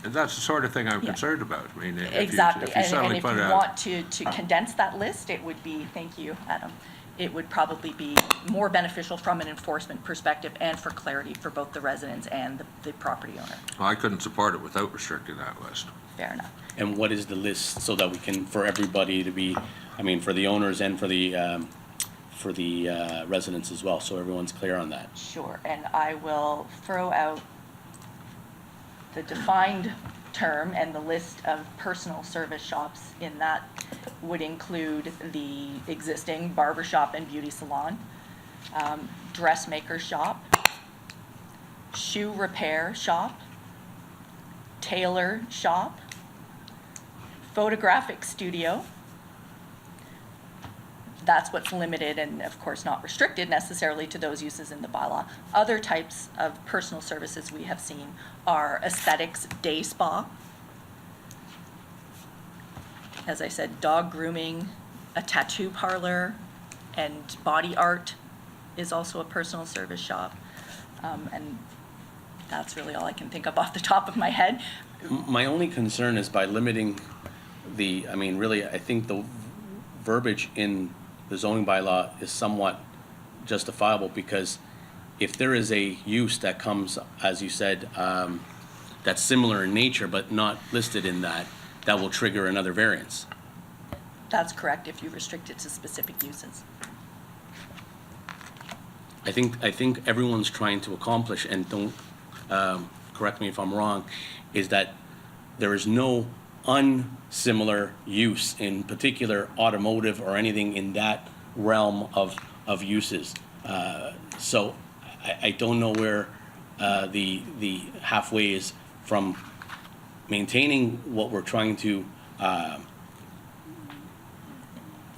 that's the sort of thing I'm concerned about. I mean, Exactly, if you and suddenly if put you out. want to condense that list, it would be, thank you, Adam, it would probably be more beneficial from an enforcement perspective and for clarity for both the residents and the property owner. Well, I couldn't support it without restricting that list. Fair enough. And what is the list so that we can, for everybody to be, I mean, for the owners and for the residents as well, so everyone's clear on that? Sure, and I will throw out the defined term and the list of personal service shops. In that would include the existing barber shop and beauty salon, dressmaker shop, shoe repair shop, tailor shop, photographic studio. That's what's limited and of course not restricted necessarily to those uses in the bylaw. Other types of personal services we have seen are aesthetics day spa. As I said, dog grooming, a tattoo parlor, and body art is also a personal service shop. And that's really all I can think of off the top of my head. My only concern is by limiting I mean, really, I think the verbiage in the zoning bylaw is somewhat justifiable, because if there is a use that comes, as you said, that's similar in nature but not listed in that will trigger another variance. That's correct if you restrict it to specific uses. I think everyone's trying to accomplish, and don't correct me if I'm wrong, is that there is no unsimilar use, in particular automotive or anything in that realm of uses. So I don't know where the halfway is from maintaining what we're trying to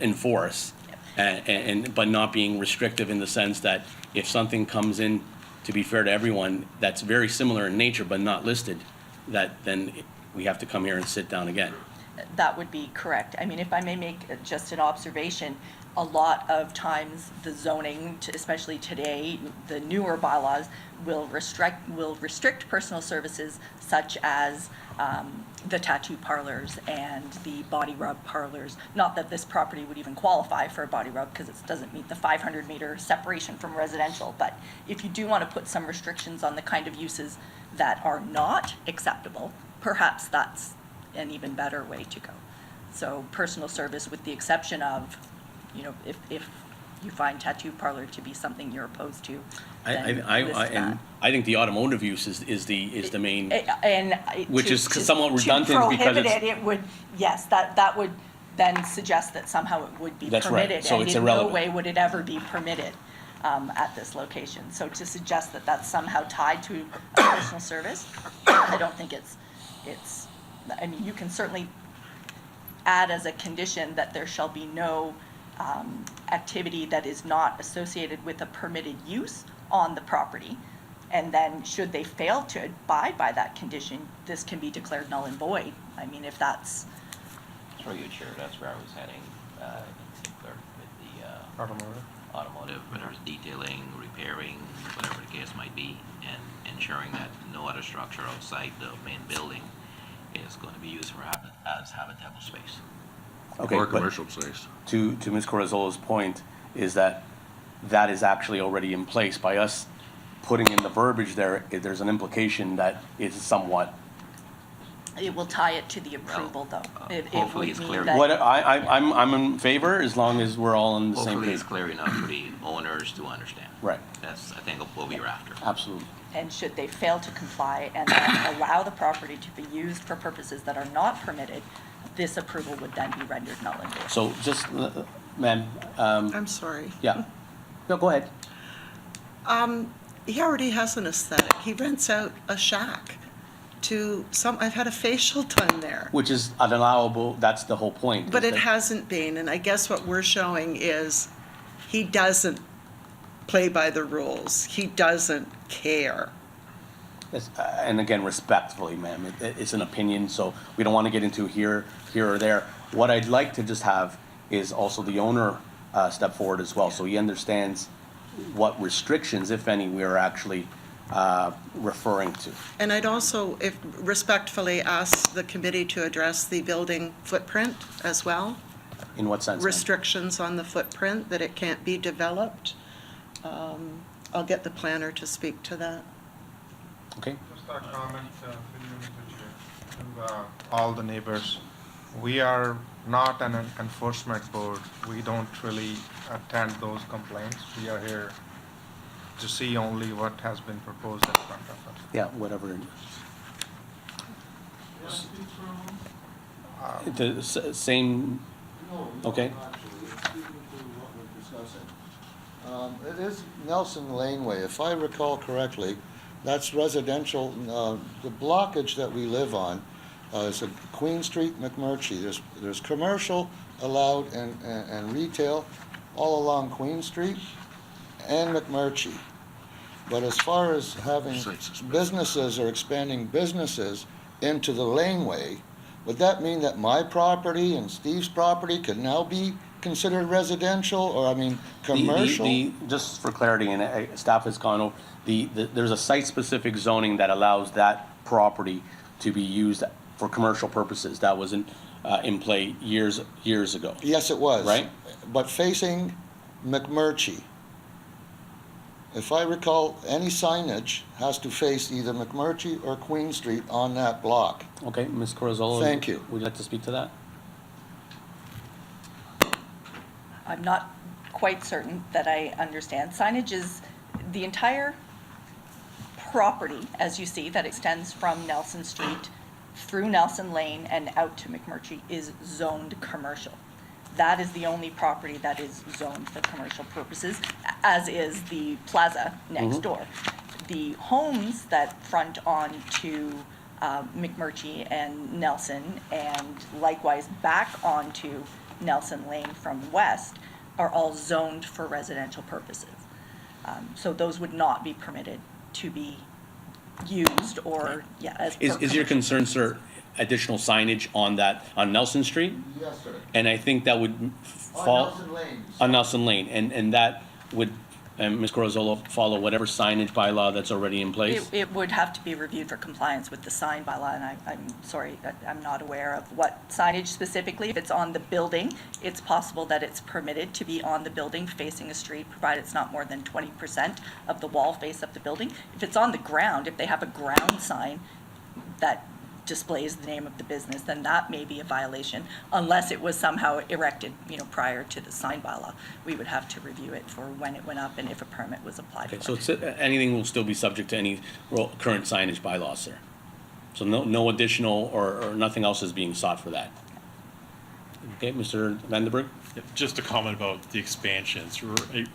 enforce, but not being restrictive in the sense that if something comes in, to be fair to everyone, that's very similar in nature but not listed, that then we have to come here and sit down again. That would be correct. I mean, if I may make just an observation, a lot of times the zoning, especially today, the newer bylaws will restrict personal services such as the tattoo parlors and the body rub parlors. Not that this property would even qualify for a body rub because it doesn't meet the 500-meter separation from residential. But if you do want to put some restrictions on the kind of uses that are not acceptable, perhaps that's an even better way to go. So personal service, with the exception of, if you find tattoo parlor to be something you're opposed to, then list that. I think the automotive use is the main, And which is somewhat redundant to because prohibit it's. it would, yes, that would then suggest that somehow it would be That's right. permitted. So and it's in irrelevant. no way would it ever be permitted at this location. So to suggest that that's somehow tied to a personal service, I don't think it's. I mean, you can certainly add as a condition that there shall be no activity that is not associated with a permitted use on the property. And then should they fail to abide by that condition, this can be declared null and void. I mean, if that's. Through you, Chair, that's where I was heading in particular with the Automotive. automotive, whether it's detailing, repairing, whatever the case might be, and ensuring that no other structure outside the main building is going to be used as habitable space. Okay, Or but commercial space. To Ms. Corazzola's point is that that is actually already in place. By us putting in the verbiage there, there's an implication that it's somewhat. It will tie it to the approval, though. It hopefully would it's mean clear. that- What I'm in favor as long as we're all on the same Hopefully page. it's clear enough for the owners to understand. Right. That's, I think, what we're after. Absolutely. And should they fail to comply and then allow the property to be used for purposes that are not permitted, this approval would then be rendered null and void. So just, ma'am. I'm sorry. Yeah. No, go ahead. He already has an aesthetic. He rents out a shack to some, I've had a facial done there. Which is unallowable, that's the whole point. But is it that- hasn't been, and I guess what we're showing is he doesn't play by the rules. He doesn't care. Yes, and again, respectfully, ma'am, it's an opinion, so we don't want to get into here or there. What I'd like to just have is also the owner step forward as well, so he understands what restrictions, if any, we are actually referring to. And I'd also, if respectfully, ask the committee to address the building footprint as well. In what sense, ma'am? Restrictions on the footprint, that it can't be developed. I'll get the planner to speak to that. Okay. Just a comment, through you, Mr. Chair, to all the neighbors. We are not an enforcement board. We don't really attend those complaints. We are here to see only what has been proposed in front of us. Yeah, whatever it is. The same, okay. It is Nelson Laneway. If I recall correctly, that's residential. The blockage that we live on is a Queen Street, McMurtry. There's commercial allowed and retail all along Queen Street and McMurtry. But as far as having businesses or expanding businesses into the laneway, would that mean that my property and Steve's property could now be considered residential, or I mean, commercial? Just for clarity, and staff has gone over, there's a site-specific zoning that allows that property to be used for commercial purposes. That was in play years ago. Yes, it was. Right? But facing McMurtry, if I recall, any signage has to face either McMurtry or Queen Street on that block. Okay, Ms. Corazzola. Thank you. Would you like to speak to that? I'm not quite certain that I understand. Signage is the entire property, as you see, that extends from Nelson Street through Nelson Lane and out to McMurtry is zoned commercial. That is the only property that is zoned for commercial purposes, as is the plaza next door. The homes that front onto McMurtry and Nelson, and likewise back onto Nelson Lane from west, are all zoned for residential purposes. So those would not be permitted to be used or, as per Is your concern, sir, additional signage on Nelson Street? Yes, sir. And I think that would fall. Nelson Lane. On Nelson Lane, and that would, Ms. Corazzola, follow whatever signage bylaw that's already in place? It would have to be reviewed for compliance with the sign bylaw, and I'm sorry, I'm not aware of what signage specifically. If it's on the building, it's possible that it's permitted to be on the building facing a street, provided it's not more than 20% of the wall face of the building. If it's on the ground, if they have a ground sign that displays the name of the business, then that may be a violation, unless it was somehow erected, prior to the sign bylaw. We would have to review it for when it went up and if a permit was applied for. Okay, so anything will still be subject to any current signage bylaws, sir? So no additional or nothing else is being sought for that? Okay, Mr. Vandenberg? Just a comment about the expansions.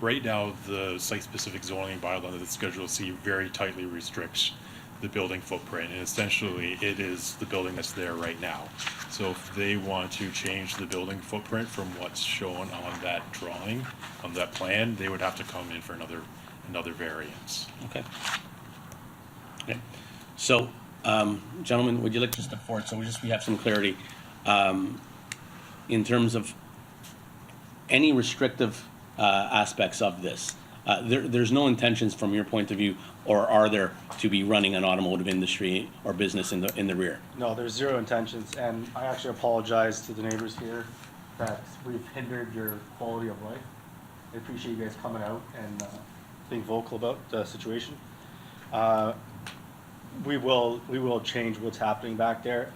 Right now, the site-specific zoning bylaw that Schedule C very tightly restricts the building footprint, and essentially it is the building that's there right now. So if they want to change the building footprint from what's shown on that drawing, on that plan, they would have to come in for another variance. Okay. Okay. So, gentlemen, would you like to step forward? So we have some clarity. In terms of any restrictive aspects of this. There's no intentions from your point of view, or are there, to be running an automotive industry or business in the rear? No, there's zero intentions, and I actually apologize to the neighbors here that we've hindered your quality of life. I appreciate you guys coming out and being vocal about the situation. We will change what's happening back there.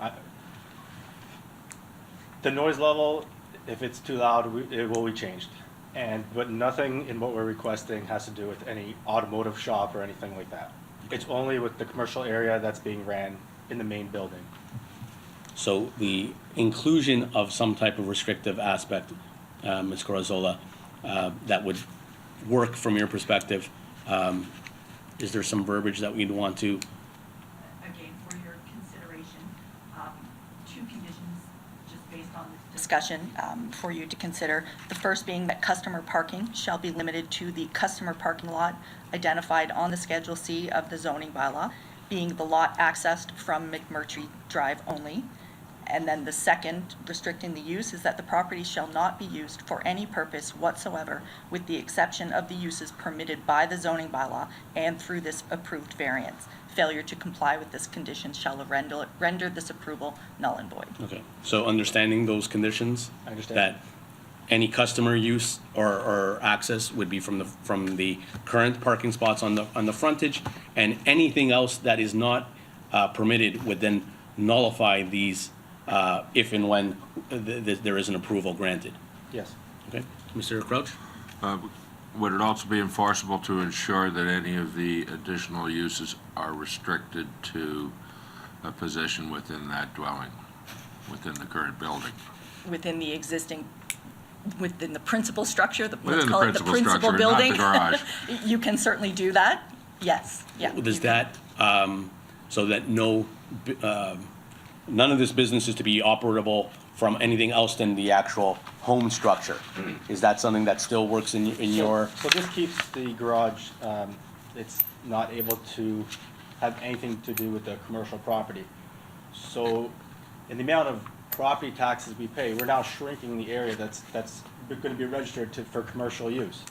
The noise level, if it's too loud, it will be changed. But nothing in what we're requesting has to do with any automotive shop or anything like that. It's only with the commercial area that's being ran in the main building. So the inclusion of some type of restrictive aspect, Ms. Corazzola, that would work from your perspective, is there some verbiage that we'd want to? Again, for your consideration, two conditions just based on this discussion for you to consider. The first being that customer parking shall be limited to the customer parking lot identified on the Schedule C of the zoning bylaw, being the lot accessed from McMurtry Drive only. And then the second, restricting the use, is that the property shall not be used for any purpose whatsoever, with the exception of the uses permitted by the zoning bylaw and through this approved variance. Failure to comply with this condition shall render this approval null and void. Okay, so understanding those conditions? I understand. That any customer use or access would be from the current parking spots on the frontage, and anything else that is not permitted would then nullify these if and when there is an approval granted. Yes. Okay, Mr. Crouch? Would it also be enforceable to ensure that any of the additional uses are restricted to a position within that dwelling, within the current building? Within the existing, within the principal structure, let's Within the call it the principal principal structure, not the building. garage. You can certainly do that, yes, yeah. Does that, so that none of this business is to be operable from anything else than the actual home structure? Is that something that still works in your? So this keeps the garage, it's not able to have anything to do with the commercial property. So in the amount of property taxes we pay, we're now shrinking the area that's gonna be registered for commercial use.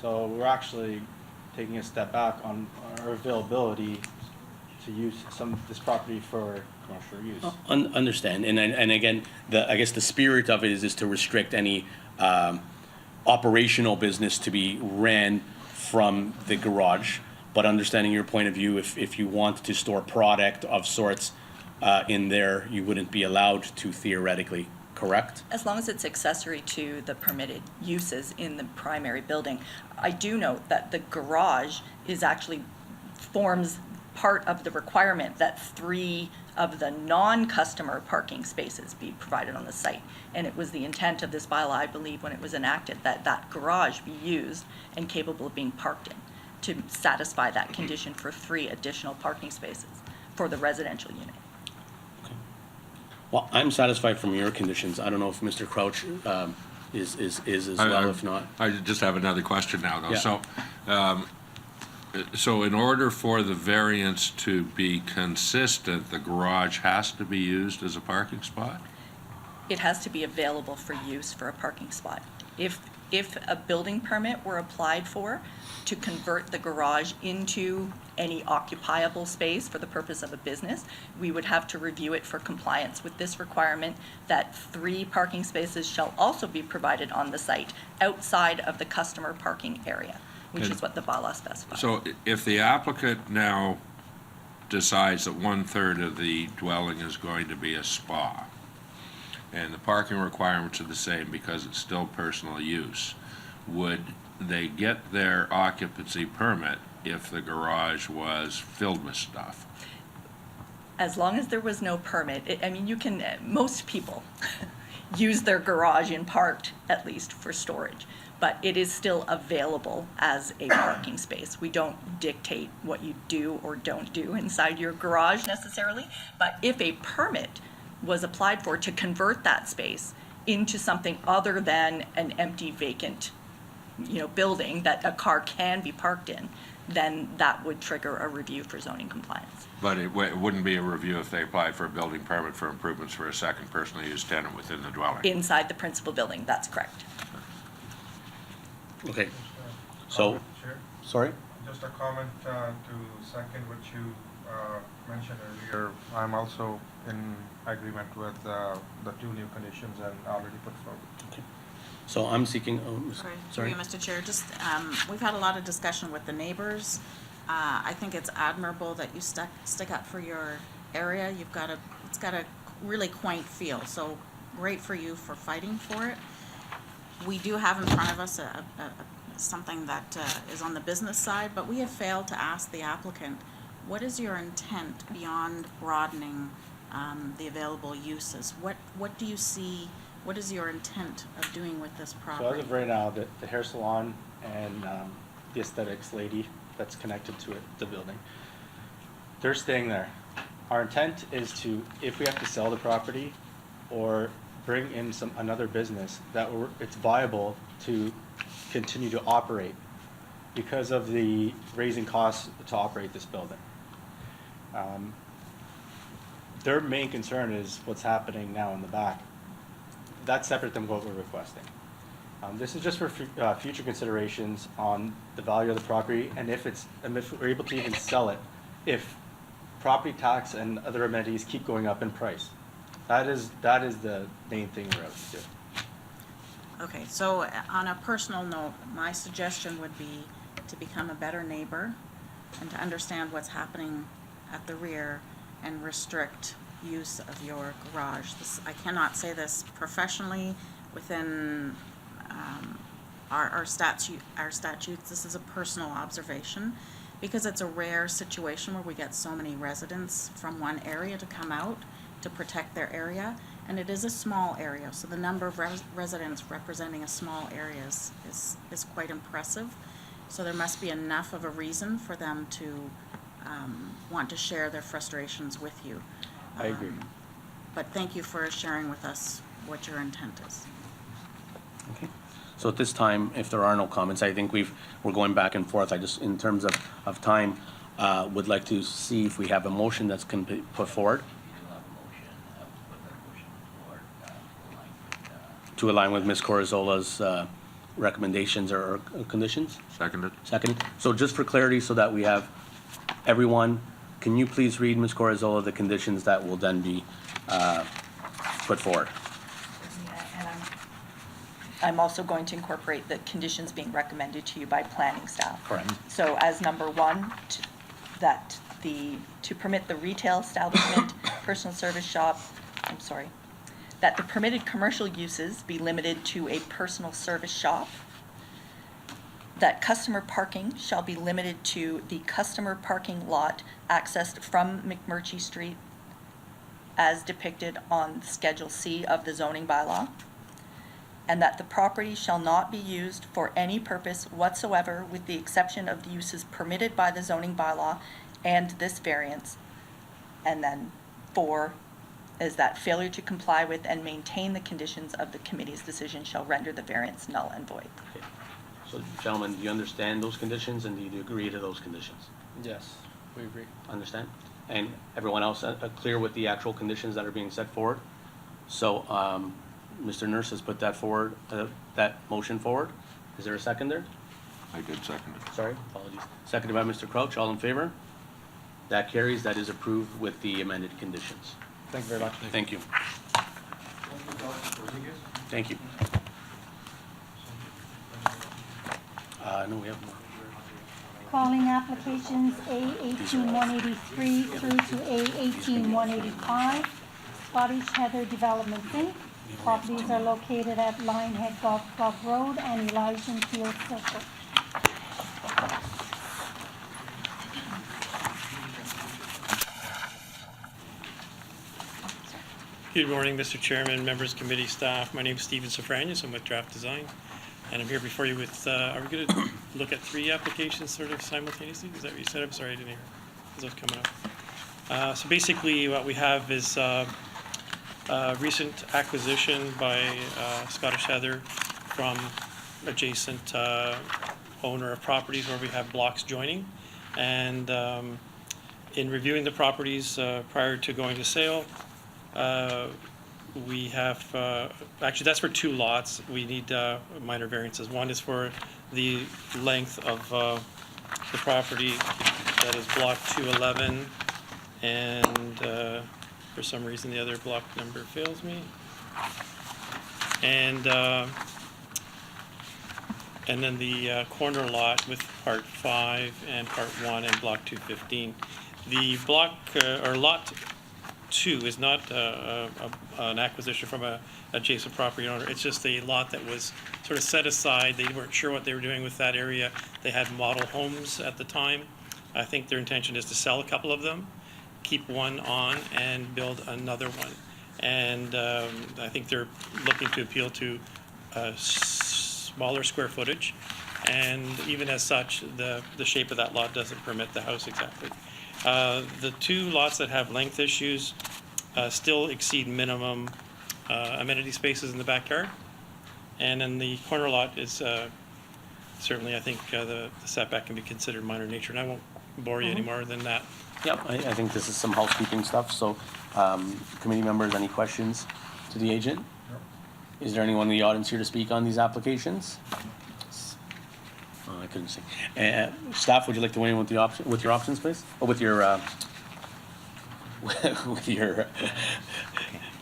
So we're actually taking a step back on our availability to use this property for commercial use. Understand, and again, I guess the spirit of it is to restrict any operational business to be ran from the garage, but understanding your point of view, if you want to store product of sorts in there, you wouldn't be allowed to theoretically, correct? As long as it's accessory to the permitted uses in the primary building. I do note that the garage forms part of the requirement that 3 of the non-customer parking spaces be provided on the site. And it was the intent of this bylaw, I believe, when it was enacted, that that garage be used and capable of being parked in to satisfy that condition for 3 additional parking spaces for the residential unit. Well, I'm satisfied from your conditions. I don't know if Mr. Crouch is as well, if not. I just have another question now, though. Yeah. So in order for the variance to be consistent, the garage has to be used as a parking spot? It has to be available for use for a parking spot. If a building permit were applied for to convert the garage into any occupiable space for the purpose of a business, we would have to review it for compliance with this requirement that 3 parking spaces shall also be provided on the site outside of the customer parking area, which is what the bylaw specifies. So if the applicant now decides that 1/3 of the dwelling is going to be a spa, and the parking requirements are the same because it's still personal use, would they get their occupancy permit if the garage was filled with stuff? As long as there was no permit, most people use their garage in part, at least, for storage. But it is still available as a parking space. We don't dictate what you do or don't do inside your garage necessarily. But if a permit was applied for to convert that space into something other than an empty, vacant, building that a car can be parked in, then that would trigger a review for zoning compliance. But it wouldn't be a review if they applied for a building permit for improvements for a second personal use tenant within the dwelling? Inside the principal building, that's correct. Okay, so, Chair, sorry? just a comment to second what you mentioned earlier. I'm also in agreement with the two new conditions and already put forward. So I'm seeking, Sorry, sorry? through you, Mr. Chair, just, we've had a lot of discussion with the neighbors. I think it's admirable that you stick up for your area. It's got a really quaint feel, so great for you for fighting for it. We do have in front of us something that is on the business side, but we have failed to ask the applicant, what is your intent beyond broadening the available uses? What do you see, what is your intent of doing with this So property? as of right now, the hair salon and the aesthetics lady that's connected to it, the building, they're staying there. Our intent is to, if we have to sell the property or bring in another business, it's viable to continue to operate because of the raising costs to operate this building. Their main concern is what's happening now in the back. That's separate than what we're requesting. This is just for future considerations on the value of the property and if we're able to even sell it, if property tax and other amenities keep going up in price. That is the main thing we're out to do. Okay, so on a personal note, my suggestion would be to become a better neighbor and to understand what's happening at the rear and restrict use of your garage. I cannot say this professionally within our statutes. This is a personal observation because it's a rare situation where we get so many residents from one area to come out to protect their area, and it is a small area, so the number of residents representing a small area is quite impressive. So there must be enough of a reason for them to want to share their frustrations with you. I agree. But thank you for sharing with us what your intent is. Okay. So at this time, if there are no comments, I think we're going back and forth. I just, in terms of time, would like to see if we have a motion that's can be put forward. To align with Ms. Corazola's recommendations or conditions? Seconded. Second. So just for clarity, so that we have everyone, can you please read, Ms. Corazola, the conditions that will then be put forward? And I'm also going to incorporate the conditions being recommended to you by planning staff. Correct. So as number one, to permit the retail establishment, personal service shop, that the permitted commercial uses be limited to a personal service shop, that customer parking shall be limited to the customer parking lot accessed from McMurtry Street as depicted on Schedule C of the zoning bylaw, and that the property shall not be used for any purpose whatsoever with the exception of the uses permitted by the zoning bylaw and this variance. And then 4 is that failure to comply with and maintain the conditions of the committee's decision shall render the variance null and void. Okay. So gentlemen, do you understand those conditions and do you agree to those conditions? Yes, we agree. Understand? And everyone else clear with the actual conditions that are being set forward? So Mr. Nurse has put that forward, that motion forward. Is there a second there? I did second it. Sorry, apologies. Seconded by Mr. Crouch. All in favor? That carries. That is approved with the amended conditions. Thank you very much. Thank you. Thank you. No, we have more. Calling applications A18-183 through to A18-185, Scottish Heather Development Inc. Properties are located at Lionhead Golf Club Road and Elysian Field Circle. Good morning, Mr. Chairman, members, committee, staff. My name is Stephen Sofranius. I'm with Draft Design. And I'm here before you with, are we going to look at 3 applications sort of simultaneously? Is that what you said? I'm sorry, I didn't hear. As I was coming up. So basically what we have is a recent acquisition by Scottish Heather from adjacent owner of properties where we have blocks joining. And in reviewing the properties prior to going to sale, we have, actually, that's for 2 lots. We need minor variances. One is for the length of the property that is block 211, and for some reason the other block number fails me. And then the corner lot with part 5 and part 1 and block 215. The block, or lot 2 is not an acquisition from a adjacent property owner. It's just a lot that was sort of set aside. They weren't sure what they were doing with that area. They had model homes at the time. I think their intention is to sell a couple of them, keep one on, and build another one. And I think they're looking to appeal to smaller square footage. And even as such, the shape of that lot doesn't permit the house exactly. The 2 lots that have length issues still exceed minimum amenity spaces in the backyard. And then the corner lot is certainly, I think, the setback can be considered minor nature. And I won't bore you any more than that. Yep, I think this is some housekeeping stuff, so committee members, any questions to the agent? Is there anyone in the audience here to speak on these applications? I couldn't see. Staff, would you like to weigh in with the with your options, please? Or with your with your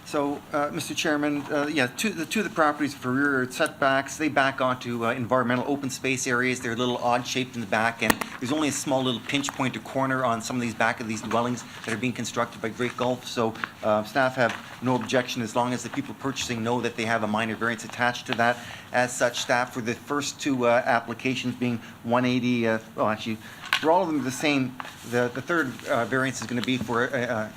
So, Mr. Chairman, yeah, the two of the properties for rear yard setbacks, they back onto environmental open space areas. They're a little odd shaped in the back, and there's only a small little pinch point or corner on some of these back of these dwellings that are being constructed by Great Gulf. So, staff have no objection as long as the people purchasing know that they have a minor variance attached to that. As such, staff for the first 2 applications being 180, well, actually, for all of them the same. The third variance is going to be for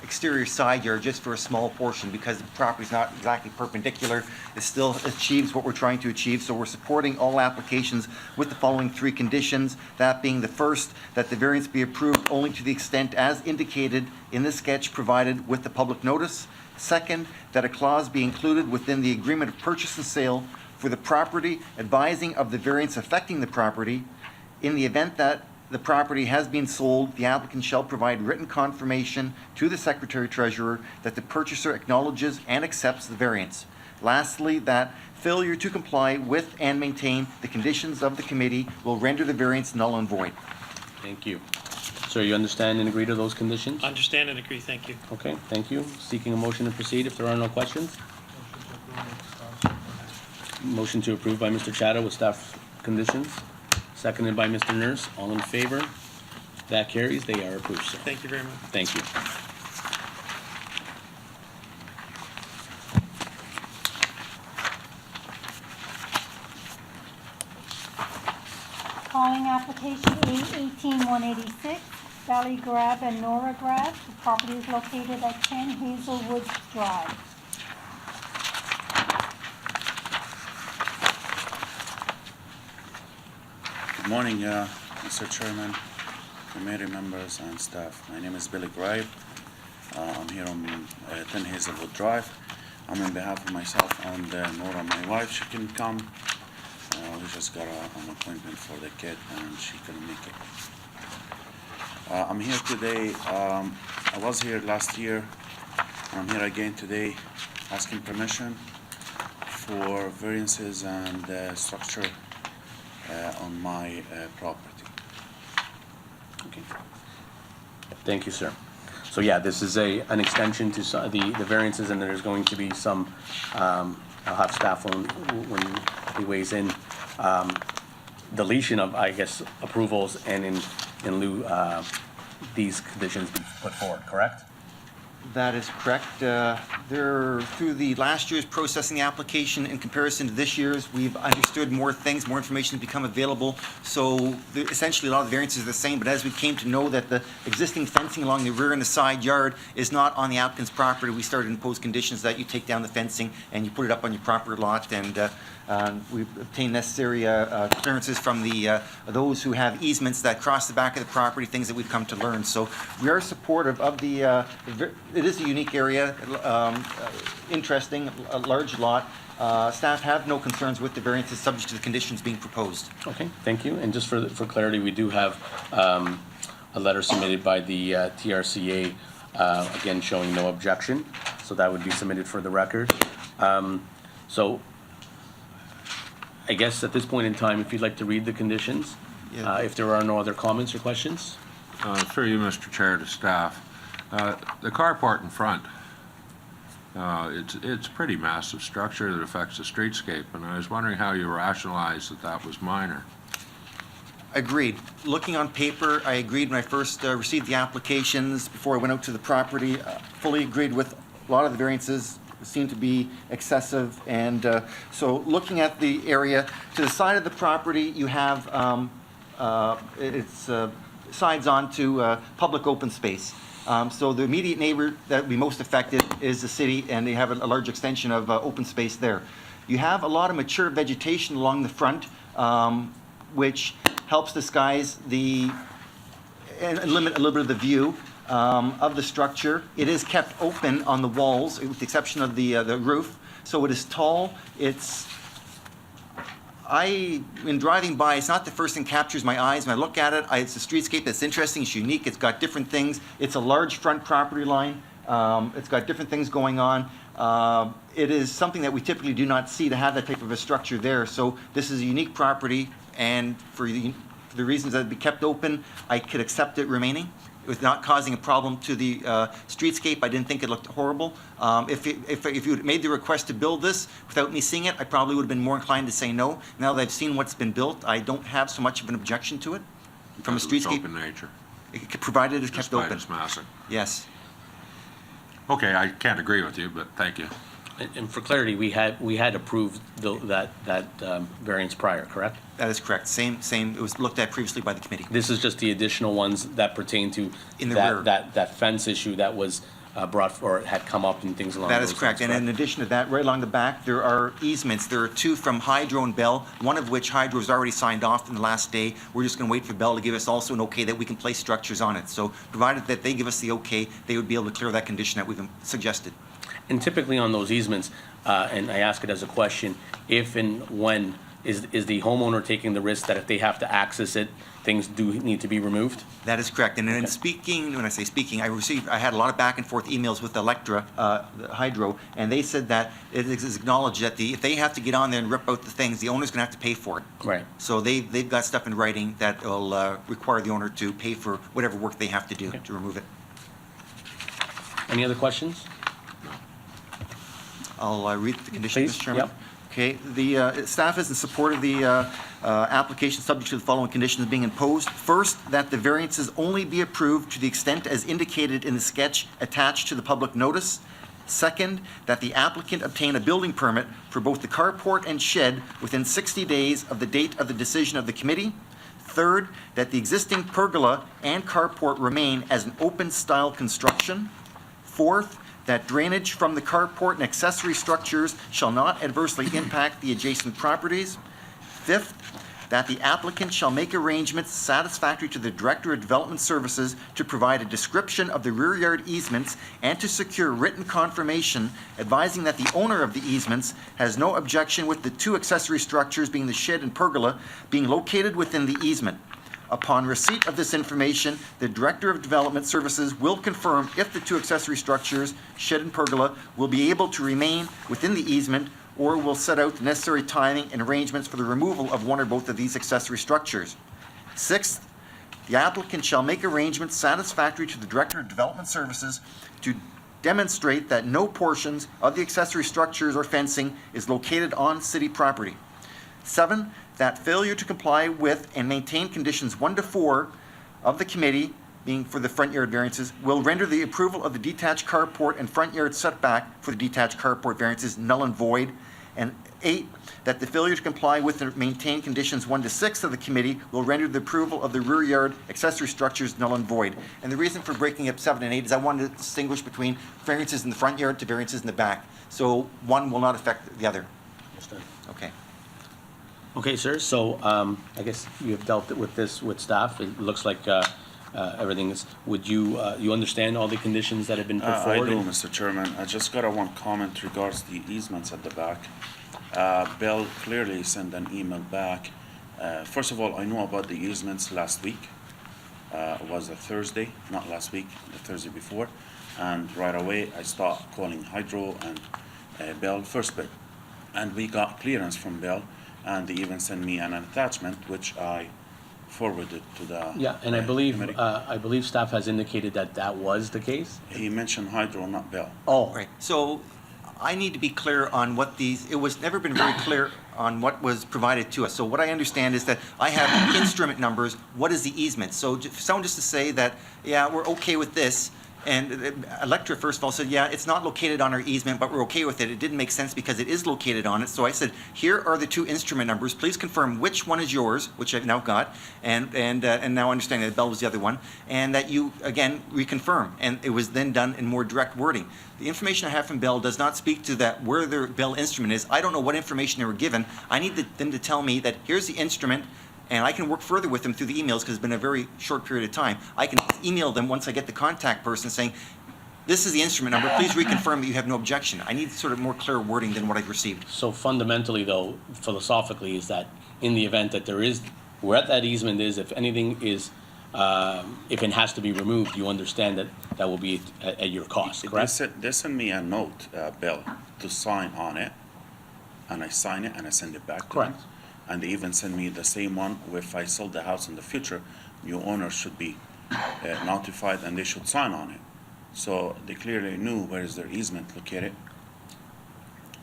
exterior side yard, just for a small portion, because the property is not exactly perpendicular. It still achieves what we're trying to achieve. So we're supporting all applications with the following 3 conditions. That being the first, that the variance be approved only to the extent as indicated in the sketch provided with the public notice. Second, that a clause be included within the agreement of purchase and sale for the property advising of the variance affecting the property. In the event that the property has been sold, the applicant shall provide written confirmation to the Secretary Treasurer that the purchaser acknowledges and accepts the variance. Lastly, that failure to comply with and maintain the conditions of the committee will render the variance null and void. Thank you. So you understand and agree to those conditions? Understand and agree, thank you. Okay, thank you. Seeking a motion to proceed if there are no questions. Motion to approve by Mr. Chatta with staff conditions. Seconded by Mr. Nurse. All in favor? That carries. They are approved, sir. Thank you very much. Thank you. Calling application A18-186, Valley Grab and Nora Grab. The property is located at 10 Hazelwood Drive. Good morning, Mr. Chairman, committee members, and staff. My name is Billy Grive. I'm here on 10 Hazelwood Drive. I'm on behalf of myself and Nora, my wife. She can come. We just got an appointment for the kid, and she couldn't make it. I'm here today. I was here last year, and I'm here again today, asking permission for variances and structure on my property. Okay. Thank you, sir. So yeah, this is an extension to the variances, and there's going to be some, I'll have staff when he weighs in, deletion of, I guess, approvals, and in lieu, these conditions be put forward, correct? That is correct. Through the last year's processing the application in comparison to this year's, we've understood more things, more information has become available. So essentially a lot of the variances are the same, but as we came to know that the existing fencing along the rear and the side yard is not on the applicant's property, we started to impose conditions that you take down the fencing and you put it up on your property lot, and we've obtained necessary clearances from those who have easements that cross the back of the property, things that we've come to learn. So we are supportive of it is a unique area, interesting, a large lot. Staff have no concerns with the variances subject to the conditions being proposed. Okay, thank you. And just for clarity, we do have a letter submitted by the TRCA again showing no objection, so that would be submitted for the record. So I guess at this point in time, if you'd like to read the conditions, if there are no other comments or questions. Through you, Mr. Chair, to staff. The carport in front, it's a pretty massive structure that affects the streetscape, and I was wondering how you rationalized that that was minor. Agreed. Looking on paper, I agreed when I first received the applications before I went out to the property. Fully agreed with a lot of the variances seem to be excessive. And so looking at the area, to the side of the property, you have, sides onto public open space. So the immediate neighbor that would be most affected is the city, and they have a large extension of open space there. You have a lot of mature vegetation along the front, which helps disguise and limit a little bit of the view of the structure. It is kept open on the walls, with the exception of the roof. So it is tall. In driving by, it's not the first thing that captures my eyes. When I look at it, it's a streetscape that's interesting, it's unique, it's got different things. It's a large front property line. It's got different things going on. It is something that we typically do not see, to have that type of a structure there. So this is a unique property, and for the reasons that it'd be kept open, I could accept it remaining. It was not causing a problem to the streetscape. I didn't think it looked horrible. If you had made the request to build this without me seeing it, I probably would have been more inclined to say no. Now that I've seen what's been built, I don't have so much of an objection to it. From a streetscape, It's open nature. Provided it's kept Despite open. its massing. Yes. Okay, I can't agree with you, but thank you. And for clarity, we had approved that variance prior, correct? That is correct. Same. It was looked at previously by the committee. This is just the additional ones that pertain to In the rear. that fence issue that was brought, or had come up and things along those That lines. is correct. And in addition to that, right along the back, there are easements. There are two from Hydro and Bell, one of which Hydro has already signed off in the last day. We're just going to wait for Bell to give us also an okay that we can place structures on it. So provided that they give us the okay, they would be able to clear that condition that we've suggested. And typically on those easements, and I ask it as a question, if and when is the homeowner taking the risk that if they have to access it, things do need to be removed? That is correct. And in speaking, when I say speaking, I had a lot of back and forth emails with Electra, Hydro, and they said that it is acknowledged that if they have to get on there and rip out the things, the owner's going to have to pay for it. Right. So they've got stuff in writing that will require the owner to pay for whatever work they have to do to remove it. Any other questions? I'll read the conditions, Please, Mr. Chairman. yep. Okay, the staff is in support of the application subject to the following conditions being imposed. First, that the variances only be approved to the extent as indicated in the sketch attached to the public notice. Second, that the applicant obtain a building permit for both the carport and shed within 60 days of the date of the decision of the committee. Third, that the existing pergola and carport remain as an open-style construction. Fourth, that drainage from the carport and accessory structures shall not adversely impact the adjacent properties. Fifth, that the applicant shall make arrangements satisfactory to the Director of Development Services to provide a description of the rear yard easements and to secure written confirmation advising that the owner of the easements has no objection with the two accessory structures, being the shed and pergola, being located within the easement. Upon receipt of this information, the Director of Development Services will confirm if the two accessory structures, shed and pergola, will be able to remain within the easement, or will set out the necessary timing and arrangements for the removal of one or both of these accessory structures. Sixth, the applicant shall make arrangements satisfactory to the Director of Development Services to demonstrate that no portions of the accessory structures or fencing is located on city property. 7, that failure to comply with and maintain conditions 1 to 4 of the committee, being for the front yard variances, will render the approval of the detached carport and front yard setback for the detached carport variances null and void. And 8, that the failure to comply with and maintain conditions 1 to 6 of the committee will render the approval of the rear yard accessory structures null and void. And the reason for breaking up 7 and 8 is I wanted to distinguish between variances in the front yard to variances in the back. So one will not affect the other. Okay. Okay, sir, so I guess you have dealt with this with staff. It looks like everything is, would you understand all the conditions that have been put I forward? do, Mr. Chairman. I just got one comment regards the easements at the back. Bill clearly sent an email back. First of all, I knew about the easements last week. It was a Thursday, not last week, the Thursday before. And right away, I start calling Hydro and Bell First Bit. And we got clearance from Bell, and they even sent me an attachment, which I forwarded to the Yeah, and committee. I believe staff has indicated that that was the case. He mentioned Hydro, not Bell. Oh, Right, so I need to be clear on what these, it was never been very clear on what was provided to us. So what I understand is that I have instrument numbers, what is the easement? So for someone just to say that, yeah, we're okay with this, and Electra, first of all, said, yeah, it's not located on our easement, but we're okay with it. It didn't make sense because it is located on it. So I said, here are the two instrument numbers. Please confirm which one is yours, which I've now got, and now understanding that Bell was the other one, and that you, again, reconfirm. And it was then done in more direct wording. The information I have from Bell does not speak to that where their Bell instrument is. I don't know what information they were given. I need them to tell me that here's the instrument, and I can work further with them through the emails because it's been a very short period of time. I can email them once I get the contact person saying, this is the instrument number, please reconfirm that you have no objection. I need sort of more clear wording than what I've received. so fundamentally though, philosophically, is that in the event that there is, where that easement is, if anything is, if it has to be removed, you understand that that will be at your cost, correct? They sent me a note, Bell, to sign on it, and I sign it and I send it back to them. Correct. And they even send me the same one, if I sold the house in the future, new owners should be notified and they should sign on it. So they clearly knew where is their easement located.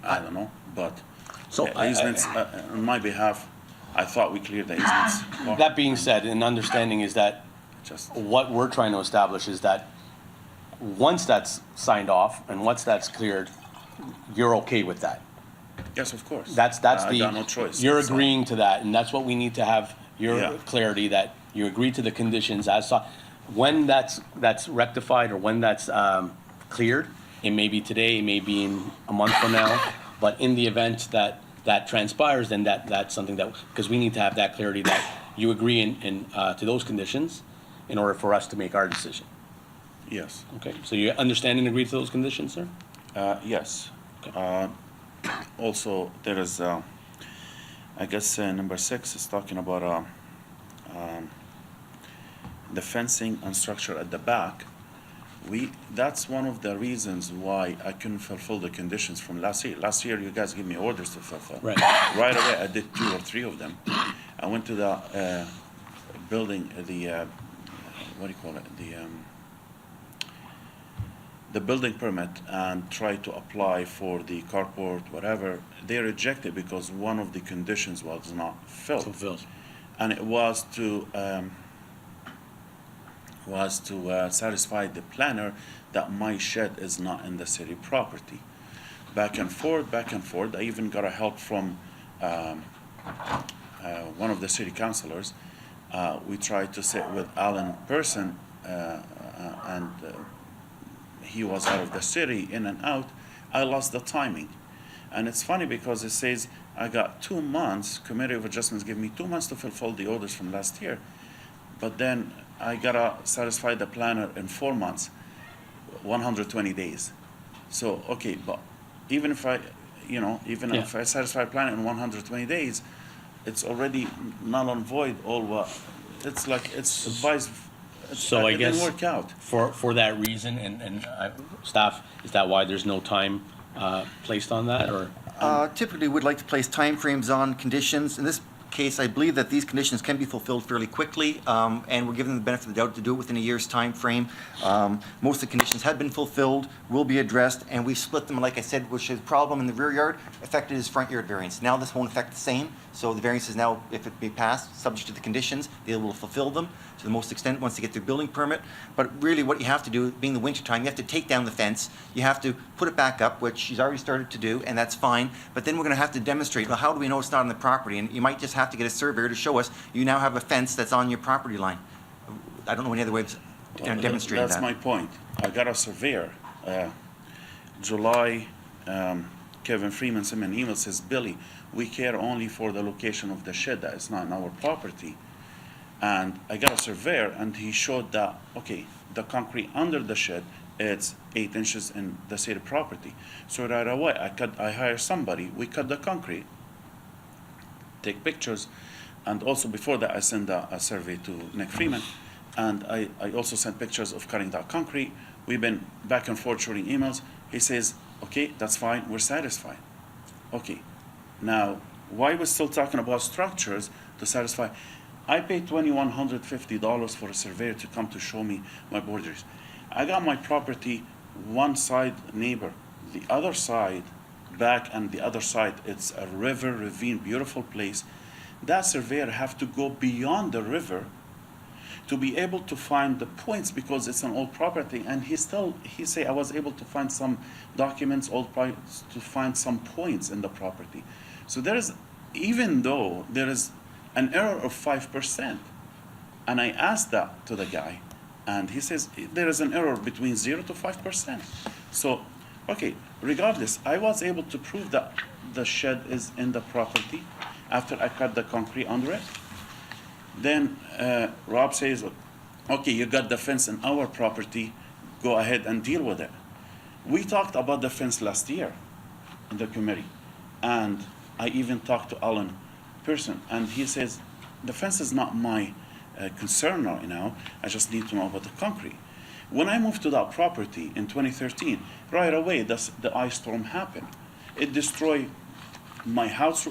I don't know, but So easements, on my behalf, I thought we cleared the easements. That being said, an understanding is that Just, what we're trying to establish is that once that's signed off and once that's cleared, you're okay with that. yes, of course. That's I the. got no choice. You're So- agreeing to that, and that's what we need to have your Yeah. clarity that you agree to the conditions as so. When that's rectified or when that's cleared, it may be today, it may be in a month from now, but in the event that that transpires, then that's something that, because we need to have that clarity that you agree to those conditions in order for us to make our decision. Yes. Okay, so you understand and agree to those conditions, sir? Yes. Also, there is, I guess, number 6 is talking about the fencing and structure at the back. That's one of the reasons why I couldn't fulfill the conditions from last year. Last year, you guys gave me orders to fulfill. Right. Right away, I did 2 or 3 of them. I went to the building, what do you call it? The building permit and tried to apply for the carport, whatever. They rejected because one of the conditions was not fulfilled. And it was to satisfy the planner that my shed is not in the city property. Back and forth, back and forth. I even got a help from one of the city councilors. We tried to sit with Alan Person, and he was out of the city, in and out. I lost the timing. And it's funny because it says I got 2 months, Committee of Adjustments gave me 2 months to fulfill the orders from last year. But then I gotta satisfy the planner in 4 months, 120 days. So, okay, but even if if I satisfy planner in 120 days, it's already null and void all what, it's like, it's advised. So I It guess didn't work out. for that reason, and staff, is that why there's no time placed on that, or? Typically, we'd like to place timeframes on conditions. In this case, I believe that these conditions can be fulfilled fairly quickly, and we're given the benefit of the doubt to do it within a year's time frame. Most of the conditions have been fulfilled, will be addressed, and we've split them, like I said, which is a problem in the rear yard affected his front yard variance. Now this won't affect the same, so the variance is now, if it be passed, subject to the conditions, they will fulfill them to the most extent once they get their building permit. But really what you have to do, being the winter time, you have to take down the fence, you have to put it back up, which she's already started to do, and that's fine. But then we're gonna have to demonstrate, well, how do we know it's not on the property? And you might just have to get a surveyor to show us you now have a fence that's on your property line. I don't know any other way of demonstrating that. That's my point. I got a surveyor. July, Kevin Freeman sent me an email, says, Billy, we care only for the location of the shed, that is not in our property. And I got a surveyor, and he showed that, okay, the concrete under the shed, it's 8 inches in the city property. So right away, I hire somebody, we cut the concrete, take pictures, and also before that, I send a survey to Nick Freeman, and I also sent pictures of cutting that concrete. We've been back and forth shooting emails. He says, okay, that's fine, we're satisfied. Okay, now, why we're still talking about structures to satisfy? I paid $2,150 for a surveyor to come to show me my borders. I got my property, one side neighbor, the other side, back and the other side, it's a river, ravine, beautiful place. That surveyor have to go beyond the river to be able to find the points because it's an old property. And he say I was able to find some documents, to find some points in the property. So there is, even though there is an error of 5%, and I asked that to the guy, and he says there is an error between 0 to 5%. So, okay, regardless, I was able to prove that the shed is in the property after I cut the concrete under it. Then Rob says, okay, you got the fence in our property, go ahead and deal with it. We talked about the fence last year in the committee, and I even talked to Alan Pearson, and he says, the fence is not my concern right now, I just need to know about the concrete. When I moved to that property in 2013, right away the ice storm happened. It destroyed my house,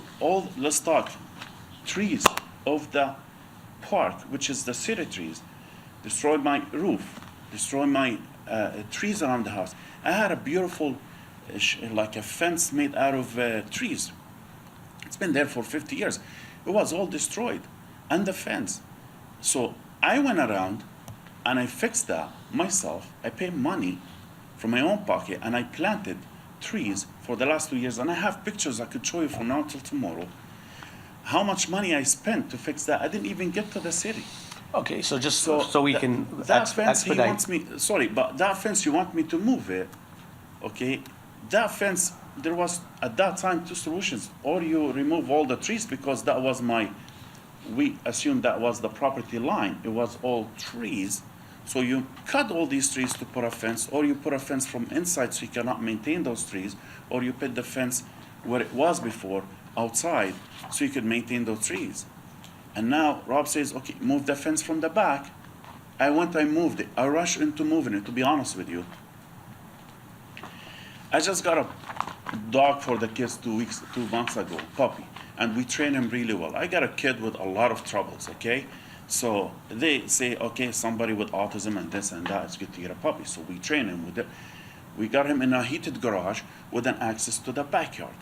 let's talk, trees of the park, which is the city trees, destroyed my roof, destroyed my trees around the house. I had a beautiful, like a fence made out of trees. It's been there for 50 years. It was all destroyed, and the fence. So I went around and I fixed that myself. I paid money from my own pocket, and I planted trees for the last 2 years. And I have pictures I could show you from now till tomorrow. How much money I spent to fix that? I didn't even get to the city. Okay, so just so we can that fence he expedite. wants me. Sorry, but that fence you want me to move it. Okay, that fence. There was at that time two solutions: or you remove all the trees because that was we assumed that was the property line. It was all trees. So you cut all these trees to put a fence, or you put a fence from inside so you cannot maintain those trees, or you put the fence where it was before, outside, so you could maintain those trees. And now Rob says, okay, move the fence from the back. I moved it. I rushed into moving it, to be honest with you. I just got a dog for the kids 2 months ago, puppy, and we train him really well. I got a kid with a lot of troubles, okay? So they say, okay, somebody with autism and this and that, it's good to get a puppy. So we train him with it. We got him in a heated garage with an access to the backyard.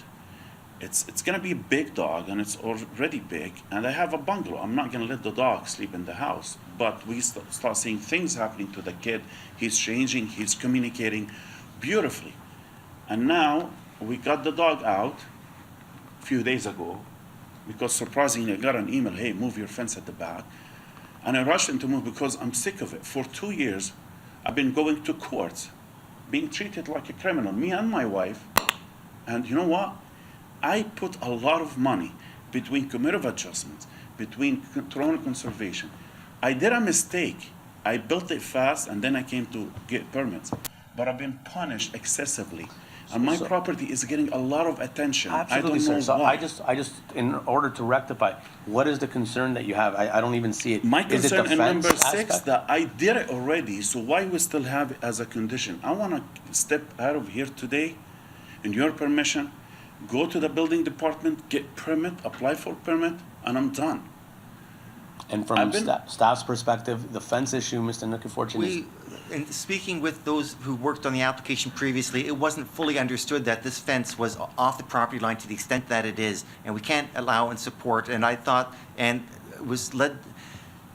It's gonna be a big dog, and it's already big, and I have a bungalow. I'm not gonna let the dog sleep in the house, but we start seeing things happening to the kid. He's changing, he's communicating beautifully. And now we got the dog out a few days ago, because surprisingly I got an email, hey, move your fence at the back. And I rushed in to move because I'm sick of it. For 2 years, I've been going to courts, being treated like a criminal, me and my wife. And you know what? I put a lot of money between committee of adjustments, between control conservation. I did a mistake. I built it fast, and then I came to get permits. But I've been punished excessively. And my property is getting a lot of attention. Absolutely, I don't know sir. So why. I just, in order to rectify, what is the concern that you have? I don't even see it. My Is it the concern in number fence 6 aspect? that I did it already, so why we still have it as a condition? I want to step out of here today, in your permission, go to the building department, get permit, apply for permit, and I'm done. And from staff's perspective, the fence issue, Mr. Nukifortune, is In speaking with those who worked on the application previously, it wasn't fully understood that this fence was off the property line to the extent that it is, and we can't allow and support, and I thought, and it was led,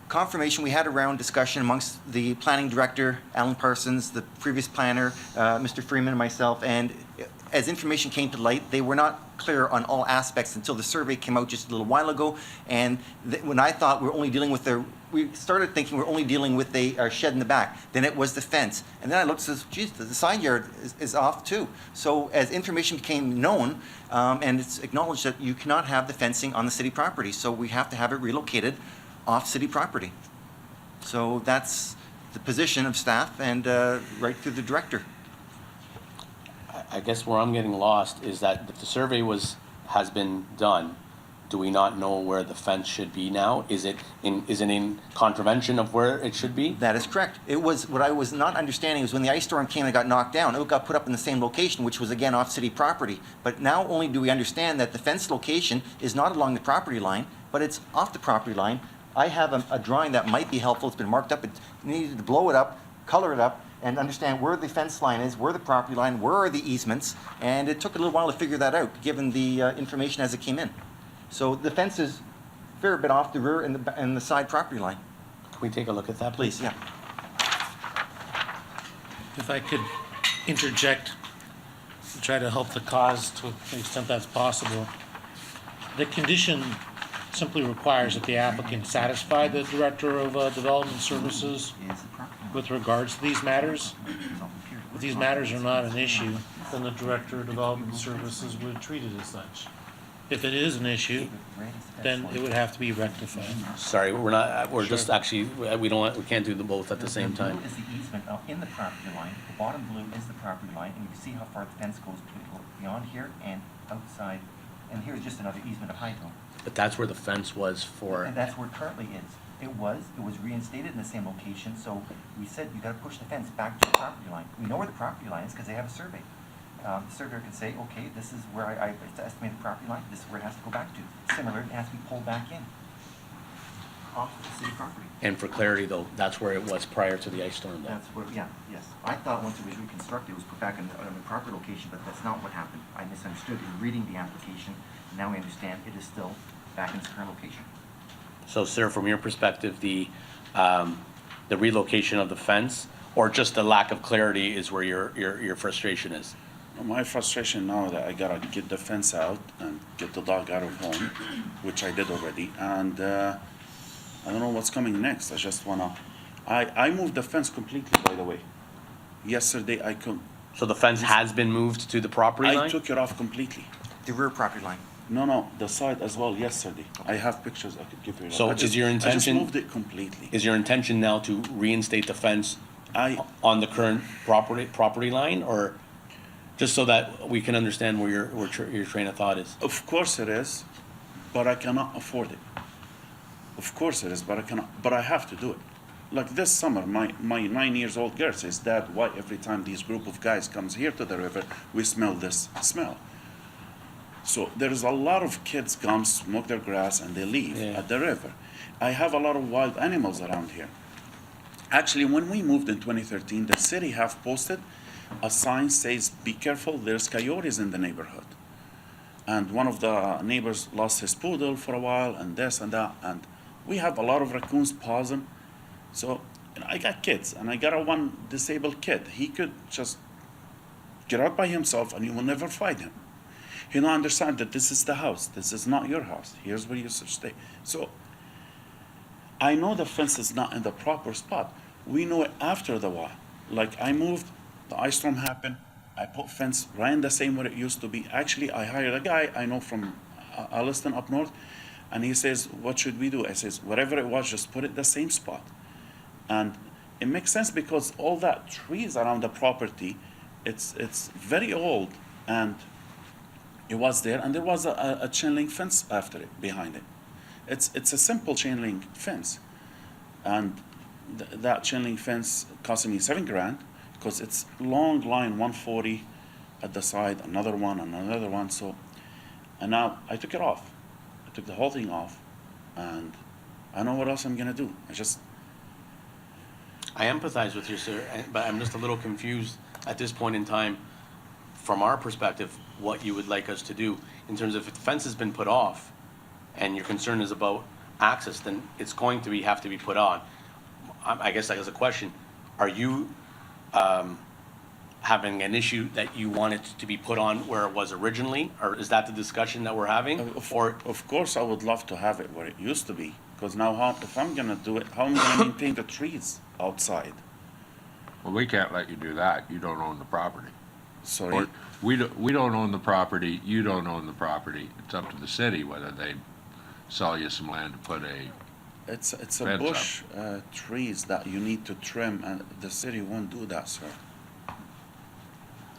confirmation, we had a round discussion amongst the planning director, Alan Parsons, the previous planner, Mr. Freeman, and myself, and as information came to light, they were not clear on all aspects until the survey came out just a little while ago, and when I thought we're only dealing with we started thinking we're only dealing with a shed in the back. Then it was the fence. And then I looked and says, geez, the side yard is off too. So as information became known, and it's acknowledged that you cannot have the fencing on the city property. So we have to have it relocated off city property. So that's the position of staff and right through the director. I guess where I'm getting lost is that if the survey has been done do we not know where the fence should be now? Is it in contravention of where it should be? That is correct. It was, what I was not understanding was when the ice storm came and got knocked down, it got put up in the same location, which was again off city property. But now only do we understand that the fence location is not along the property line, but it's off the property line. I have a drawing that might be helpful. It's been marked up. It needed to blow it up, color it up, and understand where the fence line is, where the property line, where are the easements, and it took a little while to figure that out, given the information as it came in. So the fence is a fair bit off the rear and the side property line. Can we take a look at that, please? Yeah. If I could interject, try to help the cause to the extent that's possible. The condition simply requires that the applicant satisfy the Director of Development Services with regards to these matters. If these matters are not an issue, then the Director of Development Services would treat it as such. If it is an issue, then it would have to be rectified. Sorry, we're not, we're just Sure. actually, we can't do them both at the same time. Blue is the easement in the property line. The bottom blue is the property line, and you can see how far the fence goes beyond here and outside. And here's just another easement of Hydro. But that's where the fence was for, And that's where it currently is. It was reinstated in the same location, so we said you gotta push the fence back to the property line. We know where the property line is because they have a survey. The surveyor can say, okay, this is where I estimate the property line, this is where it has to go back to. Similar, it has to be pulled back in off the city property. and for clarity though, that's where it was prior to the ice storm though. That's where, yeah, yes. I thought once it was reconstructed, it was put back in the proper location, but that's not what happened. I misunderstood in reading the application. Now I understand it is still back in its current location. So, sir, from your perspective, the relocation of the fence, or just the lack of clarity is where your frustration is? My frustration now that I gotta get the fence out and get the dog out of home, which I did already, and I don't know what's coming next. I just wanna, I moved the fence completely, by the way. Yesterday I couldn't. So the fence has been moved to the property line? I took it off completely. The rear property line. No, the side as well yesterday. I have pictures I could give you. So is your I just intention? moved it completely. Is your intention now to reinstate the fence on the current property line, or just so that we can understand where your train of thought is? Of course it is, but I cannot afford it. Of course it is, but I cannot. But I have to do it. Like this summer, my 9-year-old girl says, "Dad, why every time these group of guys comes here to the river, we smell this smell?" So there is a lot of kids come smoke their grass and they leave at the river. I have a lot of wild animals around here. Actually, when we moved in 2013, the city have posted a sign says, "Be careful, there's coyotes in the neighborhood." And one of the neighbors lost his poodle for a while, and this and that, and we have a lot of raccoons, possum. So I got kids, and I got one disabled kid. He could just get out by himself, and you will never find him. He don't understand that this is the house. This is not your house. Here's where you should stay. So I know the fence is not in the proper spot. We know it after the while. Like I moved, the ice storm happened. I put fence right in the same where it used to be. Actually, I hired a guy I know from Alliston up north, and he says, "What should we do?" I says, "Whatever it was, just put it the same spot." And it makes sense because all that trees around the property, it's very old, and it was there, and there was a chain link fence after it, behind it. It's a simple chain link fence, and that chain link fence cost me $7,000 because it's long line 140 at the side, another one. So, and now I took it off. I took the whole thing off, and I don't know what else I'm gonna do. I empathize with you, sir, but I'm just a little confused at this point in time, from our perspective, what you would like us to do in terms of if the fence has been put off and your concern is about access, then it's going to have to be put on. I guess that is a question. Are you having an issue that you want it to be put on where it was originally, or is that the discussion that we're having? Of course, I would love to have it where it used to be, because now if I'm gonna do it, how am I gonna maintain the trees outside? Well, we can't let you do that. You don't own the property. Sorry? Or we don't own the property, you don't own the property. It's up to the city whether they sell you some land to put a It's a fence up. bush, trees that you need to trim, and the city won't do that, sir.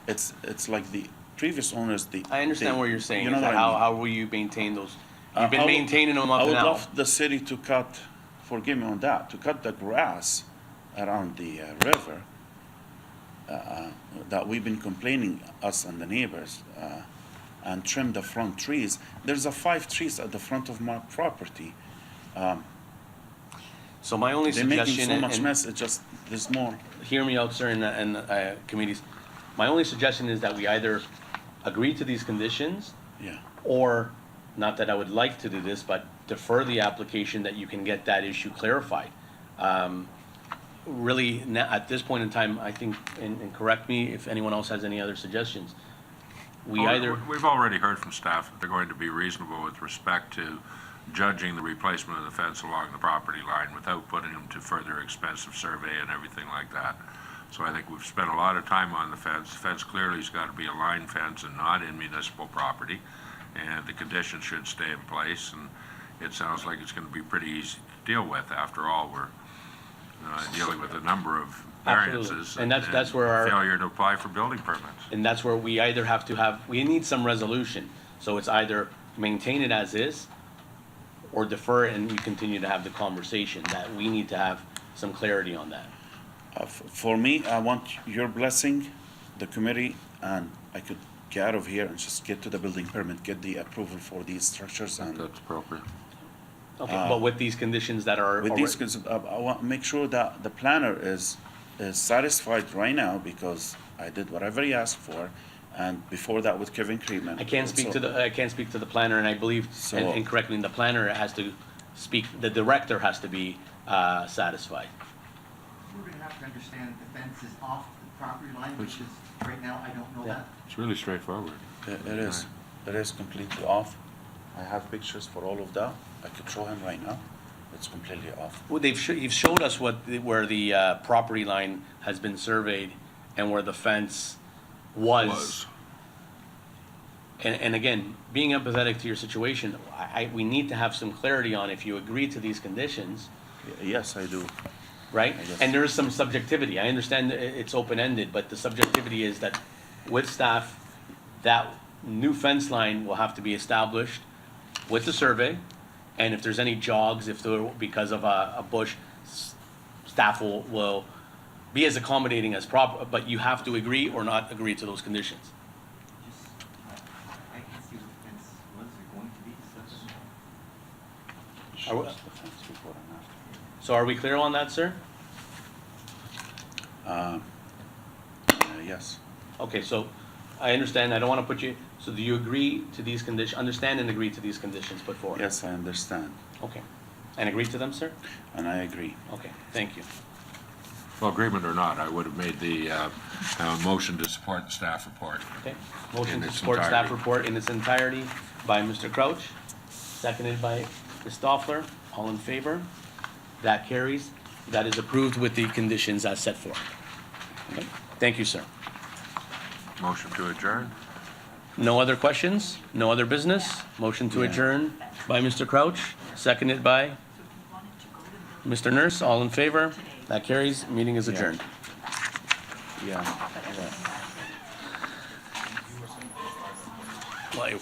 It's like the previous owners, I understand what you're saying, you know is what that I mean? how will you maintain those You've been I would- maintaining them up I to would now. love the city to cut, forgive me on that, to cut the grass around the river that we've been complaining, us and the neighbors, and trim the front trees. There's 5 trees at the front of my property. So my only They're making suggestion, so much and mess, it just, there's more. hear me out, sir, and committees. My only suggestion is that we either agree to these conditions, Yeah. or, not that I would like to do this, but defer the application that you can get that issue clarified. Really, at this point in time, I think, and correct me if anyone else has any other suggestions, we Well, either, We've already heard from staff that they're going to be reasonable with respect to judging the replacement of the fence along the property line without putting them to further expensive survey and everything like that. So I think we've spent a lot of time on the fence. The fence clearly has got to be a line fence and not in municipal property, and the conditions should stay in place, and it sounds like it's going to be pretty easy to deal with. After all, we're dealing with a number of Absolutely. variances. And that's where our- Failure to apply for building permits. and that's where we either have to have, we need some resolution. So it's either maintain it as is, or defer it and we continue to have the conversation, that we need to have some clarity on that. For me, I want your blessing, the committee, and I could get out of here and just get to the building permit, get the approval for these structures and. That's appropriate. Okay, but with these conditions that are. With these, already- I want to make sure that the planner is satisfied right now, because I did whatever he asked for, and before that with Kevin Creedman. I can't speak to the planner, and I believe, So- and correctly, the planner has to speak, the director has to be satisfied. We're gonna have to understand the fence is off the property line, which is, right now, I don't know that. It's really straightforward. It is completely off. I have pictures for all of that. I could show him right now. It's completely off. Well, you've showed us where the property line has been surveyed and where the fence was. And again, being empathetic to your situation, we need to have some clarity on if you agree to these conditions, Yes, I do. right? I guess. And there is some subjectivity. I understand that it's open-ended, but the subjectivity is that with staff, that new fence line will have to be established with the survey. And if there's any jogs, if there, because of a bush, staff will be as accommodating as proper, but you have to agree or not agree to those conditions. I can see what the fence was, or going to be, so. Are we- So are we clear on that, sir? Yes. Okay, so I understand, I don't want to put you, so do you agree to these conditions, understand and agree to these conditions put forward? Yes, I understand. Okay. And agree to them, sir? And I agree. Okay, thank you. Well, agreement or not, I would have made the motion to support the staff report. Okay. Motion In to its support staff entirety. report in its entirety by Mr. Crouch, seconded by Ms. Stoffler. All in favor? That carries. That is approved with the conditions as set forth. Okay. Thank you, sir. Motion to adjourn? No other questions? No other business? Motion to adjourn by Mr. Crouch, seconded by Mr. Nurse. All in favor? That carries. Meeting is adjourned. Yeah. Well,